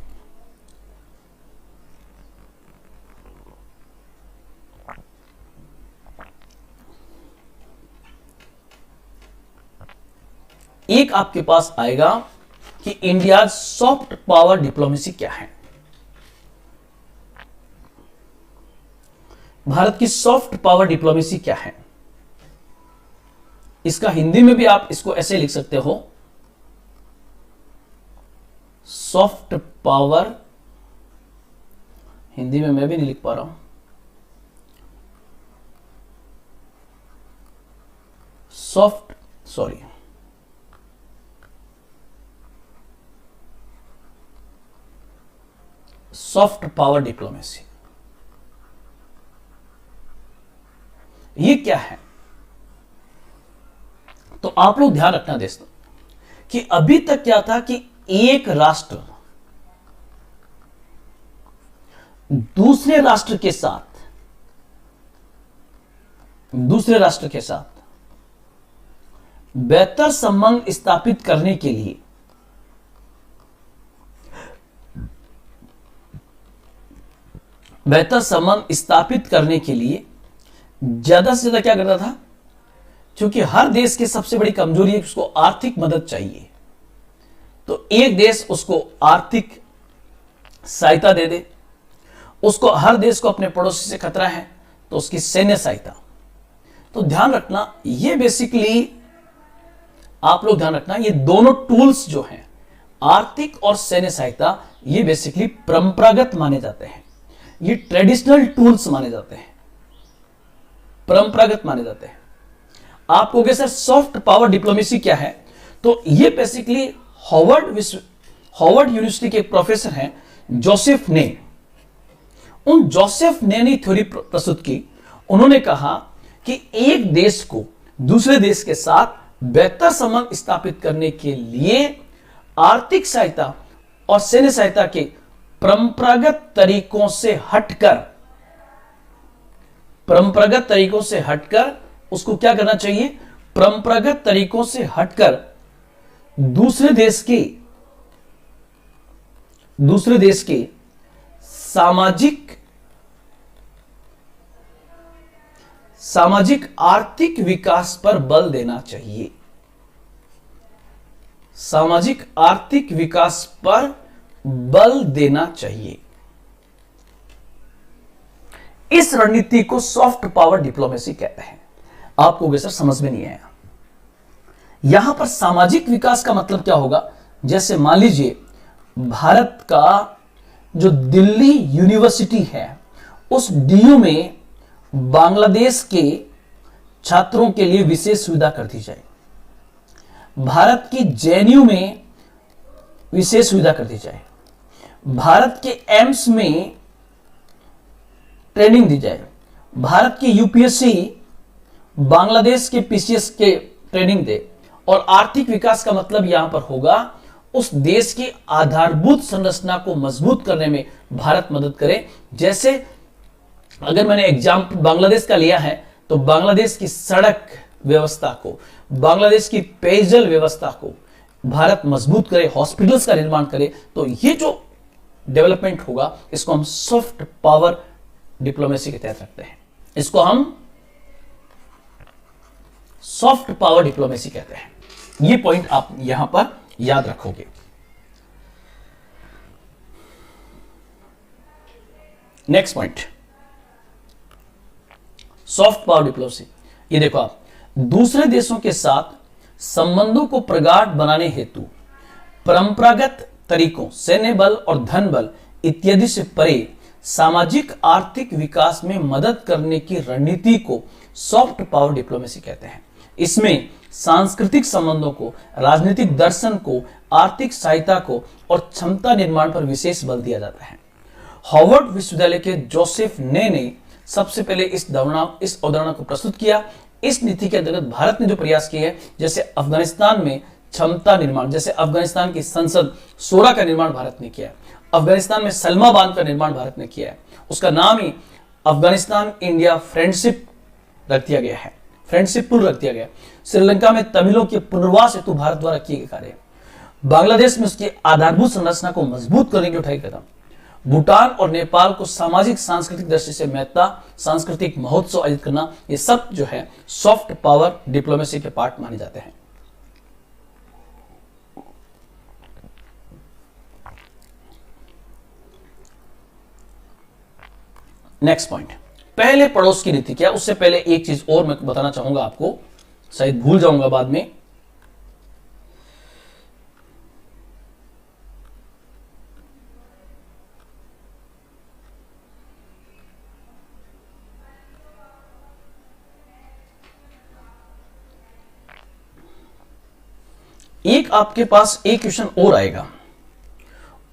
A: एक आपके पास आएगा कि इंडिया सॉफ्ट पावर डिप्लोमेसी क्या है। भारत की सॉफ्ट पावर डिप्लोमेसी क्या है, इसका हिंदी में भी आप इसको ऐसे लिख सकते हो, सॉफ्ट पावर, हिंदी में मैं भी नहीं लिख पा रहा हूं, सॉफ्ट पावर डिप्लोमेसी, ये क्या है। तो आप लोग ध्यान रखना दोस्तों कि अभी तक क्या था कि एक राष्ट्र दूसरे राष्ट्र के साथ बेहतर संबंध स्थापित करने के लिए ज्यादा से ज्यादा क्या करता था, क्योंकि हर देश की सबसे बड़ी कमजोरी है कि उसको आर्थिक मदद चाहिए, तो एक देश उसको आर्थिक सहायता दे दे, उसको हर देश को अपने पड़ोसी से खतरा है तो उसकी सैन्य सहायता। तो ध्यान रखना, ये बेसिकली आप लोग ध्यान रखना, ये दोनों टूल्स जो हैं आर्थिक और सैन्य सहायता, ये बेसिकली परंपरागत माने जाते हैं, ये ट्रेडिशनल टूल्स माने जाते हैं, परंपरागत माने जाते हैं। आप कहोगे सर सॉफ्ट पावर डिप्लोमेसी क्या है, तो ये बेसिकली हार्वर्ड यूनिवर्सिटी के प्रोफेसर हैं जोसेफ ने, उन जोसेफ ने थ्योरी प्रस्तुत की। उन्होंने कहा कि एक देश को दूसरे देश के साथ बेहतर संबंध स्थापित करने के लिए आर्थिक सहायता और सैन्य सहायता के परंपरागत तरीकों से हटकर उसको क्या करना चाहिए, परंपरागत तरीकों से हटकर दूसरे देश के सामाजिक आर्थिक विकास पर बल देना चाहिए, सामाजिक आर्थिक विकास पर बल देना चाहिए। इस रणनीति को सॉफ्ट पावर डिप्लोमेसी कहते हैं। आपको सर समझ में नहीं आया, यहां पर सामाजिक विकास का मतलब क्या होगा। जैसे मान लीजिए भारत का जो दिल्ली यूनिवर्सिटी है, उस डीयू में बांग्लादेश के छात्रों के लिए विशेष सुविधा कर दी जाए, भारत की जेएनयू में विशेष सुविधा कर दी जाए, भारत के एम्स में ट्रेनिंग दी जाए, भारत की यूपीएससी बांग्लादेश के पीसीएस के ट्रेनिंग दे। और आर्थिक विकास का मतलब यहां पर होगा उस देश की आधारभूत संरचना को मजबूत करने में भारत मदद करे। जैसे अगर मैंने एग्जाम्पल बांग्लादेश का लिया है, तो बांग्लादेश की सड़क व्यवस्था को, बांग्लादेश की पेयजल व्यवस्था को भारत मजबूत करे, हॉस्पिटल्स का निर्माण करे, तो ये जो डेवलपमेंट होगा इसको हम सॉफ्ट पावर डिप्लोमेसी के तहत रखते हैं, इसको हम सॉफ्ट पावर डिप्लोमेसी कहते हैं। ये पॉइंट आप यहां पर याद रखोगे। Next point, soft power diplomacy. ये देखो आप, दूसरे देशों के साथ संबंधों को प्रगाढ़ बनाने हेतु परंपरागत तरीकों, सैन्य बल और धन बल इत्यादि से परे सामाजिक आर्थिक विकास में मदद करने की रणनीति को सॉफ्ट पावर डिप्लोमेसी कहते हैं। इसमें सांस्कृतिक संबंधों को, राजनीतिक दर्शन को, आर्थिक सहायता को और क्षमता निर्माण पर विशेष बल दिया जाता है। हार्वर्ड विश्वविद्यालय के जोसेफ ने सबसे पहले इस अवधारणा को प्रस्तुत किया। इस नीति के अंतर्गत भारत ने जो प्रयास किए हैं, जैसे अफगानिस्तान में क्षमता निर्माण, जैसे अफगानिस्तान की संसद 16 का निर्माण भारत ने किया है, अफगानिस्तान में सलमा बांध का निर्माण भारत ने किया है, उसका नाम ही अफगानिस्तान इंडिया फ्रेंडशिप रख दिया गया है, फ्रेंडशिप पुल रख दिया गया। श्रीलंका में तमिलों के पुनर्वास हेतु भारत द्वारा किए गए कार्य, बांग्लादेश में उसकी आधारभूत संरचना को मजबूत करने की उठाई कदम, भूटान और नेपाल को सामाजिक सांस्कृतिक दृष्टि से महत्ता, सांस्कृतिक महोत्सव आयोजित करना, ये सब जो है सॉफ्ट पावर डिप्लोमेसी के पार्ट माने जाते हैं। नेक्स्ट पॉइंट, पहले पड़ोस की नीति क्या। उससे पहले एक चीज और मैं बताना चाहूंगा आपको, शायद भूल जाऊंगा बाद में। एक आपके पास एक क्वेश्चन और आएगा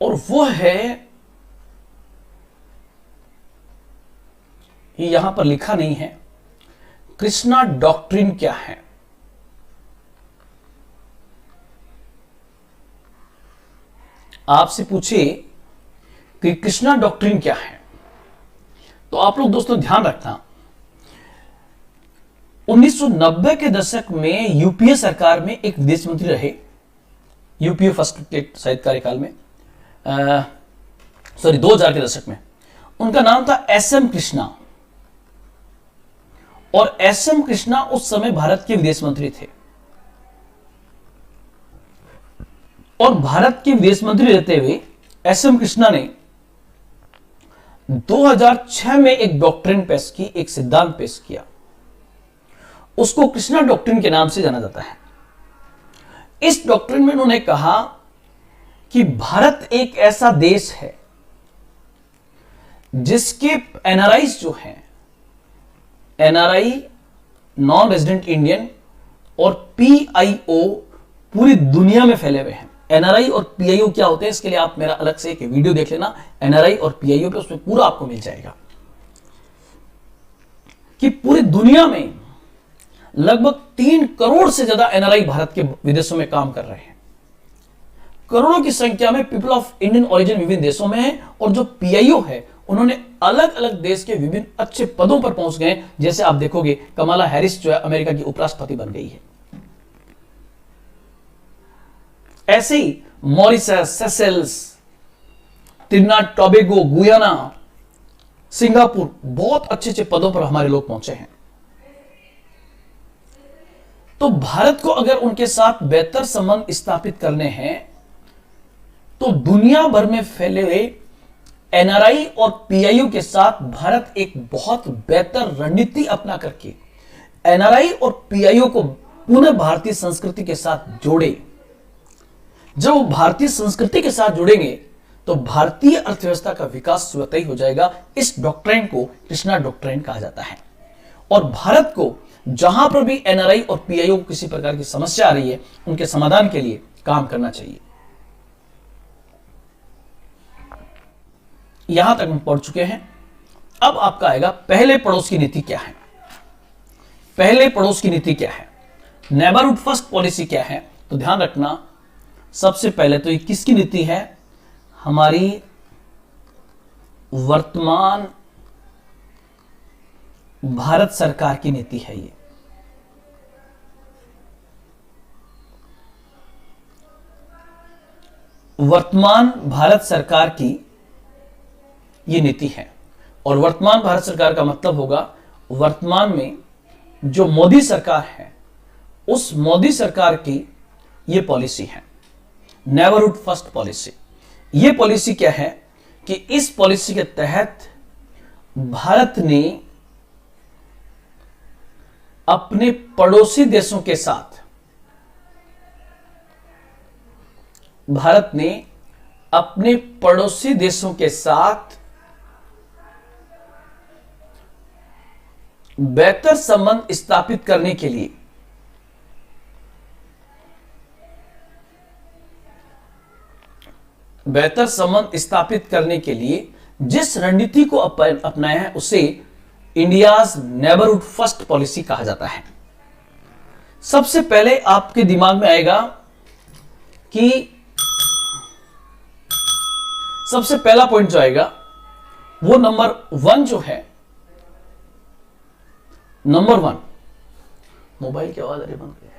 A: और वो है, यहां पर लिखा नहीं है, कृष्णा डॉक्ट्रिन क्या है। आपसे पूछे कि कृष्णा डॉक्ट्रिन क्या है, तो आप लोग दोस्तों ध्यान रखना, 1990 के दशक में यूपीए सरकार में एक विदेश मंत्री रहे, यूपीए फर्स्ट के शायद कार्यकाल में, 2000 के दशक में, उनका नाम था एसएम कृष्णा। और एसएम कृष्णा उस समय भारत के विदेश मंत्री थे। और भारत के विदेश मंत्री रहते हुए एसएम कृष्णा ने 2006 में एक डॉक्ट्रिन पेश की, एक सिद्धांत पेश किया, उसको कृष्णा डॉक्ट्रिन के नाम से जाना जाता है। इस डॉक्ट्रिन में उन्होंने कहा कि भारत एक ऐसा देश है जिसके एनआरआई जो हैं, एनआरआई नॉन रेजिडेंट इंडियन और पीआईओ पूरी दुनिया में फैले हुए हैं। एनआरआई और पीआईओ क्या होते हैं, इसके लिए आप मेरा अलग से एक वीडियो देख लेना एनआरआई और पीआईओ पे, उसमें पूरा आपको मिल जाएगा कि पूरी दुनिया में लगभग 3 करोड़ से ज्यादा एनआरआई भारत के विदेशों में काम कर रहे हैं। करोड़ों की संख्या में पीपल ऑफ इंडियन ओरिजिन विभिन्न देशों में है। और जो पीआईओ है उन्होंने अलग अलग देश के विभिन्न अच्छे पदों पर पहुंच गए। जैसे आप देखोगे कमला हैरिस जो है अमेरिका की उपराष्ट्रपति बन गई है। ऐसे ही Mauritius, Seychelles, Trinidad Tobago, Guyana, Singapore, बहुत अच्छे अच्छे पदों पर हमारे लोग पहुंचे हैं। तो भारत को अगर उनके साथ बेहतर संबंध स्थापित करने हैं तो दुनिया भर में फैले हुए एनआरआई और पीआईओ के साथ भारत एक बहुत बेहतर रणनीति अपना करके एनआरआई और पीआईओ को पुनः भारतीय संस्कृति के साथ जोड़े। जब वो भारतीय संस्कृति के साथ जुड़ेंगे तो भारतीय अर्थव्यवस्था का विकास स्वतः ही हो जाएगा। इस डॉक्ट्रिन को कृष्णा डॉक्ट्रिन कहा जाता है। और भारत को जहां पर भी एनआरआई और पीआईओ को किसी प्रकार की समस्या आ रही है, उनके समाधान के लिए काम करना चाहिए। यहां तक हम पढ़ चुके हैं। अब आपका आएगा पहले पड़ोस की नीति क्या है। पहले पड़ोस की नीति क्या है, नेबरहुड फर्स्ट पॉलिसी क्या है। तो ध्यान रखना, सबसे पहले तो ये किसकी नीति है, हमारी वर्तमान भारत सरकार की नीति है। ये वर्तमान भारत सरकार की ये नीति है। और वर्तमान भारत सरकार का मतलब होगा वर्तमान में जो मोदी सरकार है उस मोदी सरकार की ये पॉलिसी है, नेबरहुड फर्स्ट पॉलिसी। ये पॉलिसी क्या है कि इस पॉलिसी के तहत भारत ने अपने पड़ोसी देशों के साथ, भारत ने अपने पड़ोसी देशों के साथ बेहतर संबंध स्थापित करने के लिए जिस रणनीति को अपनाया है उसे इंडियाज नेबरहुड फर्स्ट पॉलिसी कहा जाता है। सबसे पहले आपके दिमाग में आएगा कि सबसे पहला पॉइंट जो आएगा वो नंबर 1 जो है, नंबर 1, मोबाइल की आवाज आ रही, बंद करिए।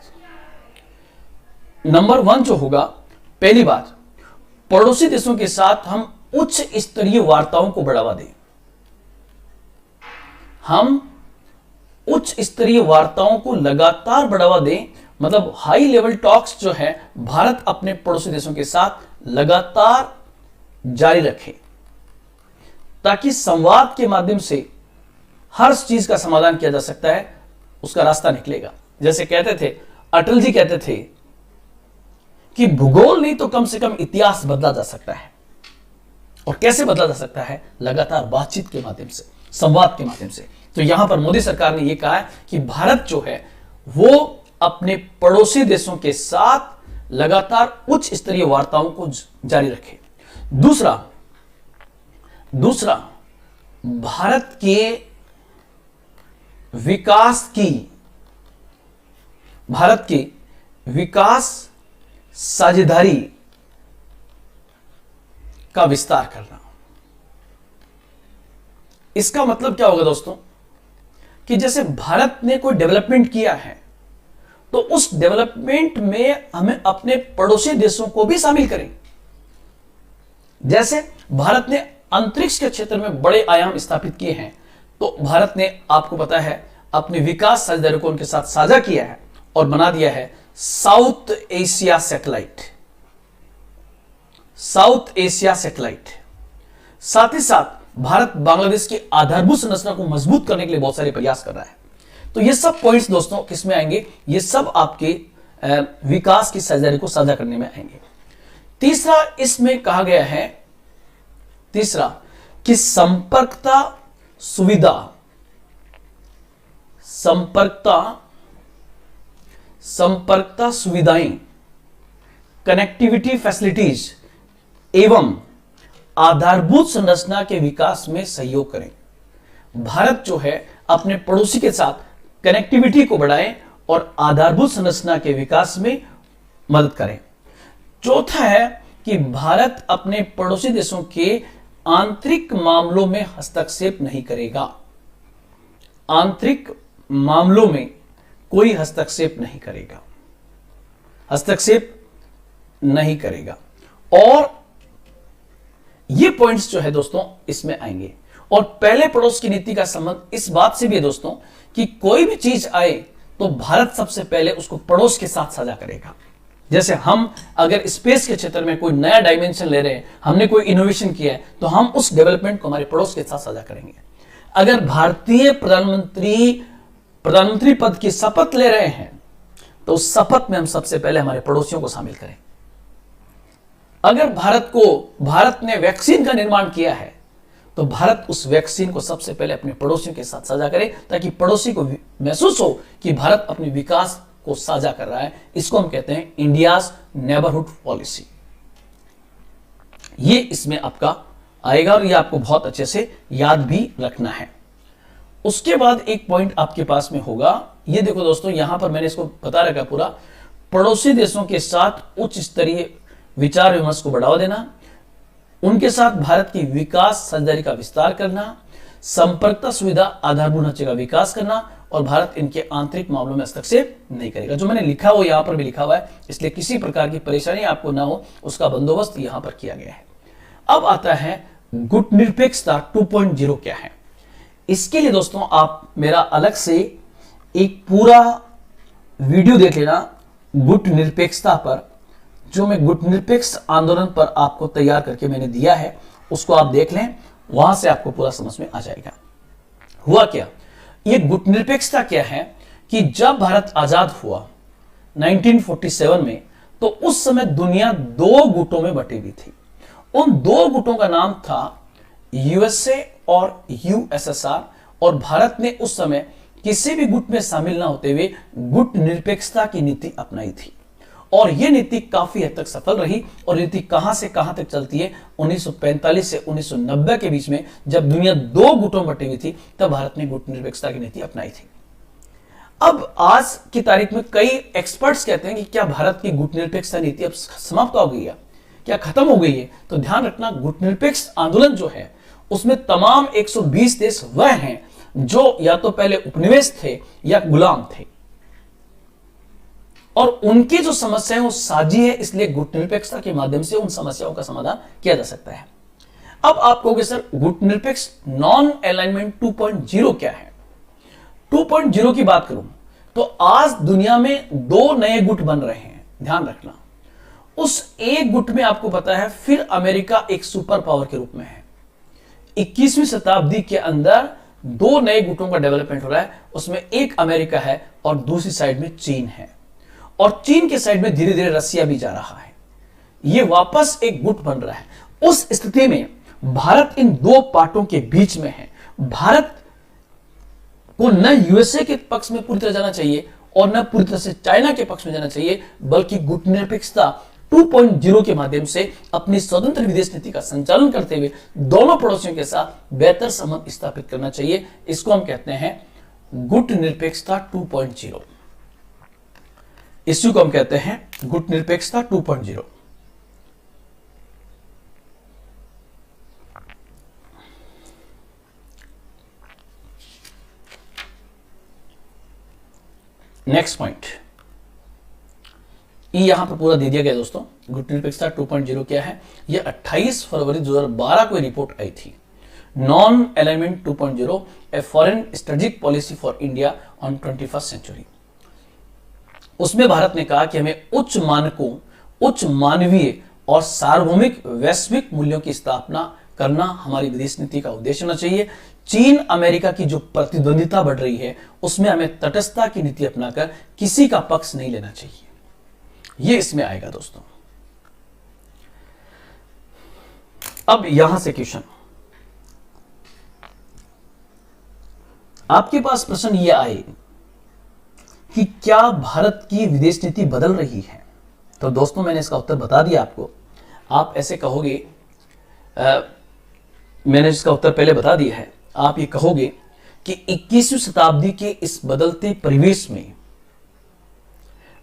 A: नंबर 1 जो होगा, पहली बात, पड़ोसी देशों के साथ हम उच्च स्तरीय वार्ताओं को बढ़ावा दें। हम उच्च स्तरीय वार्ताओं को लगातार बढ़ावा दें, मतलब हाई लेवल टॉक्स जो है भारत अपने पड़ोसी देशों के साथ लगातार जारी रखे। ताकि संवाद के माध्यम से हर चीज का समाधान किया जा सकता है, उसका रास्ता निकलेगा। जैसे कहते थे, अटल जी कहते थे कि भूगोल नहीं तो कम से कम इतिहास बदला जा सकता है। और कैसे बदला जा सकता है? लगातार बातचीत के माध्यम से, संवाद के माध्यम से। तो यहां पर मोदी सरकार ने यह कहा है कि भारत जो है वो अपने पड़ोसी देशों के साथ लगातार उच्च स्तरीय वार्ताओं को जारी रखे। दूसरा भारत के विकास साझेदारी का विस्तार करना। इसका मतलब क्या होगा दोस्तों कि जैसे भारत ने कोई डेवलपमेंट किया है तो उस डेवलपमेंट में हमें अपने पड़ोसी देशों को भी शामिल करें। जैसे भारत ने अंतरिक्ष के क्षेत्र में बड़े आयाम स्थापित किए हैं, तो भारत ने, आपको पता है, अपने विकास साझेदारी को उनके साथ साझा किया है और बना दिया है साउथ एशिया सैटेलाइट। साथ ही साथ भारत बांग्लादेश की आधारभूत संरचना को मजबूत करने के लिए बहुत सारे प्रयास कर रहा है। तो ये सब पॉइंट्स दोस्तों किस में आएंगे? ये सब आपके विकास की साझेदारी को साझा करने में आएंगे। तीसरा इसमें कहा गया है, कि संपर्कता सुविधाएं, कनेक्टिविटी फैसिलिटीज एवं आधारभूत संरचना के विकास में सहयोग करें। भारत जो है अपने पड़ोसी के साथ कनेक्टिविटी को बढ़ाए और आधारभूत संरचना के विकास में मदद करें। चौथा है कि भारत अपने पड़ोसी देशों के आंतरिक मामलों में हस्तक्षेप नहीं करेगा। आंतरिक मामलों में कोई हस्तक्षेप नहीं करेगा। और ये पॉइंट्स जो है दोस्तों इसमें आएंगे। और पहले पड़ोस की नीति का संबंध इस बात से भी है दोस्तों कि कोई भी चीज आए तो भारत सबसे पहले उसको पड़ोस के साथ साझा करेगा। जैसे हम अगर स्पेस के क्षेत्र में कोई नया डायमेंशन ले रहे हैं, हमने कोई इनोवेशन किया है, तो हम उस डेवलपमेंट को हमारे पड़ोस के साथ साझा करेंगे। अगर भारतीय प्रधानमंत्री पद की शपथ ले रहे हैं तो उस शपथ में हम सबसे पहले हमारे पड़ोसियों को शामिल करें। अगर भारत ने वैक्सीन का निर्माण किया है तो भारत उस वैक्सीन को सबसे पहले अपने पड़ोसियों के साथ साझा करे, ताकि पड़ोसी को महसूस हो कि भारत अपने विकास को साझा कर रहा है। इसको हम कहते हैं इंडियाज नेबरहुड पॉलिसी। ये इसमें आपका आएगा और ये आपको बहुत अच्छे से याद भी रखना है। उसके बाद एक पॉइंट आपके पास में होगा, ये देखो दोस्तों, यहां पर मैंने इसको बता रखा पूरा, पड़ोसी देशों के साथ उच्च स्तरीय विचार विमर्श को बढ़ावा देना, उनके साथ भारत की विकास साझेदारी का विस्तार करना, संपर्कता सुविधा आधारभूत ढांचे का विकास करना, और भारत इनके आंतरिक मामलों में हस्तक्षेप नहीं करेगा। जो मैंने लिखा वो यहां पर भी लिखा हुआ है, इसलिए किसी प्रकार की परेशानी आपको ना हो उसका बंदोबस्त यहां पर किया गया है। अब आता है गुटनिरपेक्षता 2.0 क्या है। इसके लिए दोस्तों आप मेरा अलग से एक पूरा वीडियो देख लेना गुटनिरपेक्षता पर, जो मैं गुटनिरपेक्ष आंदोलन पर आपको तैयार करके मैंने दिया है, उसको आप देख लें, वहां से आपको पूरा समझ में आ जाएगा। हुआ क्या, ये गुटनिरपेक्षता क्या है कि जब भारत आजाद हुआ 1947 में, तो उस समय दुनिया दो गुटों में बटी हुई थी। उन दो गुटों का नाम था यूएसए और यूएसएसआर, और भारत ने उस समय किसी भी गुट में शामिल ना होते हुए गुट निरपेक्षता की नीति अपनाई थी। और यह नीति काफी हद तक सफल रही। और नीति कहां से कहां तक चलती है, 1945 से 1990 के बीच में, जब दुनिया दो गुटों में बटी हुई थी, तब भारत ने गुट निरपेक्षता की नीति अपनाई थी। अब आज की तारीख में कई एक्सपर्ट्स कहते हैं कि क्या भारत की गुट निरपेक्षता नीति अब समाप्त हो गई है, क्या खत्म हो गई है? तो ध्यान रखना, गुट निरपेक्ष आंदोलन जो है उसमें तमाम 120 देश वह हैं जो या तो पहले उपनिवेश थे या गुलाम थे, और उनकी जो समस्याएं वो साझी है, इसलिए गुट निरपेक्षता के माध्यम से उन समस्याओं का समाधान किया जा सकता है। अब आप कहोगे सर गुट निरपेक्ष नॉन अलाइनमेंट 2.0 क्या है? 2.0 की बात करूं तो आज दुनिया में दो नए गुट बन रहे हैं, ध्यान रखना। उस एक गुट में आपको पता है फिर अमेरिका एक सुपर पावर के रूप में है। 21वीं शताब्दी के अंदर दो नए गुटों का डेवलपमेंट हो रहा है, उसमें एक अमेरिका है और दूसरी साइड में चीन है, और चीन के साइड में धीरे धीरे रसिया भी जा रहा है। ये वापस एक गुट बन रहा है। उस स्थिति में भारत इन दो पार्टों के बीच में है। भारत को न यूएसए के पक्ष में पूरी तरह जाना चाहिए और न पूरी तरह से चाइना के पक्ष में जाना चाहिए, बल्कि गुटनिरपेक्षता 2.0 के माध्यम से अपनी स्वतंत्र विदेश नीति का संचालन करते हुए दोनों पड़ोसियों के साथ बेहतर संबंध स्थापित करना चाहिए। इसको हम कहते हैं गुटनिरपेक्षता 2.0। इश्यू को हम कहते हैं गुटनिरपेक्षता 2.0। नेक्स्ट पॉइंट, यहां पर पूरा दे दिया गया दोस्तों। गुटनिरपेक्षता 2.0 क्या है? यह 28 फरवरी 2012 को रिपोर्ट आई थी, non alignment 2.0 a foreign strategic policy for India on 21st century. उसमें भारत ने कहा कि हमें उच्च मानकों, उच्च मानवीय और सार्वभौमिक वैश्विक मूल्यों की स्थापना करना हमारी विदेश नीति का उद्देश्य होना चाहिए। चीन अमेरिका की जो प्रतिद्वंदिता बढ़ रही है उसमें हमें तटस्थता की नीति अपनाकर किसी का पक्ष नहीं लेना चाहिए। यह इसमें आएगा दोस्तों। अब यहां से क्वेश्चन, आपके पास प्रश्न यह आए कि क्या भारत की विदेश नीति बदल रही है? तो दोस्तों मैंने इसका उत्तर बता दिया आपको। आप ऐसे कहोगे, मैंने इसका उत्तर पहले बता दिया है। आप ये कहोगे कि 21वीं शताब्दी के इस बदलते परिवेश में,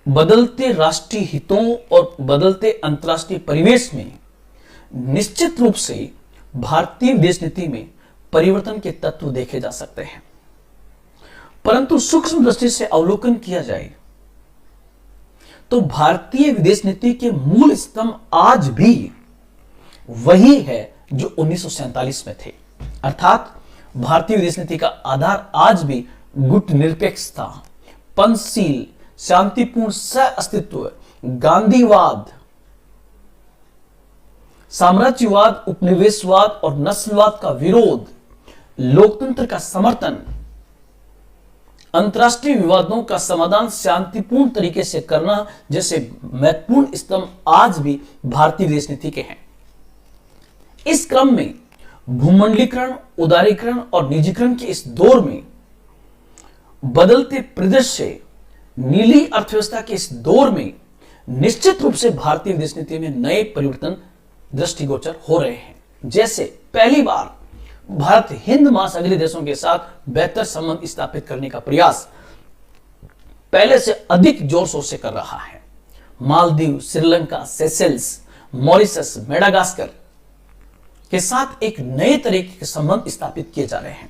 A: बदलते राष्ट्रीय हितों और बदलते अंतर्राष्ट्रीय परिवेश में निश्चित रूप से भारतीय विदेश नीति में परिवर्तन के तत्व देखे जा सकते हैं, परंतु सूक्ष्म दृष्टि से अवलोकन किया जाए तो भारतीय विदेश नीति के मूल स्तंभ आज भी वही है जो 1947 में थे। अर्थात भारतीय विदेश नीति का आधार आज भी गुटनिरपेक्षता, पंचशील, शांतिपूर्ण सह अस्तित्व, गांधीवाद, साम्राज्यवाद, उपनिवेशवाद और नस्लवाद का विरोध, लोकतंत्र का समर्थन, अंतरराष्ट्रीय विवादों का समाधान शांतिपूर्ण तरीके से करना जैसे महत्वपूर्ण स्तंभ आज भी भारतीय विदेश नीति के हैं। इस क्रम में भूमंडलीकरण, उदारीकरण और निजीकरण के इस दौर में, बदलते परिदृश्य, नीली अर्थव्यवस्था के इस दौर में निश्चित रूप से भारतीय विदेश नीति में नए परिवर्तन दृष्टिगोचर हो रहे हैं। जैसे पहली बार भारत हिंद महासागरीय देशों के साथ बेहतर संबंध स्थापित करने का प्रयास पहले से अधिक जोर शोर से कर रहा है। Maldives, Sri Lanka, Seychelles, Mauritius, Madagascar के साथ एक नए तरीके के संबंध स्थापित किए जा रहे हैं।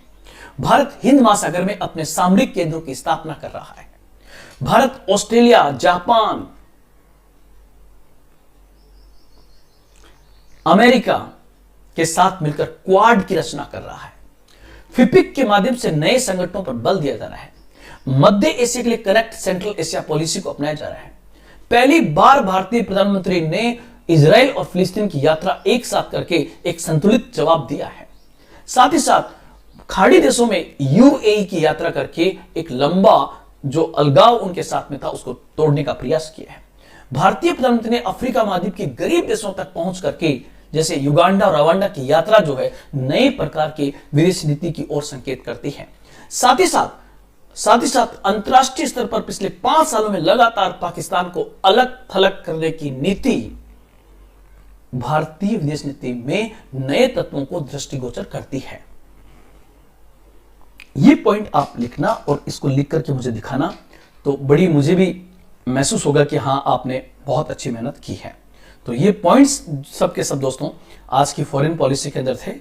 A: भारत हिंद महासागर में अपने सामरिक केंद्रों की स्थापना कर रहा है। भारत ऑस्ट्रेलिया, जापान, अमेरिका के साथ मिलकर क्वाड की रचना कर रहा है। फिपिक के माध्यम से नए संगठनों पर बल दिया जा रहा है। मध्य एशिया के लिए कनेक्ट सेंट्रल एशिया पॉलिसी को अपनाया जा रहा है। पहली बार भारतीय प्रधानमंत्री ने इजराइल और फिलिस्तीन की यात्रा एक साथ करके एक संतुलित जवाब दिया है। साथ ही साथ खाड़ी देशों में यूएई की यात्रा करके एक लंबा जो अलगाव उनके साथ में था उसको तोड़ने का प्रयास किया है। भारतीय प्रधानमंत्री ने अफ्रीका महाद्वीप के गरीब देशों तक पहुंच करके जैसे युगांडा और रवांडा की यात्रा जो है नए प्रकार की विदेश नीति की ओर संकेत करती है। साथ ही साथ अंतरराष्ट्रीय स्तर पर पिछले 5 सालों में लगातार पाकिस्तान को अलग थलग करने की नीति भारतीय विदेश नीति में नए तत्वों को दृष्टिगोचर करती है। ये पॉइंट आप लिखना और इसको लिख करके मुझे दिखाना, तो बड़ी मुझे भी महसूस होगा कि हां आपने बहुत अच्छी मेहनत की है। तो ये पॉइंट्स सबके सब दोस्तों आज की फॉरेन पॉलिसी के अंदर थे।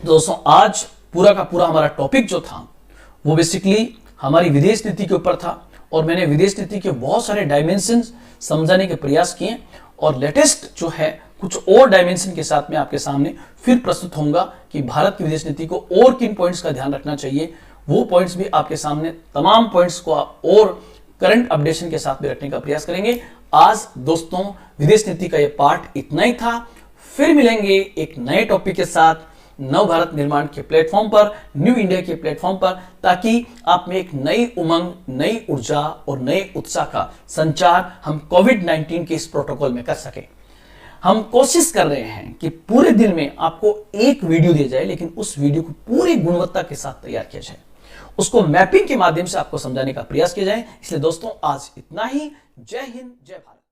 A: दोस्तों आज पूरा का पूरा हमारा टॉपिक जो था वो बेसिकली हमारी विदेश नीति के ऊपर था और मैंने विदेश नीति के बहुत सारे डायमेंशन समझाने के प्रयास किए और लेटेस्ट जो है कुछ और डायमेंशन के साथ में आपके सामने फिर प्रस्तुत होऊंगा कि भारत की विदेश नीति को और किन पॉइंट्स का ध्यान रखना चाहिए। वो पॉइंट्स भी आपके सामने, तमाम पॉइंट्स को और करंट अपडेशन के साथ में रखने का प्रयास करेंगे। आज दोस्तों विदेश नीति का यह पार्ट इतना ही था। फिर मिलेंगे एक नए टॉपिक के साथ नव भारत निर्माण के प्लेटफॉर्म पर, न्यू इंडिया के प्लेटफॉर्म पर, ताकि आप में एक नई उमंग, नई ऊर्जा और नए उत्साह का संचार हम कोविड-19 के इस प्रोटोकॉल में कर सके। हम कोशिश कर रहे हैं कि पूरे दिन में आपको एक वीडियो दिया जाए, लेकिन उस वीडियो को पूरी गुणवत्ता के साथ तैयार किया जाए, उसको मैपिंग के माध्यम से आपको समझाने का प्रयास किया जाए। इसलिए दोस्तों आज इतना ही। जय हिंद, जय भारत।